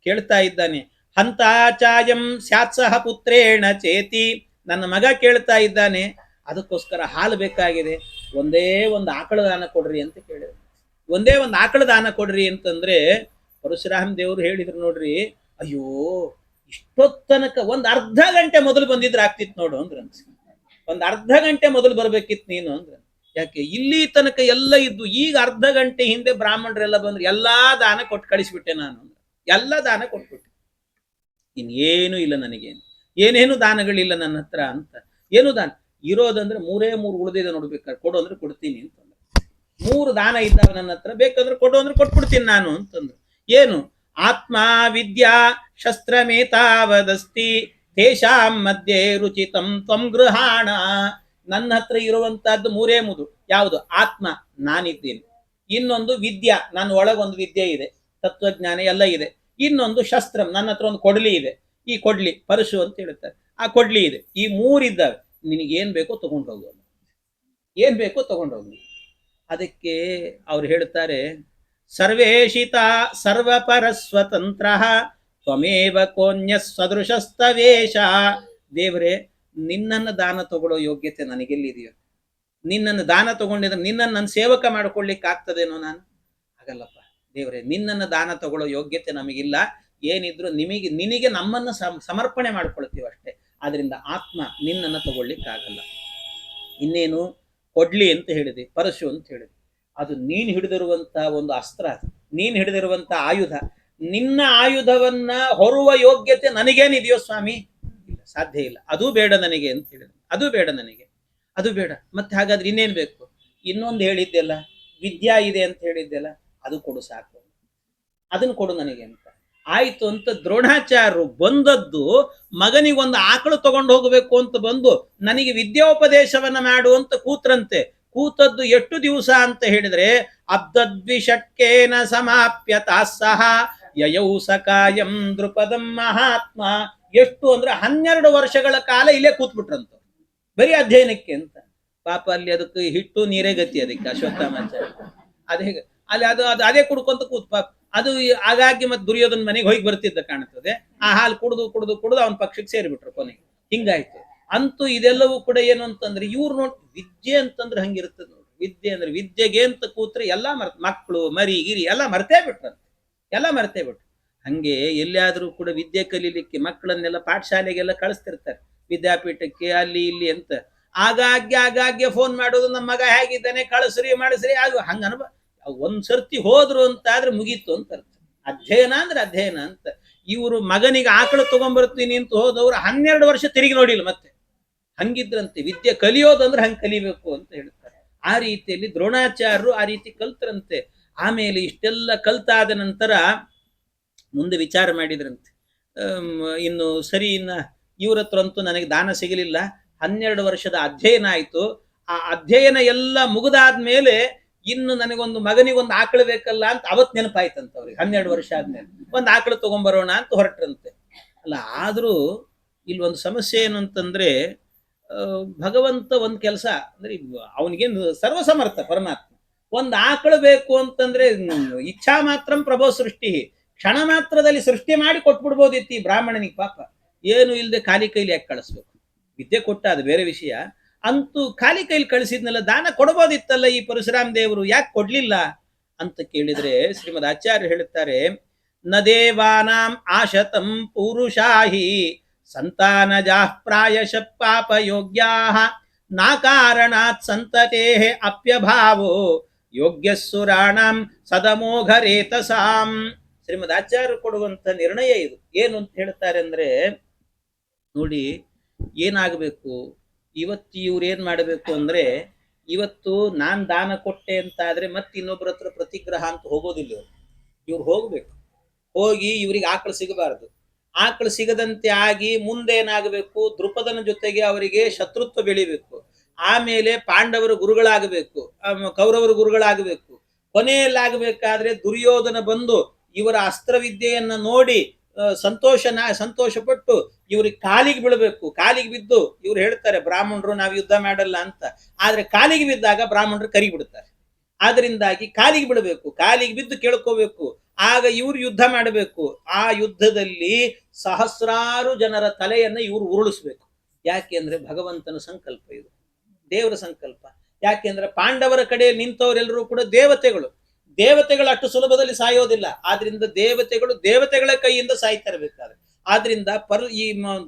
ಕೇಳ್ತಾ ಇದ್ದಾನೆ, ಹಂತಾಚಾಯಂ ಸ್ಯಾತ್ಸಹ ಪುತ್ರೇಣ ಚೇತಿ, ನನ್ನ ಮಗ ಕೇಳ್ತಾ ಇದ್ದಾನೆ, ಅದಕ್ಕೋಸ್ಕರ ಹಾಲು ಬೇಕಾಗಿದೆ, ಒಂದೇ ಒಂದು ಆಕಳ ದಾನ ಕೊಡ್ರಿ ಅಂತ ಕೇಳಿದ್ರು. ಒಂದೇ ಒಂದು ಆಕಳ ದಾನ ಕೊಡ್ರಿ ಅಂತಂದ್ರೆ ಪರಶುರಾಮ ದೇವರು ಹೇಳಿದ್ರು ನೋಡ್ರಿ, ಅಯ್ಯೋ ಇಷ್ಟೊತ್ತನಕ ಒಂದ್ ಅರ್ಧ ಗಂಟೆ ಮೊದಲು ಬಂದಿದ್ರೆ ಆಗ್ತಿತ್ತು ನೋಡು ಅಂದ್ರ, ಒಂದ್ ಅರ್ಧ ಗಂಟೆ ಮೊದಲು ಬರ್ಬೇಕಿತ್ತು ನೀನು ಅಂದ್ರ. ಯಾಕೆ ಇಲ್ಲಿ ತನಕ ಎಲ್ಲ ಇದ್ದು ಈಗ ಅರ್ಧ ಗಂಟೆ ಹಿಂದೆ ಬ್ರಾಹ್ಮಣರೆಲ್ಲ ಬಂದ್ರು, ಎಲ್ಲಾ ದಾನ ಕೊಟ್ಟು ಕಳಿಸ್ಬಿಟ್ಟೆ ನಾನು ಅಂದ್ರ. ಎಲ್ಲ ದಾನ ಕೊಟ್ಬಿಟ್ಟೆ, ಇನ್ನೇನು ಇಲ್ಲ ನನಗೇನು, ಏನೇನು ದಾನಗಳಿಲ್ಲ ನನ್ನ ಹತ್ರ ಅಂತ. ಏನು ದಾನ ಇರೋದಂದ್ರೆ ಮೂರು ಉಳಿದಿದೆ ನೋಡ್ಬೇಕಾದ್ರೆ, ಕೊಡು ಅಂದ್ರೆ ಕೊಡ್ತೀನಿ ಅಂತಂದ್ರೆ. 3 ದಾನ ಇದ್ದಾವೆ ನನ್ನ ಹತ್ರ, ಬೇಕಾದ್ರೆ ಕೊಡು ಅಂದ್ರೆ ಕೊಟ್ಬಿಡ್ತೀನಿ ನಾನು ಅಂತಂದ್ರು. ಏನು? ಆತ್ಮ ವಿದ್ಯಾ ಶಸ್ತ್ರಮೇತಾವದಸ್ತಿ ತೇಷಾಂ ಮಧ್ಯೆ ರುಚಿತಂ ತ್ವಂ ಗೃಹಾಣ. ನನ್ನ ಹತ್ರ ಇರುವಂತಹದ್ದು 3 ಯಾವುದು? ಆತ್ಮ, ನಾನಿದ್ದೇನೆ. ಇನ್ನೊಂದು ವಿದ್ಯಾ, ನನ್ನ ಒಳಗೊಂದು ವಿದ್ಯೆ ಇದೆ, ತತ್ವಜ್ಞಾನ ಎಲ್ಲ ಇದೆ. ಇನ್ನೊಂದು ಶಸ್ತ್ರಂ, ನನ್ನ ಹತ್ರ ಒಂದು ಕೊಡ್ಲಿ ಇದೆ, ಈ ಕೊಡ್ಲಿ ಪರಶು ಅಂತ ಹೇಳ್ತಾರೆ, ಆ ಕೊಡ್ಲಿ ಇದೆ. ಈ 3 ಇದ್ದಾವೆ, ನಿನಗೇನ್ ಬೇಕೋ ತಗೊಂಡು ಹೋಗು, ಏನ್ ಬೇಕೋ ತಗೊಂಡು ಹೋಗು. ಅದಕ್ಕೆ ಅವ್ರು ಹೇಳ್ತಾರೆ, ಸರ್ವೇಶಿತ ಸರ್ವಪರ ಸ್ವತಂತ್ರ ತ್ವಮೇವ ಕೋನ್ಯ ಸದೃಶಸ್ತವೇಶ. ದೇವರೇ, ನಿನ್ನನ್ನು ದಾನ ತಗೊಳ್ಳೋ ಯೋಗ್ಯತೆ ನನಗೆಲ್ಲಿದೆಯೋ? ನಿನ್ನನ್ನು ದಾನ ತಗೊಂಡಿದ್ರೆ ನಿನ್ನನ್ನು ನನ್ನ ಸೇವಕ ಮಾಡ್ಕೊಳ್ಲಿಕ್ಕೆ ಆಗ್ತದೇನೋ ನಾನು? ಆಗಲ್ಲಪ್ಪ ದೇವರೇ, ನಿನ್ನನ್ನು ದಾನ ತಗೊಳ್ಳೋ ಯೋಗ್ಯತೆ ನಮಗಿಲ್ಲ. ಏನಿದ್ರು ನಿನಗೆ ನಮ್ಮನ್ನು ಸಮರ್ಪಣೆ ಮಾಡ್ಕೊಳ್ತೀವಿ ಅಷ್ಟೇ. ಆದ್ರಿಂದ ಆತ್ಮ ನಿನ್ನನ್ನು ತಗೊಳ್ಲಿಕ್ಕಾಗಲ್ಲ. ಇನ್ನೇನು? ಕೊಡ್ಲಿ ಅಂತ ಹೇಳಿದೆ, ಪರಶು ಅಂತ ಹೇಳಿದೆ, ಅದು ನೀನು ಹಿಡಿದಿರುವಂತ ಒಂದು ಅಸ್ತ್ರ, ನೀನು ಹಿಡಿದಿರುವಂತ ಆಯುಧ. ನಿನ್ನ ಆಯುಧವನ್ನ ಹೊರುವ ಯೋಗ್ಯತೆ ನನಗೇನಿದೆಯೋ ಸ್ವಾಮಿ? ಇಲ್ಲ, ಸಾಧ್ಯ ಇಲ್ಲ, ಅದು ಬೇಡ ನನಗೆ ಅಂತ ಹೇಳಿದೆ. ಅದು ಬೇಡ ನನಗೆ, ಅದು ಬೇಡ. ಮತ್ತೆ ಹಾಗಾದ್ರೆ ಇನ್ನೇನ್ ಬೇಕು? ಇನ್ನೊಂದು ಹೇಳಿದ್ದೆಲ್ಲ, ವಿದ್ಯಾ ಇದೆ ಅಂತ ಹೇಳಿದ್ದೆಲ್ಲ, ಅದು ಕೊಡು ಸಾಕು, ಅದನ್ನು ಕೊಡು ನನಗೆ ಅಂತ. ಆಯ್ತು ಅಂತ ದ್ರೋಣಾಚಾರ್ಯರು ಬಂದದ್ದು ಮಗನಿಗೊಂದು ಆಕಳು ತಗೊಂಡು ಹೋಗಬೇಕು ಅಂತ ಬಂದು ನನಗೆ ವಿದ್ಯೋಪದೇಶವನ್ನ ಮಾಡುವಂತ ಕೂತ್ರಂತೆ. ಕೂತದ್ದು ಎಷ್ಟು ದಿವಸ ಅಂತ ಹೇಳಿದ್ರೆ, ಅಬ್ದದ್ವಿಷಟ್ಕೇನ ಸಮಾಪ್ಯತಾ ಸಹ ಯಯೌ ಸಕಾಯಂ ದೃಪದಂ ಮಹಾತ್ಮ. ಎಷ್ಟು ಅಂದ್ರೆ 12 ವರ್ಷಗಳ ಕಾಲ ಇಲ್ಲೇ ಕೂತ್ಬಿಟ್ರಂತ, ಬರೀ ಅಧ್ಯಯನಕ್ಕೆ ಅಂತ. ಪಾಪ ಅಲ್ಲಿ ಅದಕ್ಕೆ ಹಿಟ್ಟು ನೀರೇ ಗತಿ, ಅದಕ್ಕೆ ಅಶ್ವತ್ಥಾಮಾಚಾರ್ಯ ಅದೇ ಅಲ್ಲಿ ಅದೇ ಕುಡ್ಕೊಂತ ಕೂತ್ ಪಾಪ. ಅದು ಹಾಗಾಗಿ ಮತ್ತೆ ದುರ್ಯೋಧನ ಮನೆಗೆ ಹೋಗಿ ಬರ್ತಿದ್ದ ಕಾಣ್ತದೆ. ಆ ಹಾಲು ಕುಡಿದು ಅವನ ಪಕ್ಷಕ್ಕೆ ಸೇರಿಬಿಟ್ರು ಕೊನೆಗೆ. ಹಿಂಗಾಯ್ತು. ಅಂತೂ ಇದೆಲ್ಲವೂ ಕೂಡ ಏನು ಅಂತಂದ್ರೆ, ಇವ್ರು ನೋಡಿ ವಿದ್ಯೆ ಅಂತಂದ್ರೆ ಹಂಗಿರ್ತದೆ ನೋಡಿ. ವಿದ್ಯೆ ಅಂದ್ರೆ ವಿದ್ಯೆಗೆ ಅಂತ ಕೂತ್ರೆ ಎಲ್ಲಾ ಮಕ್ಕಳು ಮರಿ ಗಿರಿ ಎಲ್ಲ ಮರ್ತೇ ಬಿಟ್ರಂತೆ, ಎಲ್ಲ ಮರ್ತೇ ಬಿಟ್ರು. ಹಂಗೆ ಎಲ್ಲಿಯಾದ್ರೂ ಕೂಡ ವಿದ್ಯೆ ಕಲೀಲಿಕ್ಕೆ ಮಕ್ಕಳನ್ನೆಲ್ಲ ಪಾಠಶಾಲೆಗೆಲ್ಲ ಕಳಿಸ್ತಿರ್ತಾರೆ, ವಿದ್ಯಾಪೀಠಕ್ಕೆ ಅಲ್ಲಿ ಇಲ್ಲಿ ಅಂತ. ಆಗಾಗ್ಗೆ ಫೋನ್ ಮಾಡೋದು, ನಮ್ಮ ಮಗ ಹೇಗಿದ್ದಾನೆ, ಕಳಿಸ್ರಿ ಮಾಡಿಸ್ರಿ, ಅದು ಹಂಗ ಅನುಭವ. ಒಂದ್ಸರ್ತಿ ಹೋದ್ರು ಅಂತ ಆದ್ರೆ ಮುಗೀತು ಅಂತ ಅರ್ಥ. ಅಧ್ಯಯನ ಅಂದ್ರೆ ಅಧ್ಯಯನ ಅಂತ. ಇವರು ಮಗನಿಗೆ ಆಕಳು ತಗೊಂಡ್ಬರ್ತೀನಿ ಅಂತ ಹೋದವ್ರು 12 ವರ್ಷ ತಿರುಗಿ ನೋಡಿಲ್ಲ ಮತ್ತೆ. ಹಂಗಿದ್ರಂತೆ ವಿದ್ಯೆ ಕಲಿಯೋದಂದ್ರೆ ಹಂಗೆ ಕಲಿಬೇಕು ಅಂತ ಹೇಳ್ತಾರೆ. ಆ ರೀತಿಯಲ್ಲಿ ದ್ರೋಣಾಚಾರ್ಯರು ಆ ರೀತಿ ಕಲ್ತರಂತೆ. ಆಮೇಲೆ ಇಷ್ಟೆಲ್ಲ ಕಲ್ತಾದ ನಂತರ ಮುಂದೆ ವಿಚಾರ ಮಾಡಿದ್ರಂತೆ, ಇನ್ನು ಸರಿ, ಇವ್ರ ಹತ್ರ ಅಂತೂ ನನಗೆ ದಾನ ಸಿಗಲಿಲ್ಲ. 12 ವರ್ಷದ ಅಧ್ಯಯನ ಆಯ್ತು. ಆ ಅಧ್ಯಯನ ಎಲ್ಲ ಮುಗಿದಾದ್ಮೇಲೆ ಇನ್ನು ನನಗೊಂದು ಮಗನಿಗೊಂದು ಆಕಳು ಬೇಕಲ್ಲ ಅಂತ ಅವತ್ ನೆನಪಾಯ್ತಂತ ಅವ್ರಿಗೆ. 12 ವರ್ಷ ಆದ್ಮೇಲೆ ಒಂದು ಆಕಳು ತಗೊಂಡ್ಬರೋಣ ಅಂತ ಹೊರಟ್ರಂತೆ. ಅಲ್ಲ, ಆದ್ರೂ ಇಲ್ಲಿ ಒಂದು ಸಮಸ್ಯೆ ಏನು ಅಂತಂದ್ರೆ, ಭಗವಂತ ಒಂದ್ ಕೆಲಸ ಅಂದ್ರೆ, ಅವನಿಗೇನು ಸರ್ವಸಮರ್ಥ ಪರಮಾತ್ಮ. ಒಂದು ಆಕಳು ಬೇಕು ಅಂತಂದ್ರೆ ಇಚ್ಛಾ ಮಾತ್ರಂ ಪ್ರಭೋ ಸೃಷ್ಟಿ, ಕ್ಷಣ ಮಾತ್ರದಲ್ಲಿ ಸೃಷ್ಟಿ ಮಾಡಿ ಕೊಟ್ಬಿಡ್ಬೋದಿತ್ತು ಈ ಬ್ರಾಹ್ಮಣನಿಗೆ. ಪಾಪ ಏನು ಇಲ್ಲದೆ ಖಾಲಿ ಕೈಲಿ ಯಾಕೆ ಕಳಿಸ್ಬೇಕು? ವಿದ್ಯೆ ಕೊಟ್ಟ ಅದು ಬೇರೆ ವಿಷಯ, ಅಂತೂ ಖಾಲಿ ಕೈಲಿ ಕಳಿಸಿದ್ನಲ್ಲ, ದಾನ ಕೊಡಬಹುದಿತ್ತಲ್ಲ ಈ ಪರಶುರಾಮ ದೇವರು, ಯಾಕೆ ಕೊಡ್ಲಿಲ್ಲ ಅಂತ ಕೇಳಿದ್ರೆ ಶ್ರೀಮದ್ ಆಚಾರ್ಯ ಹೇಳುತ್ತಾರೆ, ನ ದೇವಾನಾಂ ಆಶತಂ ಪೂರುಷಾಹಿ ಸಂತಾನಜಾಃ ಪ್ರಾಯಶಃ ಪಾಪ ಯೋಗ್ಯಾಃ ನಾ ಕಾರಣಾತ್ ಸಂತತೇಃ ಅಪ್ಯಭಾವೋ ಯೋಗ್ಯಸ್ಸುರಾಣಾಂ ಸದಮೋಘರೇತಸಾಂ. ಶ್ರೀಮದ್ ಆಚಾರ್ಯ ಕೊಡುವಂತ ನಿರ್ಣಯ ಇದು. ಏನು ಅಂತ ಹೇಳ್ತಾರೆ ಅಂದ್ರೆ, ನೋಡಿ ಏನಾಗಬೇಕು, ಇವತ್ತು ಇವ್ರು ಏನ್ ಮಾಡಬೇಕು ಅಂದ್ರೆ, ಇವತ್ತು ನಾನ್ ದಾನ ಕೊಟ್ಟೆ ಅಂತ ಆದ್ರೆ ಮತ್ತೆ ಇನ್ನೊಬ್ಬರ ಹತ್ರ ಪ್ರತಿಗ್ರಹ ಅಂತ ಹೋಗೋದಿಲ್ಲ. ಇವ್ರು ಹೋಗ್ಬೇಕು, ಹೋಗಿ ಇವ್ರಿಗೆ ಆಕಳು ಸಿಗಬಾರದು, ಆಕಳು ಸಿಗದಂತೆ ಆಗಿ ಮುಂದೇನಾಗಬೇಕು, ದೃಪದನ ಜೊತೆಗೆ ಅವರಿಗೆ ಶತ್ರುತ್ವ ಬೆಳಿಬೇಕು, ಆಮೇಲೆ ಪಾಂಡವರು ಗುರುಗಳಾಗಬೇಕು, ಕೌರವರು ಗುರುಗಳಾಗಬೇಕು, ಕೊನೆಯಲ್ಲಾಗಬೇಕಾದ್ರೆ ದುರ್ಯೋಧನ ಬಂದು ಇವರ ಅಸ್ತ್ರವಿದ್ಯೆಯನ್ನ ನೋಡಿ ಸಂತೋಷಪಟ್ಟು ಇವ್ರಿಗೆ ಕಾಲಿಗೆ ಬೀಳಬೇಕು, ಕಾಲಿಗೆ ಬಿದ್ದು ಇವ್ರು ಹೇಳ್ತಾರೆ ಬ್ರಾಹ್ಮಣರು ನಾವು ಯುದ್ಧ ಮಾಡಲ್ಲ ಅಂತ, ಆದ್ರೆ ಕಾಲಿಗೆ ಬಿದ್ದಾಗ ಬ್ರಾಹ್ಮಣರು ಕರಿಗೆ ಬಿಡುತ್ತಾರೆ. ಆದ್ರಿಂದಾಗಿ ಕಾಲಿಗೆ ಬಿಡಬೇಕು, ಕಾಲಿಗೆ ಬಿದ್ದು ಕೇಳ್ಕೋಬೇಕು, ಆಗ ಇವ್ರು ಯುದ್ಧ ಮಾಡಬೇಕು. ಆ ಯುದ್ಧದಲ್ಲಿ ಸಹಸ್ರಾರು ಜನರ ತಲೆಯನ್ನ ಇವ್ರು ಉರುಳಿಸ್ಬೇಕು. ಯಾಕೆಂದ್ರೆ ಭಗವಂತನ ಸಂಕಲ್ಪ ಇದು, ದೇವರ ಸಂಕಲ್ಪ. ಯಾಕೆಂದ್ರೆ ಪಾಂಡವರ ಕಡೆ ನಿಂತವರೆಲ್ಲರೂ ಕೂಡ ದೇವತೆಗಳು, ದೇವತೆಗಳು ಅಷ್ಟು ಸುಲಭದಲ್ಲಿ ಸಾಯೋದಿಲ್ಲ, ಆದ್ರಿಂದ ದೇವತೆಗಳ ಕೈಯಿಂದ ಸಾಯ್ತಾ ಇರಬೇಕಾದ್ರೆ, ಆದ್ರಿಂದ ಈ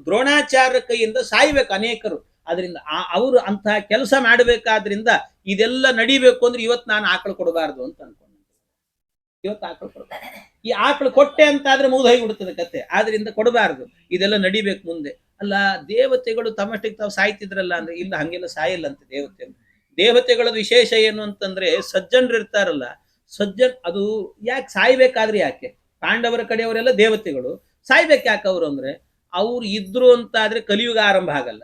ದ್ರೋಣಾಚಾರ್ಯ ಕೈಯಿಂದ ಸಾಯ್ಬೇಕು ಅನೇಕರು. ಅದರಿಂದ ಅವರು ಅಂತಹ ಕೆಲಸ ಮಾಡಬೇಕಾದ್ರಿಂದ ಇದೆಲ್ಲ ನಡಿಬೇಕು ಅಂದ್ರೆ ಇವತ್ತು ನಾನು ಆಕಳು ಕೊಡಬಾರ್ದು ಅಂತ ಅನ್ಕೊಂಡೆ. ಇವತ್ತು ಆಕಳು ಕೊಡಬಾರ್ದು, ಈ ಆಕಳು ಕೊಟ್ಟೆ ಅಂತ ಆದ್ರೆ ಮುಗಿದು ಹೋಗಿಬಿಡ್ತದೆ ಕತೆ, ಆದ್ರಿಂದ ಕೊಡಬಾರ್ದು, ಇದೆಲ್ಲ ನಡಿಬೇಕು ಮುಂದೆ. ಅಲ್ಲ, ದೇವತೆಗಳು ತಮ್ಮಷ್ಟಿಗೆ ತಾವು ಸಾಯ್ತಿದ್ರಲ್ಲ ಅಂದ್ರೆ, ಇಲ್ಲ ಹಂಗೆಲ್ಲ ಸಾಯಲ್ಲ ಅಂತ ದೇವತೆಗಳ ವಿಶೇಷ ಏನು ಅಂತಂದ್ರೆ, ಸಜ್ಜನರು ಇರ್ತಾರಲ್ಲ, ಅದು ಯಾಕೆ ಸಾಯ್ಬೇಕಾದ್ರೆ, ಯಾಕೆ ಪಾಂಡವರ ಕಡೆಯವರೆಲ್ಲ ದೇವತೆಗಳು ಸಾಯ್ಬೇಕು ಯಾಕೆ ಅವರು ಅಂದ್ರೆ, ಅವ್ರು ಇದ್ರು ಅಂತ ಆದ್ರೆ ಕಲಿಯುಗ ಆರಂಭ ಆಗಲ್ಲ,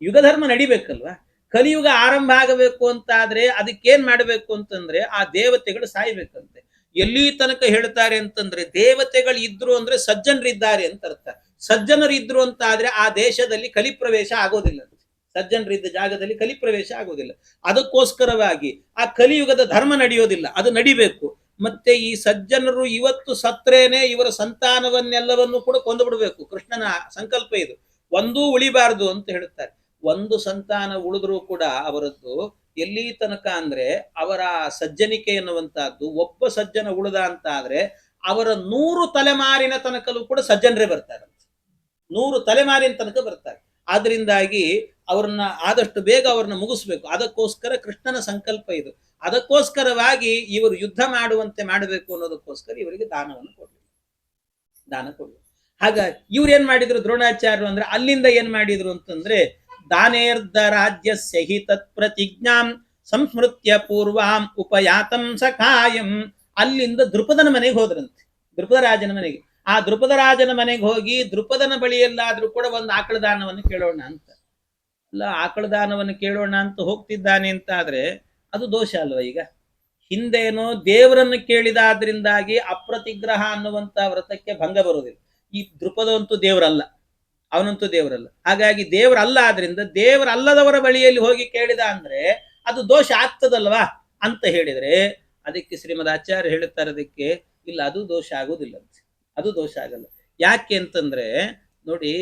ಯುಗ ಧರ್ಮ ನಡಿಬೇಕಲ್ವಾ. ಕಲಿಯುಗ ಆರಂಭ ಆಗಬೇಕು ಅಂತಾದ್ರೆ ಅದಕ್ಕೇನ್ ಮಾಡ್ಬೇಕು ಅಂತಂದ್ರೆ ಆ ದೇವತೆಗಳು ಸಾಯ್ಬೇಕಂತೆ. ಎಲ್ಲಿ ತನಕ ಹೇಳ್ತಾರೆ ಅಂತಂದ್ರೆ, ದೇವತೆಗಳು ಇದ್ರು ಅಂದ್ರೆ ಸಜ್ಜನರಿದ್ದಾರೆ ಅಂತ ಅರ್ಥ. ಸಜ್ಜನರು ಇದ್ರು ಅಂತ ಆದ್ರೆ ಆ ದೇಶದಲ್ಲಿ ಕಲಿಪ್ರವೇಶ ಆಗೋದಿಲ್ಲ, ಸಜ್ಜನರಿದ್ದ ಜಾಗದಲ್ಲಿ ಕಲಿಪ್ರವೇಶ ಆಗೋದಿಲ್ಲ. ಅದಕ್ಕೋಸ್ಕರವಾಗಿ ಆ ಕಲಿಯುಗದ ಧರ್ಮ ನಡೆಯೋದಿಲ್ಲ, ಅದು ನಡಿಬೇಕು. ಮತ್ತೆ ಈ ಸಜ್ಜನರು ಇವತ್ತು ಸತ್ರೇನೆ ಇವರ ಸಂತಾನವನ್ನೆಲ್ಲವನ್ನು ಕೂಡ ಕೊಂದು ಬಿಡಬೇಕು, ಕೃಷ್ಣನ ಸಂಕಲ್ಪ ಇದು. ಒಂದೂ ಉಳಿಬಾರದು ಅಂತ ಹೇಳುತ್ತಾರೆ. ಒಂದು ಸಂತಾನ ಉಳಿದ್ರೂ ಕೂಡ ಅವರದ್ದು ಎಲ್ಲಿ ತನಕ ಅಂದ್ರೆ, ಅವರ ಸಜ್ಜನಿಕೆ ಎನ್ನುವಂತಹದ್ದು, ಒಬ್ಬ ಸಜ್ಜನ ಉಳಿದ ಅಂತ ಆದ್ರೆ ಅವರ 100 ತಲೆಮಾರಿನ ತನಕಲೂ ಕೂಡ ಸಜ್ಜನರೇ ಬರ್ತಾರೆ, 100 ತಲೆಮಾರಿನ ತನಕ ಬರ್ತಾರೆ. ಆದ್ರಿಂದಾಗಿ ಅವ್ರನ್ನ ಆದಷ್ಟು ಬೇಗ ಅವ್ರನ್ನ ಮುಗಿಸ್ಬೇಕು. ಅದಕ್ಕೋಸ್ಕರ ಕೃಷ್ಣನ ಸಂಕಲ್ಪ ಇದು. ಅದಕ್ಕೋಸ್ಕರವಾಗಿ ಇವರು ಯುದ್ಧ ಮಾಡುವಂತೆ ಮಾಡಬೇಕು ಅನ್ನೋದಕ್ಕೋಸ್ಕರ ಇವರಿಗೆ ದಾನ ಕೊಡ್ಬೇಕು. ಹಾಗಾಗಿ ಇವ್ರು ಏನ್ ಮಾಡಿದ್ರು ದ್ರೋಣಾಚಾರ್ಯರು ಅಂದ್ರೆ, ಅಲ್ಲಿಂದ ಏನ್ ಮಾಡಿದ್ರು ಅಂತಂದ್ರೆ, ದಾನೇರ್ಧ ರಾಜ್ಯಸ್ಯ ಹಿ ತತ್ ಪ್ರತಿಜ್ಞಾಂ ಸಂಸ್ಮೃತ್ಯ ಪೂರ್ವಾಂ ಉಪಯಾತಂ ಸಖಾಯಂ. ಅಲ್ಲಿಂದ ದೃಪದನ ಮನೆಗೆ ಹೋದ್ರಂತೆ, ದೃಪದ ರಾಜನ ಮನೆಗೆ. ಆ ದೃಪದ ರಾಜನ ಮನೆಗೆ ಹೋಗಿ ದೃಪದನ ಬಳಿಯಲ್ಲಾದ್ರೂ ಕೂಡ ಒಂದು ಆಕಳ ದಾನವನ್ನು ಕೇಳೋಣ ಅಂತ. ಅಲ್ಲ, ಆಕಳ ದಾನವನ್ನು ಕೇಳೋಣ ಅಂತ ಹೋಗ್ತಿದ್ದಾನೆ ಅಂತ ಆದ್ರೆ ಅದು ದೋಷ ಅಲ್ವಾ? ಈಗ ಹಿಂದೇನೋ ದೇವರನ್ನು ಕೇಳಿದಾದ್ರಿಂದಾಗಿ ಅಪ್ರತಿಗ್ರಹ ಅನ್ನುವಂತ ವ್ರತಕ್ಕೆ ಭಂಗ ಬರುವುದಿಲ್ಲ. ಈ ದೃಪದಂತೂ ದೇವರಲ್ಲ, ಅವನಂತೂ ದೇವರಲ್ಲ. ಹಾಗಾಗಿ ದೇವರಲ್ಲ, ಆದ್ರಿಂದ ದೇವರಲ್ಲದವರ ಬಳಿಯಲ್ಲಿ ಹೋಗಿ ಕೇಳಿದ ಅಂದ್ರೆ ಅದು ದೋಷ ಆಗ್ತದಲ್ವಾ ಅಂತ ಹೇಳಿದ್ರೆ, ಅದಕ್ಕೆ ಶ್ರೀಮದ್ ಆಚಾರ್ಯ ಹೇಳುತ್ತಾರೆ, ಅದಕ್ಕೆ ಇಲ್ಲ, ಅದು ದೋಷ ಆಗುದಿಲ್ಲ, ಅದು ದೋಷ ಆಗಲ್ಲ. ಯಾಕೆ ಅಂತಂದ್ರೆ ನೋಡಿ,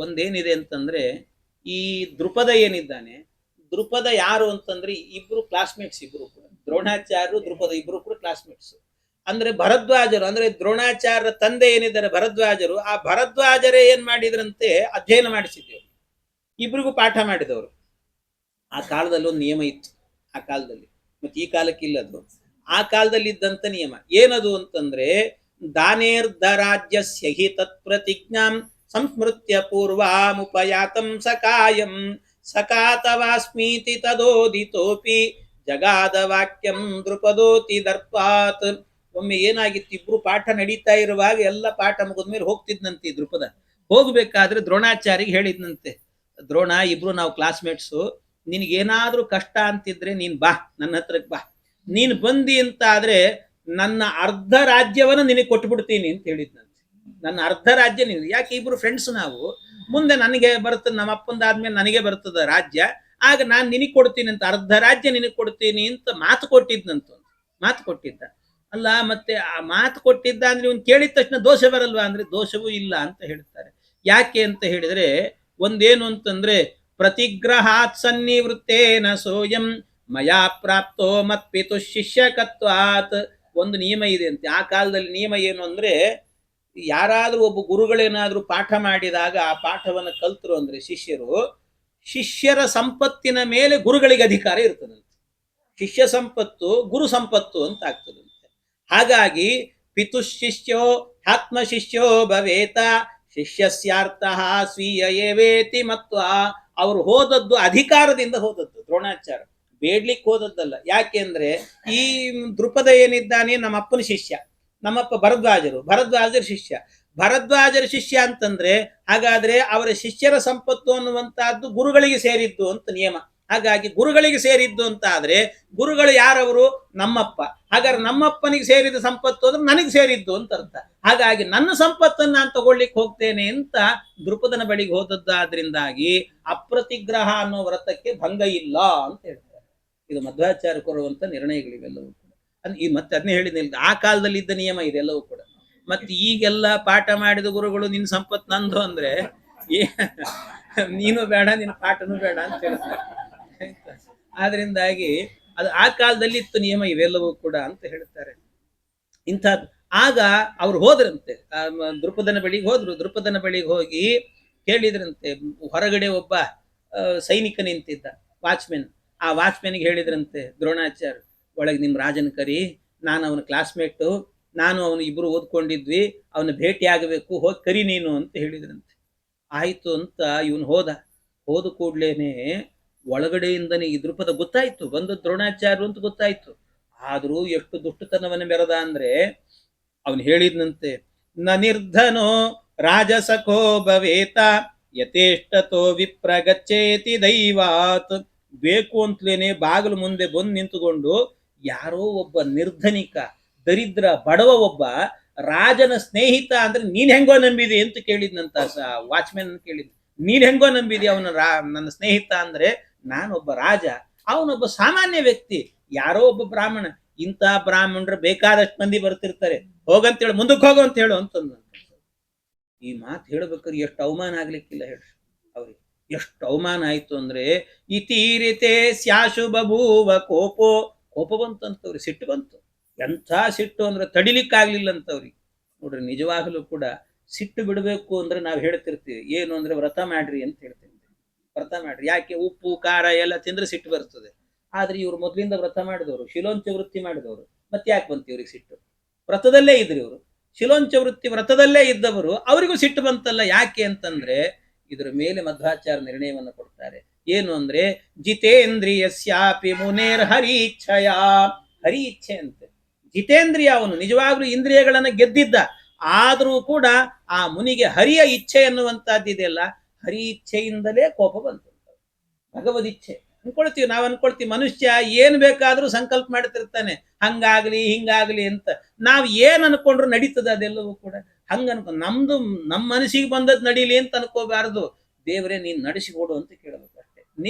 ಒಂದೇನಿದೆ ಅಂತಂದ್ರೆ, ಈ ದೃಪದ ಏನಿದ್ದಾನೆ, ದೃಪದ ಯಾರು ಅಂತಂದ್ರೆ ಇಬ್ರು ಕ್ಲಾಸ್ಮೇಟ್ಸ್, ಇಬ್ರು ಕೂಡ ದ್ರೋಣಾಚಾರ್ಯರು ದೃಪದ ಇಬ್ರು ಕೂಡ ಕ್ಲಾಸ್ಮೇಟ್ಸ್. ಅಂದ್ರೆ ಭರದ್ವಾಜರು, ಅಂದ್ರೆ ದ್ರೋಣಾಚಾರ್ಯರ ತಂದೆ ಏನಿದ್ದಾರೆ ಭರದ್ವಾಜರು, ಆ ಭರದ್ವಾಜರೇ ಏನ್ ಮಾಡಿದ್ರಂತೆ, ಅಧ್ಯಯನ ಮಾಡಿಸಿದ್ದೇವೆ, ಇಬ್ರಿಗೂ ಪಾಠ ಮಾಡಿದವರು. ಆ ಕಾಲದಲ್ಲಿ ಒಂದು ನಿಯಮ ಇತ್ತು, ಆ ಕಾಲದಲ್ಲಿ, ಮತ್ತೆ ಈ ಕಾಲಕ್ಕೆ ಇಲ್ಲದು. ಆ ಕಾಲದಲ್ಲಿ ಇದ್ದಂತ ನಿಯಮ ಏನದು ಅಂತಂದ್ರೆ, ದಾನೇರ್ಧ ರಾಜ್ಯಸ್ಯ ಹಿ ತತ್ ಪ್ರತಿಜ್ಞಾಂ ಸಂಸ್ಮೃತ್ಯ ಪೂರ್ವಾಮುಪಯಾತಂ ಸಕಾಯಂ ಸಕಾತವಾಸ್ಮೀತಿ ತದೋದಿತೋಪಿ ಜಗಾದ ವಾಕ್ಯಂ ದೃಪದೋತಿ ದರ್ಪಾತ್. ಒಮ್ಮೆ ಏನಾಗಿತ್ತು, ಇಬ್ರು ಪಾಠ ನಡೀತಾ ಇರುವಾಗ ಎಲ್ಲ ಪಾಠ ಮುಗಿದ್ಮೇಲೆ ಹೋಗ್ತಿದ್ನಂತೆ ದೃಪದ. ಹೋಗ್ಬೇಕಾದ್ರೆ ದ್ರೋಣಾಚಾರ್ಯಗೆ ಹೇಳಿದ್ನಂತೆ, ದ್ರೋಣ, ಇಬ್ರು ನಾವು ಕ್ಲಾಸ್ಮೇಟ್ಸು, ನಿನಗೇನಾದ್ರೂ ಕಷ್ಟ ಅಂತಿದ್ರೆ ನೀನ್ ಬಾ, ನನ್ನ ಹತ್ರಕ್ಕೆ ಬಾ, ನೀನ್ ಬಂದಿ ಅಂತ ಆದ್ರೆ ನನ್ನ ಅರ್ಧ ರಾಜ್ಯವನ್ನು ನಿನಗೆ ಕೊಟ್ಬಿಡ್ತೀನಿ ಅಂತ ಹೇಳಿದ್ನಂತೆ. ನನ್ನ ಅರ್ಧ ರಾಜ್ಯ ನೀವು, ಯಾಕೆ ಇಬ್ರು ಫ್ರೆಂಡ್ಸ್ ನಾವು, ಮುಂದೆ ನನಗೆ ಬರ್ತದೆ, ನಮ್ಮ ಅಪ್ಪಂದಾದ್ಮೇಲೆ ನನಗೆ ಬರ್ತದ ರಾಜ್ಯ, ಆಗ ನಾನು ನಿನಗೆ ಕೊಡ್ತೀನಿ ಅಂತ, ಅರ್ಧ ರಾಜ್ಯ ನಿನಗೆ ಕೊಡ್ತೀನಿ ಅಂತ ಮಾತು ಕೊಟ್ಟಿದ್ನಂತ, ಮಾತು ಕೊಟ್ಟಿದ್ದ. ಅಲ್ಲ, ಮತ್ತೆ ಆ ಮಾತು ಕೊಟ್ಟಿದ್ದ ಅಂದ್ರೆ ಇವ್ನು ಕೇಳಿದ ತಕ್ಷಣ ದೋಷ ಬರಲ್ವಾ ಅಂದ್ರೆ ದೋಷವೂ ಇಲ್ಲ ಅಂತ ಹೇಳ್ತಾರೆ. ಯಾಕೆ ಅಂತ ಹೇಳಿದ್ರೆ, ಒಂದೇನು ಅಂತಂದ್ರೆ, ಪ್ರತಿಗ್ರಹಾತ್ ಸನ್ನಿವೃತ್ತೇನ ಸೋಯಂ ಮಯಾ ಪ್ರಾಪ್ತೋ ಮತ್ಪಿತು ಶಿಷ್ಯಕತ್ವಾತ್. ಒಂದು ನಿಯಮ ಇದೆ ಅಂತೆ ಆ ಕಾಲದಲ್ಲಿ. ನಿಯಮ ಏನು ಅಂದ್ರೆ, ಯಾರಾದ್ರೂ ಒಬ್ಬ ಗುರುಗಳೇನಾದ್ರೂ ಪಾಠ ಮಾಡಿದಾಗ ಆ ಪಾಠವನ್ನು ಕಲ್ತರು ಅಂದ್ರೆ ಶಿಷ್ಯರ ಸಂಪತ್ತಿನ ಮೇಲೆ ಗುರುಗಳಿಗೆ ಅಧಿಕಾರ ಇರ್ತದಂತೆ. ಶಿಷ್ಯ ಸಂಪತ್ತು ಗುರು ಸಂಪತ್ತು ಅಂತ ಆಗ್ತದಂತೆ. ಹಾಗಾಗಿ ಪಿತುಶಿಷ್ಯೋ ಆತ್ಮ ಶಿಷ್ಯೋ ಭವೇತ ಶಿಷ್ಯಸ್ಯಾರ್ಥ ಸ್ವೀಯ ಏವೇತಿ ಮತ್ವ. ಅವರು ಹೋದದ್ದು ಅಧಿಕಾರದಿಂದ ಹೋದದ್ದು, ದ್ರೋಣಾಚಾರ್ಯ ಬೇಡ್ಲಿಕ್ಕೆ ಹೋದದ್ದಲ್ಲ. ಯಾಕೆಂದ್ರೆ ಈ ದೃಪದ ಏನಿದ್ದಾನೆ ನಮ್ಮ ಅಪ್ಪನ ಶಿಷ್ಯ, ನಮ್ಮಪ್ಪ ಭರದ್ವಾಜರ ಶಿಷ್ಯ. ಭರದ್ವಾಜರ ಶಿಷ್ಯ ಅಂತಂದ್ರೆ ಹಾಗಾದ್ರೆ ಅವರ ಶಿಷ್ಯರ ಸಂಪತ್ತು ಅನ್ನುವಂತಹದ್ದು ಗುರುಗಳಿಗೆ ಸೇರಿದ್ದು ಅಂತ ನಿಯಮ. ಹಾಗಾಗಿ ಗುರುಗಳಿಗೆ ಸೇರಿದ್ದು ಅಂತ ಆದ್ರೆ ಗುರುಗಳು ಯಾರವರು? ನಮ್ಮಪ್ಪ. ಹಾಗಾದ್ರೆ ನಮ್ಮಪ್ಪನಿಗೆ ಸೇರಿದ ಸಂಪತ್ತು ಅಂದ್ರೆ ನನಗೆ ಸೇರಿದ್ದು ಅಂತ ಅರ್ಥ. ಹಾಗಾಗಿ ನನ್ನ ಸಂಪತ್ತನ್ನು ನಾನು ತಗೊಳ್ಳಿಕ್ಕೆ ಹೋಗ್ತೇನೆ ಅಂತ ದೃಪದನ ಬಳಿಗೆ ಹೋದದ್ದಾದ್ರಿಂದಾಗಿ ಅಪ್ರತಿಗ್ರಹ ಅನ್ನೋ ವ್ರತಕ್ಕೆ ಭಂಗ ಇಲ್ಲ ಅಂತ ಹೇಳ್ತಾರೆ. ಇದು ಮಧ್ವಾಚಾರ್ಯ ಕೊಡುವಂತ ನಿರ್ಣಯಗಳಿವೆಲ್ಲವೂ ಕೂಡ. ಈ ಮತ್ತೆ ಅದನ್ನೇ ಹೇಳಿದ ಆ ಕಾಲದಲ್ಲಿ ಇದ್ದ ನಿಯಮ ಇದೆಲ್ಲವೂ ಕೂಡ. ಮತ್ತೆ ಈಗೆಲ್ಲ ಪಾಠ ಮಾಡಿದ ಗುರುಗಳು ನಿನ್ ಸಂಪತ್ತು ನಂದು ಅಂದ್ರೆ ನೀನು ಬೇಡ, ನಿನ್ನ ಪಾಠನೂ ಬೇಡ ಅಂತ ಹೇಳ್ತಾರೆ. ಆದ್ರಿಂದಾಗಿ ಅದು ಆ ಕಾಲದಲ್ಲಿ ಇತ್ತು ನಿಯಮ ಇವೆಲ್ಲವೂ ಕೂಡ ಅಂತ ಹೇಳ್ತಾರೆ. ಇಂಥದ್ದು ಆಗ ಅವ್ರು ಹೋದ್ರಂತೆ, ದೃಪದನ ಬಳಿಗೆ ಹೋದ್ರು. ದೃಪದನ ಬಳಿಗೆ ಹೋಗಿ ಕೇಳಿದ್ರಂತೆ. ಹೊರಗಡೆ ಒಬ್ಬ ಸೈನಿಕ ನಿಂತಿದ್ದ, ವಾಚ್ಮೆನ್. ಆ ವಾಚ್ಮೆನ್ಗೆ ಹೇಳಿದ್ರಂತೆ ದ್ರೋಣಾಚಾರ್ಯ, ಒಳಗೆ ನಿಮ್ಮ ರಾಜನ ಕರಿ, ನಾನು ಅವನ ಕ್ಲಾಸ್ಮೇಟು, ನಾನು ಅವನು ಇಬ್ರು ಓದ್ಕೊಂಡಿದ್ವಿ, ಅವನ ಭೇಟಿ ಆಗಬೇಕು, ಹೋಗಿ ಕರಿ ನೀನು ಅಂತ ಹೇಳಿದ್ರಂತೆ. ಆಯ್ತು ಅಂತ ಇವನು ಹೋದ ಕೂಡ್ಲೇನೆ ಒಳಗಡೆಯಿಂದನೇ ಈ ದೃಪದ ಗೊತ್ತಾಯ್ತು, ಬಂದು ದ್ರೋಣಾಚಾರ್ಯರು ಅಂತ ಗೊತ್ತಾಯ್ತು. ಆದ್ರೂ ಎಷ್ಟು ದುಷ್ಟತನವನ್ನ ಮೆರೆದ ಅಂದ್ರೆ ಅವನು ಹೇಳಿದ್ನಂತೆ, ನ ನಿರ್ಧನೋ ರಾಜಸಖೋ ಭವೇತ ಯಥೇಷ್ಟತೋ ವಿಪ್ರಗಚ್ಚೇತಿ ದೈವಾತ್. ಬೇಕು ಅಂತಲೇನೆ ಬಾಗಿಲು ಮುಂದೆ ಬಂದು ನಿಂತುಕೊಂಡು ಯಾರೋ ಒಬ್ಬ ನಿರ್ಧನಿಕ ದರಿದ್ರ ಬಡವ ಒಬ್ಬ ರಾಜನ ಸ್ನೇಹಿತ ಅಂದ್ರೆ ನೀನ್ ಹೆಂಗೋ ನಂಬಿದಿ ಅಂತ ಕೇಳಿದ್ನಂತ. ವಾಚ್ಮೆನ್ ಕೇಳಿದ್, ನೀನ್ ಹೆಂಗೋ ನಂಬಿದಿ ಅವನ ನನ್ನ ಸ್ನೇಹಿತ ಅಂದ್ರೆ? ನಾನೊಬ್ಬ ರಾಜ, ಅವನೊಬ್ಬ ಸಾಮಾನ್ಯ ವ್ಯಕ್ತಿ, ಯಾರೋ ಒಬ್ಬ ಬ್ರಾಹ್ಮಣ. ಇಂಥ ಬ್ರಾಹ್ಮಣರು ಬೇಕಾದಷ್ಟು ಮಂದಿ ಬರ್ತಿರ್ತಾರೆ, ಹೋಗಂತೇಳು, ಮುಂದಕ್ಕೆ ಹೋಗೋ ಅಂತ ಹೇಳು ಅಂತಂದ. ಈ ಮಾತು ಹೇಳ್ಬೇಕಾದ್ರೆ ಎಷ್ಟು ಅವಮಾನ ಆಗ್ಲಿಕ್ಕಿಲ್ಲ ಹೇಳ್ರಿ ಅವ್ರಿಗೆ. ಎಷ್ಟು ಅವಮಾನ ಆಯ್ತು ಅಂದ್ರೆ, ಇತೀರಿತೆ ಸ್ಯಾಶು ಬಭೂವ ಕೋಪ ಬಂತಂತವ್ರಿ, ಸಿಟ್ಟು ಬಂತು. ಎಂಥ ಸಿಟ್ಟು ಅಂದ್ರೆ ತಡಿಲಿಕ್ಕಾಗ್ಲಿಲ್ಲ ಅಂತವ್ರಿಗೆ. ನೋಡ್ರಿ, ನಿಜವಾಗಲೂ ಕೂಡ ಸಿಟ್ಟು ಬಿಡಬೇಕು ಅಂದ್ರೆ ನಾವು ಹೇಳ್ತಿರ್ತೀವಿ, ಏನು ಅಂದ್ರೆ ವ್ರತ ಮಾಡ್ರಿ ಅಂತ ಹೇಳ್ತೀವಿ. ವ್ರತ ಮಾಡ್ರಿ, ಯಾಕೆ? ಉಪ್ಪು ಖಾರ ಎಲ್ಲ ತಿಂದ್ರೆ ಸಿಟ್ಟು ಬರ್ತದೆ. ಆದ್ರೆ ಇವ್ರು ಮೊದ್ಲಿಂದ ವ್ರತ ಮಾಡಿದವರು, ಶಿಲೋಂಚ ವೃತ್ತಿ ಮಾಡಿದವರು, ಮತ್ತೆ ಯಾಕೆ ಬಂತು ಇವ್ರಿಗೆ ಸಿಟ್ಟು? ವ್ರತದಲ್ಲೇ ಇದ್ರಿ ಇವರು, ಶಿಲೋಂಚ ವೃತ್ತಿ ವ್ರತದಲ್ಲೇ ಇದ್ದವರು, ಅವರಿಗೂ ಸಿಟ್ಟು ಬಂತಲ್ಲ. ಯಾಕೆ ಅಂತಂದ್ರೆ ಇದರ ಮೇಲೆ ಮಧ್ವಾಚಾರ್ಯ ನಿರ್ಣಯವನ್ನು ಕೊಡ್ತಾರೆ. ಏನು ಅಂದ್ರೆ, ಜಿತೇಂದ್ರಿಯಸ್ಯಾಪಿ ಮುನೇರ್ ಹರಿಚ್ಛಯ. ಹರಿ ಇಚ್ಛೆ ಅಂತೆ. ಜಿತೇಂದ್ರಿಯ, ಅವನು ನಿಜವಾಗ್ಲೂ ಇಂದ್ರಿಯಗಳನ್ನ ಗೆದ್ದಿದ್ದ, ಆದ್ರೂ ಕೂಡ ಆ ಮುನಿಗೆ ಹರಿಯ ಇಚ್ಛೆ ಎನ್ನುವಂತಹದ್ದಿದೆಯಲ್ಲ, ಹರಿ ಇಚ್ಛೆಯಿಂದಲೇ ಕೋಪ ಬಂತು. ಭಗವದಿಚ್ಛೆ ಅನ್ಕೊಳ್ತೀವಿ, ನಾವು ಅನ್ಕೊಳ್ತೀವಿ ಮನುಷ್ಯ ಏನ್ ಬೇಕಾದ್ರೂ ಸಂಕಲ್ಪ ಮಾಡ್ತಿರ್ತಾನೆ, ಹಂಗಾಗ್ಲಿ ಹಿಂಗಾಗ್ಲಿ ಅಂತ. ನಾವ್ ಏನ್ ಅನ್ಕೊಂಡ್ರು ನಡೀತದ ಅದೆಲ್ಲವೂ ಕೂಡ. ಹಂಗ ನಮ್ದು ನಮ್ಮ ಮನಸ್ಸಿಗೆ ಬಂದದ್ ನಡೀಲಿ ಅಂತ ಅನ್ಕೋಬಾರ್ದು. ದೇವರೇ ನೀನ್ ನಡೆಸಿಕೊಡು ಅಂತ ಕೇಳಬೇಕಷ್ಟೇ.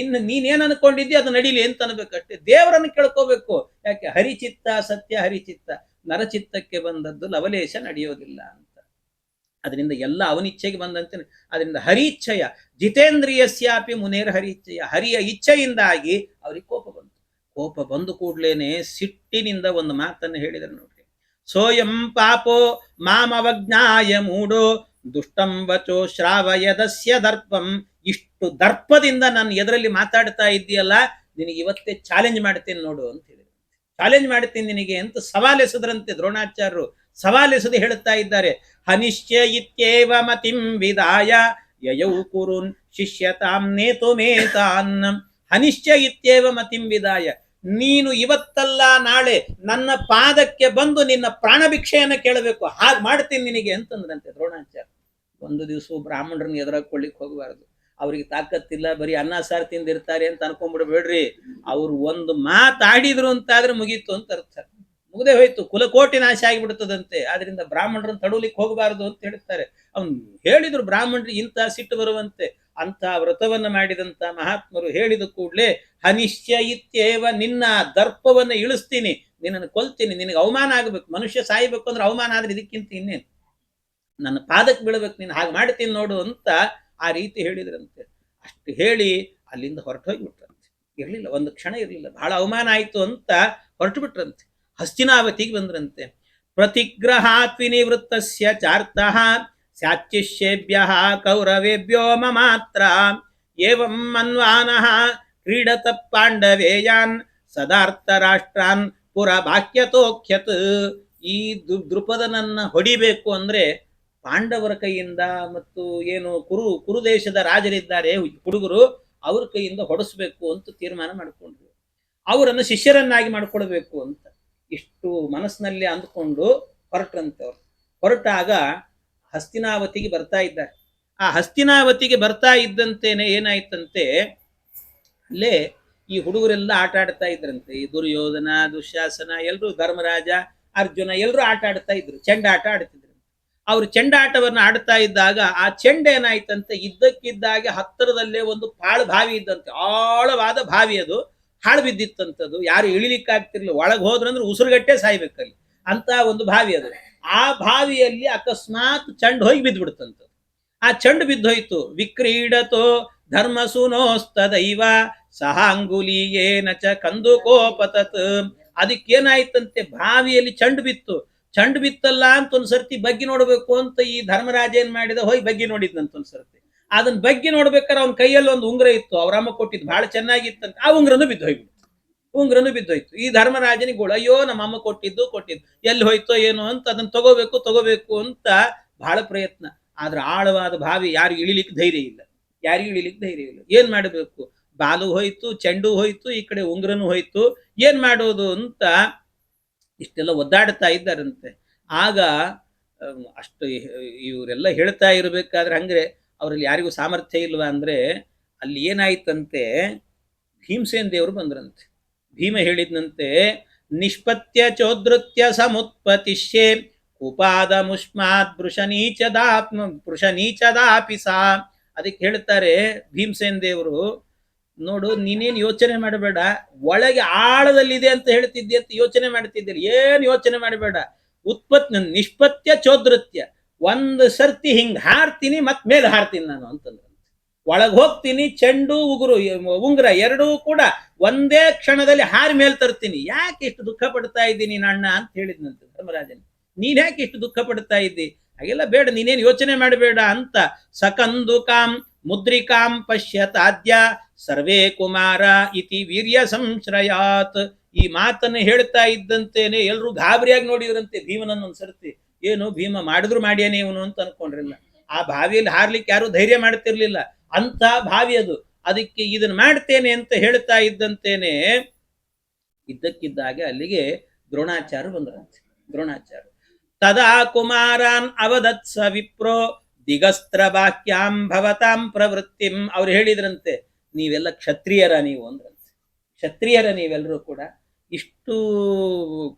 ನೀನೇನ್ ಅನ್ಕೊಂಡಿದ್ದಿ ಅದು ನಡೀಲಿ ಅಂತ ಅನ್ಬೇಕಷ್ಟೇ. ದೇವರನ್ನು ಕೇಳ್ಕೋಬೇಕು. ಯಾಕೆ? ಹರಿಚಿತ್ತ ಸತ್ಯ ಹರಿಚಿತ್ತ, ನರಚಿತ್ತಕ್ಕೆ ಬಂದದ್ದು ಲವಲೇಶ ನಡೆಯೋದಿಲ್ಲ ಅಂತ. ಅದರಿಂದ ಎಲ್ಲ ಅವನಿಚ್ಛೆಗೆ ಬಂದಂತೆ. ಅದರಿಂದ ಹರಿಚ್ಛಯ, ಜಿತೇಂದ್ರಿಯಸ್ಯಾಪಿ ಮುನೇರ್ ಹರಿಚ್ಛಯ, ಹರಿಯ ಇಚ್ಛೆಯಿಂದಾಗಿ ಅವ್ರಿಗೆ ಕೋಪ ಬಂತು. ಕೋಪ ಬಂದು ಕೂಡ್ಲೇನೆ ಸಿಟ್ಟಿನಿಂದ ಒಂದು ಮಾತನ್ನು ಹೇಳಿದರು ನೋಡ್ರಿ. ಸೋಯಂ ಪಾಪೋ ಮಾಮವಜ್ಞಾಯ ಮೂಢೋ ದುಷ್ಟಂ ವಚೋ ಶ್ರಾವಯದಸ್ಯ ದರ್ಪಂ. ಇಷ್ಟು ದರ್ಪದಿಂದ ನಾನು ಎದರಲ್ಲಿ ಮಾತಾಡ್ತಾ ಇದ್ದೀಯಲ್ಲ, ನಿನಗೆ ಇವತ್ತೇ ಚಾಲೆಂಜ್ ಮಾಡ್ತೇನೆ ನೋಡು ಅಂತ ಹೇಳಿದ್ರು. ಚಾಲೆಂಜ್ ಮಾಡ್ತೀನಿ ನಿನಗೆ ಅಂತ ಸವಾಲೆಸದ್ರಂತೆ ದ್ರೋಣಾಚಾರ್ಯರು. ಸವಾಲೆಸದು ಹೇಳುತ್ತಾ ಇದ್ದಾರೆ. ಹನಿಶ್ಚಯ ಇತ್ಯೇವ ಮತಿಂ ವಿದಾಯ ಯಯೌ ಕುರುನ್ ಶಿಷ್ಯತಾಂ ನೇತುಮೇತಾನ್. ಹನಿಶ್ಚಯ ಇತ್ಯೇವ ಮತಿಂ ವಿದಾಯ, ನೀನು ಇವತ್ತಲ್ಲ ನಾಳೆ ನನ್ನ ಪಾದಕ್ಕೆ ಬಂದು ನಿನ್ನ ಪ್ರಾಣ ಭಿಕ್ಷೆಯನ್ನು ಕೇಳಬೇಕು, ಹಾಗೆ ಮಾಡ್ತೀನಿ ನಿನಗೆ ಅಂತಂದ್ರಂತೆ ದ್ರೋಣಾಚಾರ್ಯ. ಒಂದು ದಿವಸ ಬ್ರಾಹ್ಮಣರನ್ನ ಎದುರಾಕೊಳ್ಳಿಕ್ ಹೋಗಬಾರದು. ಅವ್ರಿಗೆ ತಾಕತ್ತಿಲ್ಲ, ಬರೀ ಅನ್ನ ಸಾರು ತಿಂದಿರ್ತಾರೆ ಅಂತ ಅನ್ಕೊಂಡ್ಬಿಡ್ಬೇಡ್ರಿ. ಅವ್ರು ಒಂದು ಮಾತಾಡಿದ್ರು ಅಂತಾದ್ರೆ ಮುಗೀತು ಅಂತ ಅರ್ಥ, ಮುಗದೆ ಹೋಯ್ತು, ಕುಲಕೋಟಿ ನಾಶ ಆಗಿಬಿಡ್ತದಂತೆ. ಆದ್ರಿಂದ ಬ್ರಾಹ್ಮಣರನ್ನು ತಡವಲಿಕ್ಕೆ ಹೋಗಬಾರದು ಅಂತ ಹೇಳ್ತಾರೆ. ಅವ್ನು ಹೇಳಿದ್ರು ಬ್ರಾಹ್ಮಣರಿಗೆ ಇಂಥ ಸಿಟ್ಟು ಬರುವಂತೆ. ಅಂತ ವ್ರತವನ್ನ ಮಾಡಿದಂತ ಮಹಾತ್ಮರು ಹೇಳಿದ ಕೂಡಲೇ, ಹನಿಶ್ಚಯ ಇತ್ಯೇವ, ನಿನ್ನ ದರ್ಪವನ್ನ ಇಳಿಸ್ತೀನಿ, ನಿನ್ನನ್ನು ಕೊಲ್ತೀನಿ, ನಿನಗೆ ಅವಮಾನ ಆಗ್ಬೇಕು. ಮನುಷ್ಯ ಸಾಯ್ಬೇಕು ಅಂದ್ರೆ ಅವಮಾನ ಆದ್ರೆ ಇದಕ್ಕಿಂತ ಇನ್ನೇನು, ನನ್ನ ಪಾದಕ್ಕೆ ಬೀಳ್ಬೇಕು, ನೀನು ಹಾಗೆ ಮಾಡ್ತೀನಿ ನೋಡು ಅಂತ ಆ ರೀತಿ ಹೇಳಿದ್ರಂತೆ. ಅಷ್ಟು ಹೇಳಿ ಅಲ್ಲಿಂದ ಹೊರಟು ಹೋಗ್ಬಿಟ್ರಂತೆ. ಇರ್ಲಿಲ್ಲ, ಒಂದು ಕ್ಷಣ ಇರ್ಲಿಲ್ಲ, ಬಹಳ ಅವಮಾನ ಆಯ್ತು ಅಂತ ಹೊರಟು ಬಿಟ್ರಂತೆ. ಹಸ್ತಿನಾವತಿಗೆ ಬಂದ್ರಂತೆ. ಪ್ರತಿಗ್ರಹಾತ್ ವಿನಿವೃತ್ತಸ್ಯ ಚಾರ್ತಃ ಸ್ಯಾಚ್ಚಿಷ್ಯೇಭ್ಯಃ ಕೌರವೇಭ್ಯೋ ಮಮಾತ್ರ ಏವಂ ಮನ್ವಾನಃ ಕ್ರೀಡತ ಪಾಂಡವೇಯಾನ್ ಸದಾರ್ಥ ರಾಷ್ಟ್ರಾನ್ ಪುರ ಬಾಕ್ಯತೋಖ್ಯತ್. ಈ ದೃಪದನನ್ನ ಹೊಡಿಬೇಕು ಅಂದ್ರೆ ಪಾಂಡವರ ಕೈಯಿಂದ ಮತ್ತು ಏನು ಕುರು ದೇಶದ ರಾಜರಿದ್ದಾರೆ ಹುಡುಗರು, ಅವ್ರ ಕೈಯಿಂದ ಹೊಡೆಸ್ಬೇಕು ಅಂತ ತೀರ್ಮಾನ ಮಾಡಿಕೊಂಡ್ರು. ಅವರನ್ನು ಶಿಷ್ಯರನ್ನಾಗಿ ಮಾಡಿಕೊಳ್ಬೇಕು ಅಂತ ಇಷ್ಟು ಮನಸ್ಸಿನಲ್ಲಿ ಅಂದ್ಕೊಂಡು ಹೊರಟ್ರಂತವ್ರು. ಹೊರಟಾಗ ಹಸ್ತಿನಾವತಿಗೆ ಬರ್ತಾ ಇದ್ದಾರೆ. ಆ ಹಸ್ತಿನಾವತಿಗೆ ಬರ್ತಾ ಇದ್ದಂತೇನೆ ಏನಾಯ್ತಂತೆ, ಅಲ್ಲೇ ಈ ಹುಡುಗರೆಲ್ಲ ಆಟ ಆಡ್ತಾ ಇದ್ರಂತೆ. ಈ ದುರ್ಯೋಧನ, ದುಶ್ಯಾಸನ, ಎಲ್ಲರೂ, ಧರ್ಮರಾಜ, ಅರ್ಜುನ, ಎಲ್ಲರೂ ಆಟ ಆಡ್ತಾ ಇದ್ರು, ಚೆಂಡ ಆಟ ಆಡ್ತಿದ್ರು. ಅವ್ರು ಚೆಂಡಾಟವನ್ನು ಆಡ್ತಾ ಇದ್ದಾಗ ಆ ಚೆಂಡ ಏನಾಯ್ತಂತೆ, ಇದ್ದಕ್ಕಿದ್ದಾಗೆ ಹತ್ತಿರದಲ್ಲೇ ಒಂದು ಪಾಳು ಬಾವಿ ಇದ್ದಂತೆ, ಆಳವಾದ ಬಾವಿ, ಅದು ಹಾಳು ಬಿದ್ದಿತ್ತಂತದ್ದು. ಯಾರು ಇಳಿಲಿಕ್ಕಾಗ್ತಿರ್ಲಿಲ್ಲ, ಒಳಗೆ ಹೋದ್ರಂದ್ರೆ ಉಸಿರುಗಟ್ಟೆ ಸಾಯ್ಬೇಕಲ್ಲಿ, ಅಂತ ಒಂದು ಬಾವಿ ಅದು. ಆ ಬಾವಿಯಲ್ಲಿ ಅಕಸ್ಮಾತ್ ಚೆಂಡು ಹೋಗಿ ಬಿದ್ದ್ಬಿಡ್ತಂತ. ಆ ಚೆಂಡು ಬಿದ್ದೋಯ್ತು. ವಿಕ್ರೀಡತೋ ಧರ್ಮಸುನೋಸ್ತದೈವ ಸಹಾಂಗುಲಿಯೇನ ಚ ಕಂದುಕೋಪತತ್. ಅದಕ್ಕೇನಾಯ್ತಂತೆ, ಬಾವಿಯಲ್ಲಿ ಚೆಂಡು ಬಿತ್ತು. ಚೆಂಡು ಬಿತ್ತಲ್ಲ ಅಂತ ಒಂದ್ಸರ್ತಿ ಬಗ್ಗಿ ನೋಡ್ಬೇಕು ಅಂತ ಈ ಧರ್ಮರಾಜ ಏನ್ ಮಾಡಿದ, ಹೋಗಿ ಬಗ್ಗಿ ನೋಡಿದ್ನಂತ ಒಂದ್ಸರ್ತಿ. ಅದನ್ನ ಬಗ್ಗಿ ನೋಡ್ಬೇಕಾದ್ರೆ ಅವ್ನ ಕೈಯಲ್ಲಿ ಒಂದು ಉಂಗ್ರ ಇತ್ತು, ಅವ್ರಮ್ಮ ಕೊಟ್ಟಿದ್ದು, ಬಹಳ ಚೆನ್ನಾಗಿತ್ತಂತ. ಆ ಉಂಗ್ರನು ಬಿದ್ದು ಹೋಗ್ಬಿಡ್ತು. ಉಂಗ್ರನು ಬಿದ್ದೋಯ್ತು. ಈ ಧರ್ಮರಾಜನಿಗೆ ಗೋಳು, ಅಯ್ಯೋ ನಮ್ಮಮ್ಮ ಕೊಟ್ಟಿದ್ದು ಎಲ್ಲಿ ಹೋಯ್ತೋ ಏನೋ ಅಂತ ಅದನ್ನ ತಗೋಬೇಕು ಅಂತ ಬಹಳ ಪ್ರಯತ್ನ. ಆದ್ರೆ ಆಳವಾದ ಬಾವಿ, ಯಾರು ಇಳಿಲಿಕ್ಕೆ ಧೈರ್ಯ ಇಲ್ಲ, ಏನ್ ಮಾಡಬೇಕು? ಬಾಲು ಹೋಯ್ತು, ಚೆಂಡು ಹೋಯ್ತು, ಈ ಕಡೆ ಉಂಗ್ರನು ಹೋಯ್ತು, ಏನ್ ಮಾಡೋದು ಅಂತ ಇಷ್ಟೆಲ್ಲ ಒದ್ದಾಡ್ತಾ ಇದ್ದಾರಂತೆ. ಆಗ ಅಷ್ಟು ಇವರೆಲ್ಲ ಹೇಳ್ತಾ ಇರಬೇಕಾದ್ರೆ ಹಂಗ್ರೆ ಅವರಲ್ಲಿ ಯಾರಿಗೂ ಸಾಮರ್ಥ್ಯ ಇಲ್ವಾ ಅಂದ್ರೆ, ಅಲ್ಲಿ ಏನಾಯ್ತಂತೆ, ಭೀಮಸೇನ್ ದೇವರು ಬಂದ್ರಂತೆ. ಭೀಮ ಹೇಳಿದ್ನಂತೆ, ನಿಷ್ಪತ್ಯ ಚೋದೃತ್ಯ ಸಮುತ್ಪತಿಷ್ಯೆ ಉಪಾದ ಮುಷ್ಮಾತ್ ಪೃಷನೀಚದಾಪಿಸಾ. ಅದಕ್ಕೆ ಹೇಳ್ತಾರೆ ಭೀಮಸೇನ್ ದೇವರು, ನೋಡು, ನೀನೇನು ಯೋಚನೆ ಮಾಡಬೇಡ, ಒಳಗೆ ಆಳದಲ್ಲಿದೆ ಅಂತ ಹೇಳ್ತಿದ್ದೆ ಅಂತ ಯೋಚನೆ ಮಾಡ್ತಿದ್ದೀರಿ, ಏನು ಯೋಚನೆ ಮಾಡಬೇಡ. ನಿಷ್ಪತ್ಯ ಚೋದೃತ್ಯ, ಒಂದು ಸರ್ತಿ ಹಿಂಗ್ ಹಾರ್ತೀನಿ ಮತ್ ಮೇಲೆ ಹಾರ್ತೀನಿ ನಾನು ಅಂತಂದ್ರೆ, ಒಳಗೆ ಹೋಗ್ತೀನಿ, ಚೆಂಡು ಉಂಗ್ರ ಎರಡೂ ಕೂಡ ಒಂದೇ ಕ್ಷಣದಲ್ಲಿ ಹಾರಿ ಮೇಲ್ ತರ್ತೀನಿ. ಯಾಕೆ ಇಷ್ಟು ದುಃಖ ಪಡ್ತಾ ಇದ್ದೀನಿ ಅಣ್ಣ ಅಂತ ಹೇಳಿದ್ನಂತೆ ಧರ್ಮರಾಜನ್. ನೀನ್ ಯಾಕೆ ಇಷ್ಟು ದುಃಖ ಪಡ್ತಾ ಇದ್ದಿ? ಹಾಗೆಲ್ಲ ಬೇಡ, ನೀನೇನು ಯೋಚನೆ ಮಾಡಬೇಡ ಅಂತ. ಸಕಂದುಕಾಂ ಮುದ್ರಿಕಾಂ ಪಶ್ಯತಾದ್ಯ ಸರ್ವೇ ಕುಮಾರ ಇತಿ ವೀರ್ಯ ಸಂಶ್ರಯಾತ್. ಈ ಮಾತನ್ನು ಹೇಳ್ತಾ ಇದ್ದಂತೇನೆ ಎಲ್ರು ಗಾಬರಿಯಾಗಿ ನೋಡಿದ್ರಂತೆ ಭೀಮನನ್ನು. ಒಂದ್ಸರ್ತಿ ಏನು ಭೀಮ ಮಾಡಿದ್ರು ಮಾಡ್ಯಾನೆ ಇವನು ಅಂತ ಅನ್ಕೊಂಡ್ರಿಲ್ಲ. ಆ ಬಾವಿಯಲ್ಲಿ ಹಾರ್ಲಿಕ್ಕೆ ಯಾರು ಧೈರ್ಯ ಮಾಡ್ತಿರ್ಲಿಲ್ಲ, ಅಂತ ಬಾವಿ ಅದು. ಅದಕ್ಕೆ ಇದನ್ನ ಮಾಡ್ತೇನೆ ಅಂತ ಹೇಳ್ತಾ ಇದ್ದಂತೇನೆ ಇದ್ದಕ್ಕಿದ್ದಾಗೆ ಅಲ್ಲಿಗೆ ದ್ರೋಣಾಚಾರ್ಯ ಬಂದ್ರಂತೆ. ದ್ರೋಣಾಚಾರ್ಯ ತದಾ ಕುಮಾರಾನ್ ಅವದತ್ಸ ವಿಪ್ರೋ ದಿಗಸ್ತ್ರ ಬಾಕ್ಯಾಂ ಭವತಾಂ ಪ್ರವೃತ್ತಿಂ. ಅವ್ರು ಹೇಳಿದ್ರಂತೆ, ನೀವೆಲ್ಲ ಕ್ಷತ್ರಿಯರ ನೀವು ಅಂದ್ರಂತೆ. ಕ್ಷತ್ರಿಯರ ನೀವೆಲ್ಲರೂ ಕೂಡ, ಇಷ್ಟು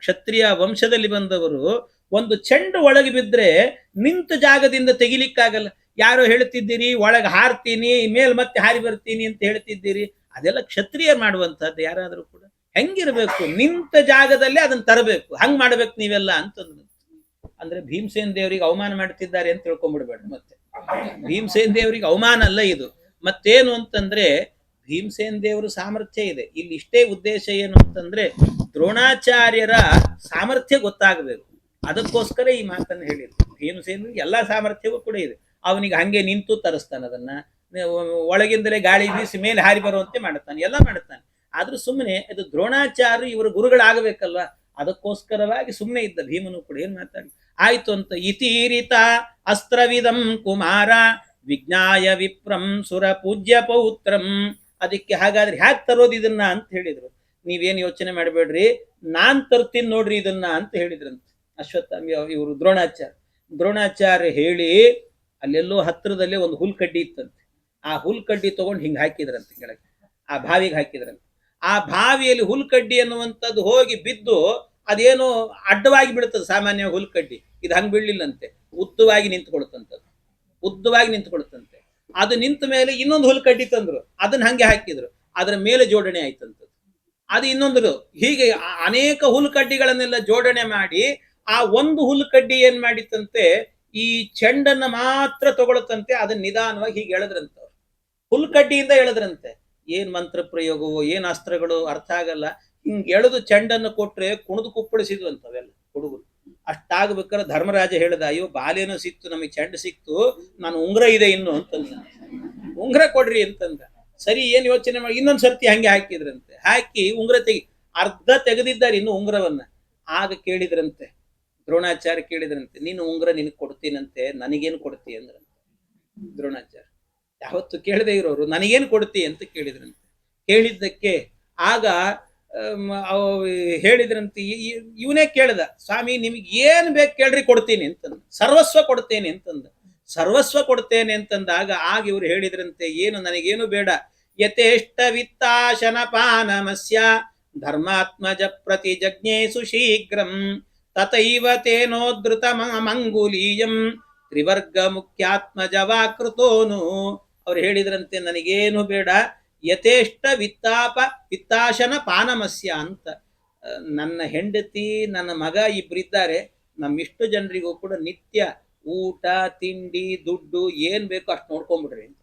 ಕ್ಷತ್ರಿಯ ವಂಶದಲ್ಲಿ ಬಂದವರು, ಒಂದು ಚೆಂಡು ಒಳಗೆ ಬಿದ್ರೆ ನಿಂತ ಜಾಗದಿಂದ ತೆಗಿಲಿಕ್ಕಾಗಲ್ಲ. ಯಾರೋ ಹೇಳ್ತಿದ್ದೀರಿ ಒಳಗೆ ಹಾರ್ತೀನಿ ಮೇಲ್ ಮತ್ತೆ ಹಾರಿ ಬರ್ತೀನಿ ಅಂತ ಹೇಳ್ತಿದ್ದೀರಿ, ಅದೆಲ್ಲ ಕ್ಷತ್ರಿಯರ್ ಮಾಡುವಂತಹದ್ದು. ಯಾರಾದ್ರೂ ಕೂಡ ಹೆಂಗಿರ್ಬೇಕು, ನಿಂತ ಜಾಗದಲ್ಲಿ ಅದನ್ನ ತರಬೇಕು, ಹಂಗ್ ಮಾಡ್ಬೇಕು ನೀವೆಲ್ಲ ಅಂತಂದ್ರು. ಅಂದ್ರೆ ಭೀಮಸೇನ್ ದೇವರಿಗೆ ಅವಮಾನ ಮಾಡ್ತಿದ್ದಾರೆ ಅಂತ ತಿಳ್ಕೊಂಡ್ಬಿಡ್ಬೇಡ. ಮತ್ತೆ ಭೀಮಸೇನ್ ದೇವರಿಗೆ ಅವಮಾನ ಅಲ್ಲ ಇದು. ಮತ್ತೇನು ಅಂತಂದ್ರೆ, ಭೀಮಸೇನ್ ದೇವರು ಸಾಮರ್ಥ್ಯ ಇದೆ. ಇಲ್ಲಿ ಇಷ್ಟೇ ಉದ್ದೇಶ ಏನು ಅಂತಂದ್ರೆ, ದ್ರೋಣಾಚಾರ್ಯರ ಸಾಮರ್ಥ್ಯ ಗೊತ್ತಾಗಬೇಕು. ಅದಕ್ಕೋಸ್ಕರ ಈ ಮಾತನ್ನು ಹೇಳಿದ್ರು. ಭೀಮಸೇನ ಎಲ್ಲಾ ಸಾಮರ್ಥ್ಯವೂ ಕೂಡ ಇದೆ. ಅವನಿಗೆ ಹಂಗೆ ನಿಂತು ತರಿಸ್ತಾನೆ, ಅದನ್ನ ಒಳಗಿಂದಲೇ ಗಾಳಿ ಬೀಸಿ ಮೇಲೆ ಹಾರಿ ಬರುವಂತೆ ಮಾಡುತ್ತಾನೆ, ಎಲ್ಲ ಮಾಡುತ್ತಾನೆ. ಆದ್ರೂ ಸುಮ್ಮನೆ ಇದು ದ್ರೋಣಾಚಾರ್ಯ ಇವರ ಗುರುಗಳಾಗಬೇಕಲ್ವಾ, ಅದಕ್ಕೋಸ್ಕರವಾಗಿ ಸುಮ್ಮನೆ ಇದ್ದ ಭೀಮನು ಕೂಡ. ಏನ್ ಮಾತಾಡಿ ಆಯ್ತು ಅಂತ. ಇತೀರಿತ ಅಸ್ತ್ರವಿದಂ ಕುಮಾರ ವಿಜ್ಞಾಯ ವಿಪ್ರಂ ಸುರ ಪೂಜ್ಯ ಪೌತ್ರಂ. ಅದಕ್ಕೆ ಹಾಗಾದ್ರೆ ಹ್ಯಾಕ್ ತರೋದು ಇದನ್ನ ಅಂತ ಹೇಳಿದ್ರು. ನೀವೇನು ಯೋಚನೆ ಮಾಡಬೇಡ್ರಿ, ನಾನ್ ತರ್ತೀನಿ ನೋಡ್ರಿ ಇದನ್ನ ಅಂತ ಹೇಳಿದ್ರಂತ ಅಶ್ವತ್ಥಾಮ ಇವರು ದ್ರೋಣಾಚಾರ್ಯ ಹೇಳಿ, ಅಲ್ಲೆಲ್ಲೋ ಹತ್ತಿರದಲ್ಲೇ ಒಂದು ಹುಲ್ಕಡ್ಡಿ ಇತ್ತಂತೆ. ಆ ಹುಲ್ಕಡ್ಡಿ ತಗೊಂಡು ಹಿಂಗ್ ಹಾಕಿದ್ರಂತೆ ಕೆಳಗೆ, ಆ ಬಾವಿಗೆ ಹಾಕಿದ್ರಂತೆ. ಆ ಬಾವಿಯಲ್ಲಿ ಹುಲ್ಕಡ್ಡಿ ಅನ್ನುವಂಥದ್ದು ಹೋಗಿ ಬಿದ್ದು ಅದೇನೋ ಅಡ್ಡವಾಗಿ ಬೀಳ್ತದೆ. ಸಾಮಾನ್ಯ ಹುಲ್ಕಡ್ಡಿ ಇದು ಹಂಗ್ ಬೀಳ್ಲಿಲ್ಲಂತೆ, ಉದ್ದವಾಗಿ ನಿಂತ್ಕೊಳ್ತಂತೆ. ಅದು ನಿಂತ ಮೇಲೆ ಇನ್ನೊಂದು ಹುಲ್ಕಡ್ಡಿ ತಂದ್ರು, ಅದನ್ನ ಹಂಗೆ ಹಾಕಿದ್ರು, ಅದರ ಮೇಲೆ ಜೋಡಣೆ ಆಯ್ತಂತ. ಅದು ಇನ್ನೊಂದು, ಹೀಗೆ ಅನೇಕ ಹುಲ್ಕಡ್ಡಿಗಳನ್ನೆಲ್ಲ ಜೋಡಣೆ ಮಾಡಿ ಆ ಒಂದು ಹುಲ್ಕಡ್ಡಿ ಏನ್ ಮಾಡಿತ್ತಂತೆ, ಈ ಚೆಂಡನ್ನ ಮಾತ್ರ ತಗೊಳತಂತೆ. ಅದನ್ನ ನಿಧಾನವಾಗಿ ಹೀಗೆ ಎಳೆದ್ರಂತೆ, ಹುಲ್ಕಡ್ಡಿಯಿಂದ ಎಳೆದ್ರಂತೆ. ಏನ್ ಮಂತ್ರ ಪ್ರಯೋಗವೋ ಏನ್ ಅಸ್ತ್ರಗಳು ಅರ್ಥ ಆಗಲ್ಲ. ಹಿಂಗ್ ಎಳೆದು ಚೆಂಡನ್ನು ಕೊಟ್ರೆ ಕುಣಿದು ಕುಪ್ಪಳಿಸಿದ್ವು ಅಂತವೆಲ್ಲ ಹುಡುಗರು. ಅಷ್ಟಾಗ್ಬೇಕಾದ್ರೆ ಧರ್ಮರಾಜ ಹೇಳ್ದ, ಅಯ್ಯೋ ಬಾಲೇನೋ ಸಿಕ್ತು, ನಮಗೆ ಚೆಂಡು ಸಿಕ್ತು, ನಾನು ಉಂಗ್ರ ಇದೆ ಇನ್ನು ಅಂತಂದ. ಉಂಗ್ರ ಕೊಡ್ರಿ ಅಂತಂದ. ಸರಿ, ಏನ್ ಯೋಚನೆ ಮಾಡಿ ಇನ್ನೊಂದ್ ಸರ್ತಿ ಹಂಗೆ ಹಾಕಿದ್ರಂತೆ. ಹಾಕಿ ಉಂಗ್ರ ಅರ್ಧ ತೆಗೆದಿದ್ದಾರೆ ಇನ್ನು ಉಂಗ್ರವನ್ನ. ಆಗ ಕೇಳಿದ್ರಂತೆ ದ್ರೋಣಾಚಾರ್ಯ ಕೇಳಿದ್ರಂತೆ, ನೀನು ಉಂಗ್ರ ನಿನಗೆ ಕೊಡ್ತೀನಂತೆ, ನನಗೇನು ಕೊಡ್ತಿ ಅಂದ್ರಂತೆ. ದ್ರೋಣಾಚಾರ್ಯ ಯಾವತ್ತು ಕೇಳದೆ ಇರೋರು ನನಗೇನು ಕೊಡ್ತಿ ಅಂತ ಕೇಳಿದ್ರಂತೆ. ಕೇಳಿದ್ದಕ್ಕೆ ಆಗ ಹೇಳಿದ್ರಂತೆ. ಇವನೇ ಕೇಳ್ದ, ಸ್ವಾಮಿ ನಿಮಗೆ ಏನು ಬೇಕು ಕೇಳ್ರಿ ಕೊಡ್ತೀನಿ ಅಂತಂದ, ಸರ್ವಸ್ವ ಕೊಡ್ತೇನೆ ಅಂತಂದ. ಸರ್ವಸ್ವ ಕೊಡ್ತೇನೆ ಅಂತಂದಾಗ ಆಗ ಇವ್ರು ಹೇಳಿದ್ರಂತೆ, ಏನು ನನಗೇನು ಬೇಡ, ಯಥೇಷ್ಟ ವಿತ್ತಾಶನ ಪಾನಮಸ್ಯ ಧರ್ಮಾತ್ಮಜ ಪ್ರತಿ ಜಜ್ಞೇಸು ಶೀಘ್ರಂ ತಥೈವ ತೇನೋದ್ರುತ ಮಂಗುಲೀಯಂ ತ್ರಿವರ್ಗ ಮುಖ್ಯಾತ್ಮಜ ವಾಕೃತೋನು. ಅವ್ರು ಹೇಳಿದ್ರಂತೆ, ನನಗೇನು ಬೇಡ, ಯಥೇಷ್ಟ ವಿತ್ತಾಶನ ಪಾನಮಸ್ಯ ಅಂತ. ನನ್ನ ಹೆಂಡತಿ ನನ್ನ ಮಗ ಇಬ್ಬರಿದ್ದಾರೆ, ನಮ್ಮಿಷ್ಟು ಜನರಿಗೂ ಕೂಡ ನಿತ್ಯ ಊಟ ತಿಂಡಿ ದುಡ್ಡು ಏನ್ ಬೇಕೋ ಅಷ್ಟು ನೋಡ್ಕೊಂಡ್ಬಿಡ್ರಿ ಅಂತ.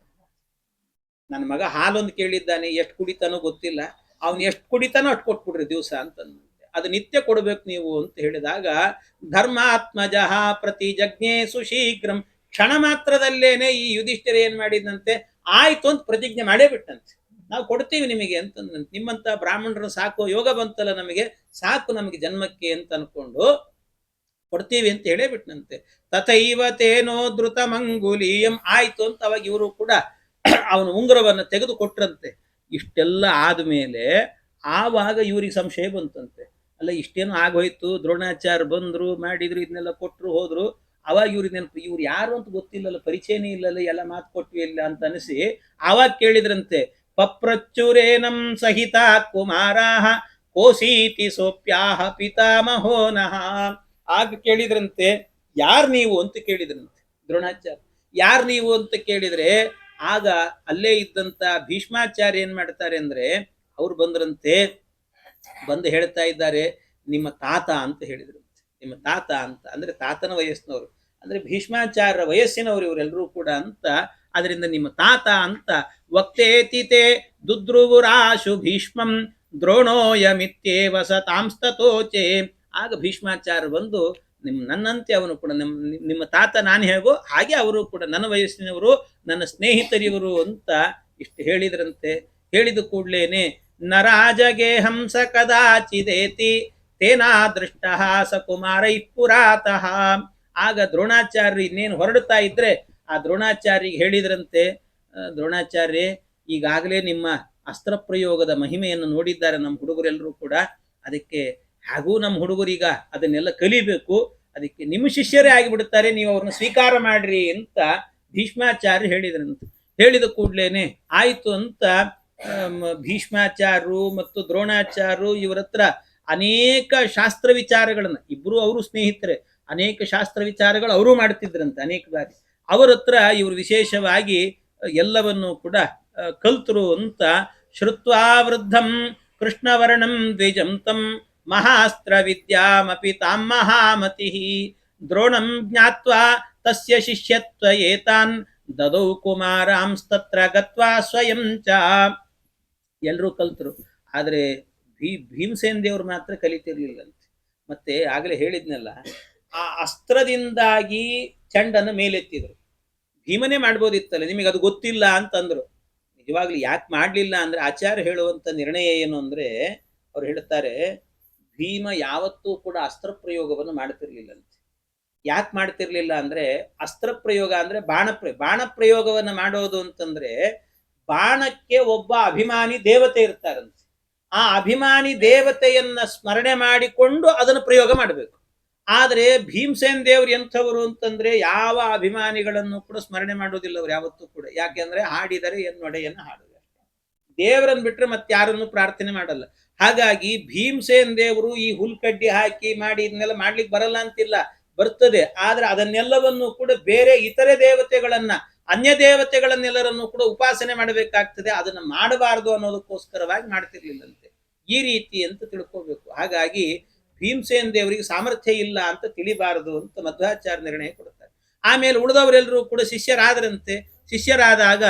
ನನ್ನ ಮಗ ಹಾಲೊಂದು ಕೇಳಿದ್ದಾನೆ, ಎಷ್ಟು ಕುಡಿತಾನೋ ಗೊತ್ತಿಲ್ಲ, ಅವ್ನು ಎಷ್ಟು ಕುಡಿತಾನೋ ಅಷ್ಟು ಕೊಟ್ಬಿಡ್ರಿ ದಿವಸ ಅಂತಂದಂತೆ. ಅದು ನಿತ್ಯ ಕೊಡ್ಬೇಕು ನೀವು ಅಂತ ಹೇಳಿದಾಗ, ಧರ್ಮಾತ್ಮಜ ಪ್ರತಿ ಜಜ್ಞೇಸು ಶೀಘ್ರಂ, ಕ್ಷಣ ಮಾತ್ರದಲ್ಲೇನೆ ಈ ಯುಧಿಷ್ಠಿರ ಏನ್ ಮಾಡಿದಂತೆ, ಆಯ್ತು ಅಂತ ಪ್ರತಿಜ್ಞೆ ಮಾಡೇ ಬಿಟ್ಟಂತೆ, ನಾವು ಕೊಡ್ತೀವಿ ನಿಮಗೆ ಅಂತಂದಂತೆ. ನಿಮ್ಮಂತ ಬ್ರಾಹ್ಮಣರು ಸಾಕು, ಯೋಗ ಬಂತಲ್ಲ ನಮಗೆ, ಸಾಕು ನಮಗೆ ಜನ್ಮಕ್ಕೆ ಅಂತ ಅನ್ಕೊಂಡು ಕೊಡ್ತೀವಿ ಅಂತ ಹೇಳೇ ಬಿಟ್ಟನಂತೆ. ತಥೈವ ತೇನೋ ಧೃತ ಮಂಗುಲೀಯಂ, ಆಯ್ತು ಅಂತ ಅವಾಗ ಇವರು ಕೂಡ ಅವನ ಉಂಗುರವನ್ನು ತೆಗೆದು ಕೊಟ್ರಂತೆ. ಇಷ್ಟೆಲ್ಲ ಆದ್ಮೇಲೆ ಆವಾಗ ಇವ್ರಿಗೆ ಸಂಶಯ ಬಂತಂತೆ, ಅಲ್ಲ ಇಷ್ಟೇನು ಆಗೋಯ್ತು, ದ್ರೋಣಾಚಾರ್ಯ ಬಂದ್ರು ಮಾಡಿದ್ರು ಇದನ್ನೆಲ್ಲ ಕೊಟ್ರು ಹೋದ್ರು, ಅವಾಗ ಇವ್ರಿಗೆ ನೆನಪು, ಇವ್ರು ಯಾರು ಅಂತ ಗೊತ್ತಿಲ್ಲಲ್ಲ, ಪರಿಚಯನೇ ಇಲ್ಲಲ್ಲ, ಎಲ್ಲ ಮಾತು ಕೊಟ್ವಿ ಇಲ್ಲ ಅಂತ ಅನಿಸಿ ಆವಾಗ ಕೇಳಿದ್ರಂತೆ, ಪಪ್ರಚುರೇನಂ ಸಹಿತ ಕುಮಾರಾಹ ಕೋಸೀತಿ ಸೋಪ್ಯಾಹ ಪಿತಾಮಹೋನಃ. ಆಗ ಕೇಳಿದ್ರಂತೆ, ಯಾರ್ ನೀವು ಅಂತ ಕೇಳಿದ್ರಂತೆ ದ್ರೋಣಾಚಾರ್ಯ. ಯಾರ್ ನೀವು ಅಂತ ಕೇಳಿದ್ರೆ ಆಗ ಅಲ್ಲೇ ಇದ್ದಂತ ಭೀಷ್ಮಾಚಾರ್ಯ ಏನ್ ಮಾಡ್ತಾರೆ ಅಂದ್ರೆ, ಅವ್ರು ಬಂದ್ರಂತೆ, ಬಂದು ಹೇಳ್ತಾ ಇದ್ದಾರೆ, ನಿಮ್ಮ ತಾತ ಅಂತ ಹೇಳಿದ್ರಂತೆ. ನಿಮ್ಮ ತಾತ ಅಂತ ಅಂದ್ರೆ ತಾತನ ವಯಸ್ಸಿನವರು, ಅಂದ್ರೆ ಭೀಷ್ಮಾಚಾರ್ಯ ವಯಸ್ಸಿನವರು ಇವರೆಲ್ಲರೂ ಕೂಡ ಅಂತ. ಅದರಿಂದ ನಿಮ್ಮ ತಾತ ಅಂತ. ವಕ್ತೇತಿತೆ ದುದ್ರುವುರಾಶು ಭೀಷ್ಮಂ ದ್ರೋಣೋಯಮಿತ್ಯೇವ ಸತಾಂಸ್ತತೋಚೆ. ಆಗ ಭೀಷ್ಮಾಚಾರ್ಯ ಬಂದು, ನನ್ನಂತೆ ಅವನು ಕೂಡ ನಿಮ್ಮ ತಾತ ನಾನು ಹೇಗೋ ಹಾಗೆ ಅವರು ಕೂಡ ನನ್ನ ವಯಸ್ಸಿನವರು, ನನ್ನ ಸ್ನೇಹಿತರಿವರು ಅಂತ ಇಷ್ಟು ಹೇಳಿದ್ರಂತೆ. ಹೇಳಿದ ಕೂಡ್ಲೇನೆ, ನರಾಜಗೆ ಹಂಸ ಕದಾಚಿದೇತಿ ತೇನಾ ದೃಷ್ಟ ಸಕುಮಾರೈ ಪುರಾತಃ. ಆಗ ದ್ರೋಣಾಚಾರ್ಯ ಇನ್ನೇನು ಹೊರಡ್ತಾ ಇದ್ರೆ ಆ ದ್ರೋಣಾಚಾರ್ಯ ಹೇಳಿದ್ರಂತೆ, ದ್ರೋಣಾಚಾರ್ಯ ಈಗಾಗಲೇ ನಿಮ್ಮ ಅಸ್ತ್ರ ಪ್ರಯೋಗದ ಮಹಿಮೆಯನ್ನು ನೋಡಿದ್ದಾರೆ ನಮ್ಮ ಹುಡುಗರೆಲ್ಲರೂ ಕೂಡ, ಅದಕ್ಕೆ ಹಾಗೂ ನಮ್ಮ ಹುಡುಗರೀಗ ಅದನ್ನೆಲ್ಲ ಕಲಿಬೇಕು, ಅದಕ್ಕೆ ನಿಮ್ಮ ಶಿಷ್ಯರೇ ಆಗಿಬಿಡುತ್ತಾರೆ, ನೀವು ಅವ್ರನ್ನ ಸ್ವೀಕಾರ ಮಾಡ್ರಿ ಅಂತ ಭೀಷ್ಮಾಚಾರ್ಯ ಹೇಳಿದ್ರಂತೆ. ಹೇಳಿದ ಕೂಡ್ಲೇನೆ ಆಯ್ತು ಅಂತ ಭೀಷ್ಮಾಚಾರ್ಯರು ಮತ್ತು ದ್ರೋಣಾಚಾರ್ಯರು ಇವರ ಹತ್ರ ಅನೇಕ ಶಾಸ್ತ್ರ ವಿಚಾರಗಳನ್ನ, ಇಬ್ರು ಅವರು ಸ್ನೇಹಿತರೆ, ಅನೇಕ ಶಾಸ್ತ್ರ ವಿಚಾರಗಳು ಅವರು ಮಾಡ್ತಿದ್ರಂತೆ ಅನೇಕ ಬಾರಿ. ಅವರ ಹತ್ರ ಇವರು ವಿಶೇಷವಾಗಿ ಎಲ್ಲವನ್ನು ಕೂಡ ಕಲ್ತರು ಅಂತ. ಶ್ರುತ್ವಾ ವೃದ್ಧಂ ಕೃಷ್ಣವರ್ಣಂ ದ್ವಿಜಂತಂ ಮಹಾಸ್ತ್ರ ವಿದ್ಯಾಮಪಿ ತಾಂ ಮಹಾಮತಿ ದ್ರೋಣಂ ಜ್ಞಾತ್ವಾ ತಸ್ಯ ಶಿಷ್ಯತ್ವ ಏತಾನ್ ದದೌ ಕುಮಾರಾಂಸ್ತತ್ರ ಗತ್ವಾ ಸ್ವಯಂ ಚ. ಎಲ್ಲರೂ ಕಲ್ತರು, ಆದ್ರೆ ಭೀಮಸೇನ ದೇವರು ಮಾತ್ರ ಕಲಿತಿರ್ಲಿಲ್ಲಂತೆ. ಮತ್ತೆ ಆಗಲೇ ಹೇಳಿದ್ನಲ್ಲ, ಆ ಅಸ್ತ್ರದಿಂದಾಗಿ ಚಂಡನ ಮೇಲೆತ್ತಿದ್ರು. ಭೀಮನೇ ಮಾಡ್ಬೋದಿತ್ತಲ್ಲ, ನಿಮಗೆ ಅದು ಗೊತ್ತಿಲ್ಲ ಅಂತಂದ್ರು. ನಿಜವಾಗ್ಲೂ ಯಾಕೆ ಮಾಡ್ಲಿಲ್ಲ ಅಂದ್ರೆ, ಆಚಾರ್ಯ ಹೇಳುವಂತ ನಿರ್ಣಯ ಏನು ಅಂದ್ರೆ, ಅವ್ರು ಹೇಳ್ತಾರೆ, ಭೀಮ ಯಾವತ್ತೂ ಕೂಡ ಅಸ್ತ್ರ ಪ್ರಯೋಗವನ್ನು ಮಾಡ್ತಿರ್ಲಿಲ್ಲಂತೆ. ಯಾಕೆ ಮಾಡ್ತಿರ್ಲಿಲ್ಲ ಅಂದ್ರೆ, ಅಸ್ತ್ರ ಪ್ರಯೋಗ ಅಂದ್ರೆ ಬಾಣ ಪ್ರಯೋಗವನ್ನು ಮಾಡೋದು ಅಂತಂದ್ರೆ, ಬಾಣಕ್ಕೆ ಒಬ್ಬ ಅಭಿಮಾನಿ ದೇವತೆ ಇರ್ತಾರಂತೆ. ಆ ಅಭಿಮಾನಿ ದೇವತೆಯನ್ನ ಸ್ಮರಣೆ ಮಾಡಿಕೊಂಡು ಅದನ್ನು ಪ್ರಯೋಗ ಮಾಡಬೇಕು. ಆದ್ರೆ ಭೀಮಸೇನ ದೇವ್ರು ಎಂಥವರು ಅಂತಂದ್ರೆ, ಯಾವ ಅಭಿಮಾನಿಗಳನ್ನು ಕೂಡ ಸ್ಮರಣೆ ಮಾಡೋದಿಲ್ಲ ಅವ್ರು ಯಾವತ್ತೂ ಕೂಡ. ಯಾಕೆಂದ್ರೆ ಹಾಡಿದರೆ ಎನ್ನೊಡೆಯನ್ನು ಹಾಡುವ, ದೇವರನ್ನು ಬಿಟ್ರೆ ಮತ್ತೆ ಯಾರನ್ನು ಪ್ರಾರ್ಥನೆ ಮಾಡಲ್ಲ. ಹಾಗಾಗಿ ಭೀಮಸೇನ ದೇವರು ಈ ಹುಲ್ಕಡ್ಡಿ ಹಾಕಿ ಮಾಡಿ ಇದನ್ನೆಲ್ಲ ಮಾಡ್ಲಿಕ್ಕೆ ಬರಲ್ಲ ಅಂತಿಲ್ಲ, ಬರ್ತದೆ. ಆದ್ರೆ ಅದನ್ನೆಲ್ಲವನ್ನು ಕೂಡ ಬೇರೆ ಇತರೆ ದೇವತೆಗಳನ್ನ, ಅನ್ಯ ದೇವತೆಗಳನ್ನೆಲ್ಲರನ್ನು ಕೂಡ ಉಪಾಸನೆ ಮಾಡಬೇಕಾಗ್ತದೆ, ಅದನ್ನ ಮಾಡಬಾರದು ಅನ್ನೋದಕ್ಕೋಸ್ಕರವಾಗಿ ಮಾಡ್ತಿರ್ಲಿಲ್ಲಂತೆ. ಈ ರೀತಿ ಅಂತ ತಿಳ್ಕೋಬೇಕು. ಹಾಗಾಗಿ ಭೀಮಸೇನ ದೇವರಿಗೆ ಸಾಮರ್ಥ್ಯ ಇಲ್ಲ ಅಂತ ತಿಳಿಬಾರದು ಅಂತ ಮಧ್ವಾಚಾರ್ಯ ನಿರ್ಣಯ ಕೊಡ್ತಾರೆ. ಆಮೇಲೆ ಉಳಿದವರೆಲ್ಲರೂ ಕೂಡ ಶಿಷ್ಯರಾದರಂತೆ. ಶಿಷ್ಯರಾದಾಗ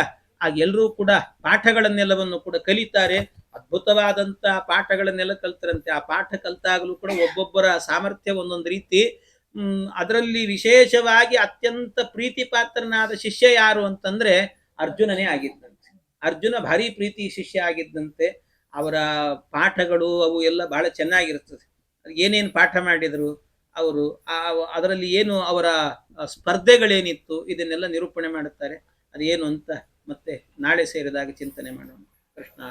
ಎಲ್ಲರೂ ಕೂಡ ಪಾಠಗಳನ್ನೆಲ್ಲವನ್ನು ಕೂಡ ಕಲಿತಾರೆ. ಅದ್ಭುತವಾದಂತ ಪಾಠಗಳನ್ನೆಲ್ಲ ಕಲ್ತರಂತೆ. ಆ ಪಾಠ ಕಲ್ತಾಗಲೂ ಕೂಡ ಒಬ್ಬೊಬ್ಬರ ಸಾಮರ್ಥ್ಯ ಒಂದೊಂದು ರೀತಿ. ಅದರಲ್ಲಿ ವಿಶೇಷವಾಗಿ ಅತ್ಯಂತ ಪ್ರೀತಿ ಪಾತ್ರನಾದ ಶಿಷ್ಯ ಯಾರು ಅಂತಂದ್ರೆ ಅರ್ಜುನನೇ ಆಗಿದ್ದಂತೆ. ಅರ್ಜುನ ಭಾರಿ ಪ್ರೀತಿ ಶಿಷ್ಯ ಆಗಿದ್ದಂತೆ. ಅವರ ಪಾಠಗಳು ಅವು ಎಲ್ಲ ಬಹಳ ಚೆನ್ನಾಗಿರ್ತದೆ. ಏನೇನು ಪಾಠ ಮಾಡಿದ್ರು ಅವರು, ಅದರಲ್ಲಿ ಏನು ಅವರ ಸ್ಪರ್ಧೆಗಳೇನಿತ್ತು ಇದನ್ನೆಲ್ಲ ನಿರೂಪಣೆ ಮಾಡುತ್ತಾರೆ. ಅದೇನು ಅಂತ ಮತ್ತೆ ನಾಳೆ ಸೇರಿದಾಗ ಚಿಂತನೆ ಮಾಡೋಣ. ಕೃಷ್ಣ.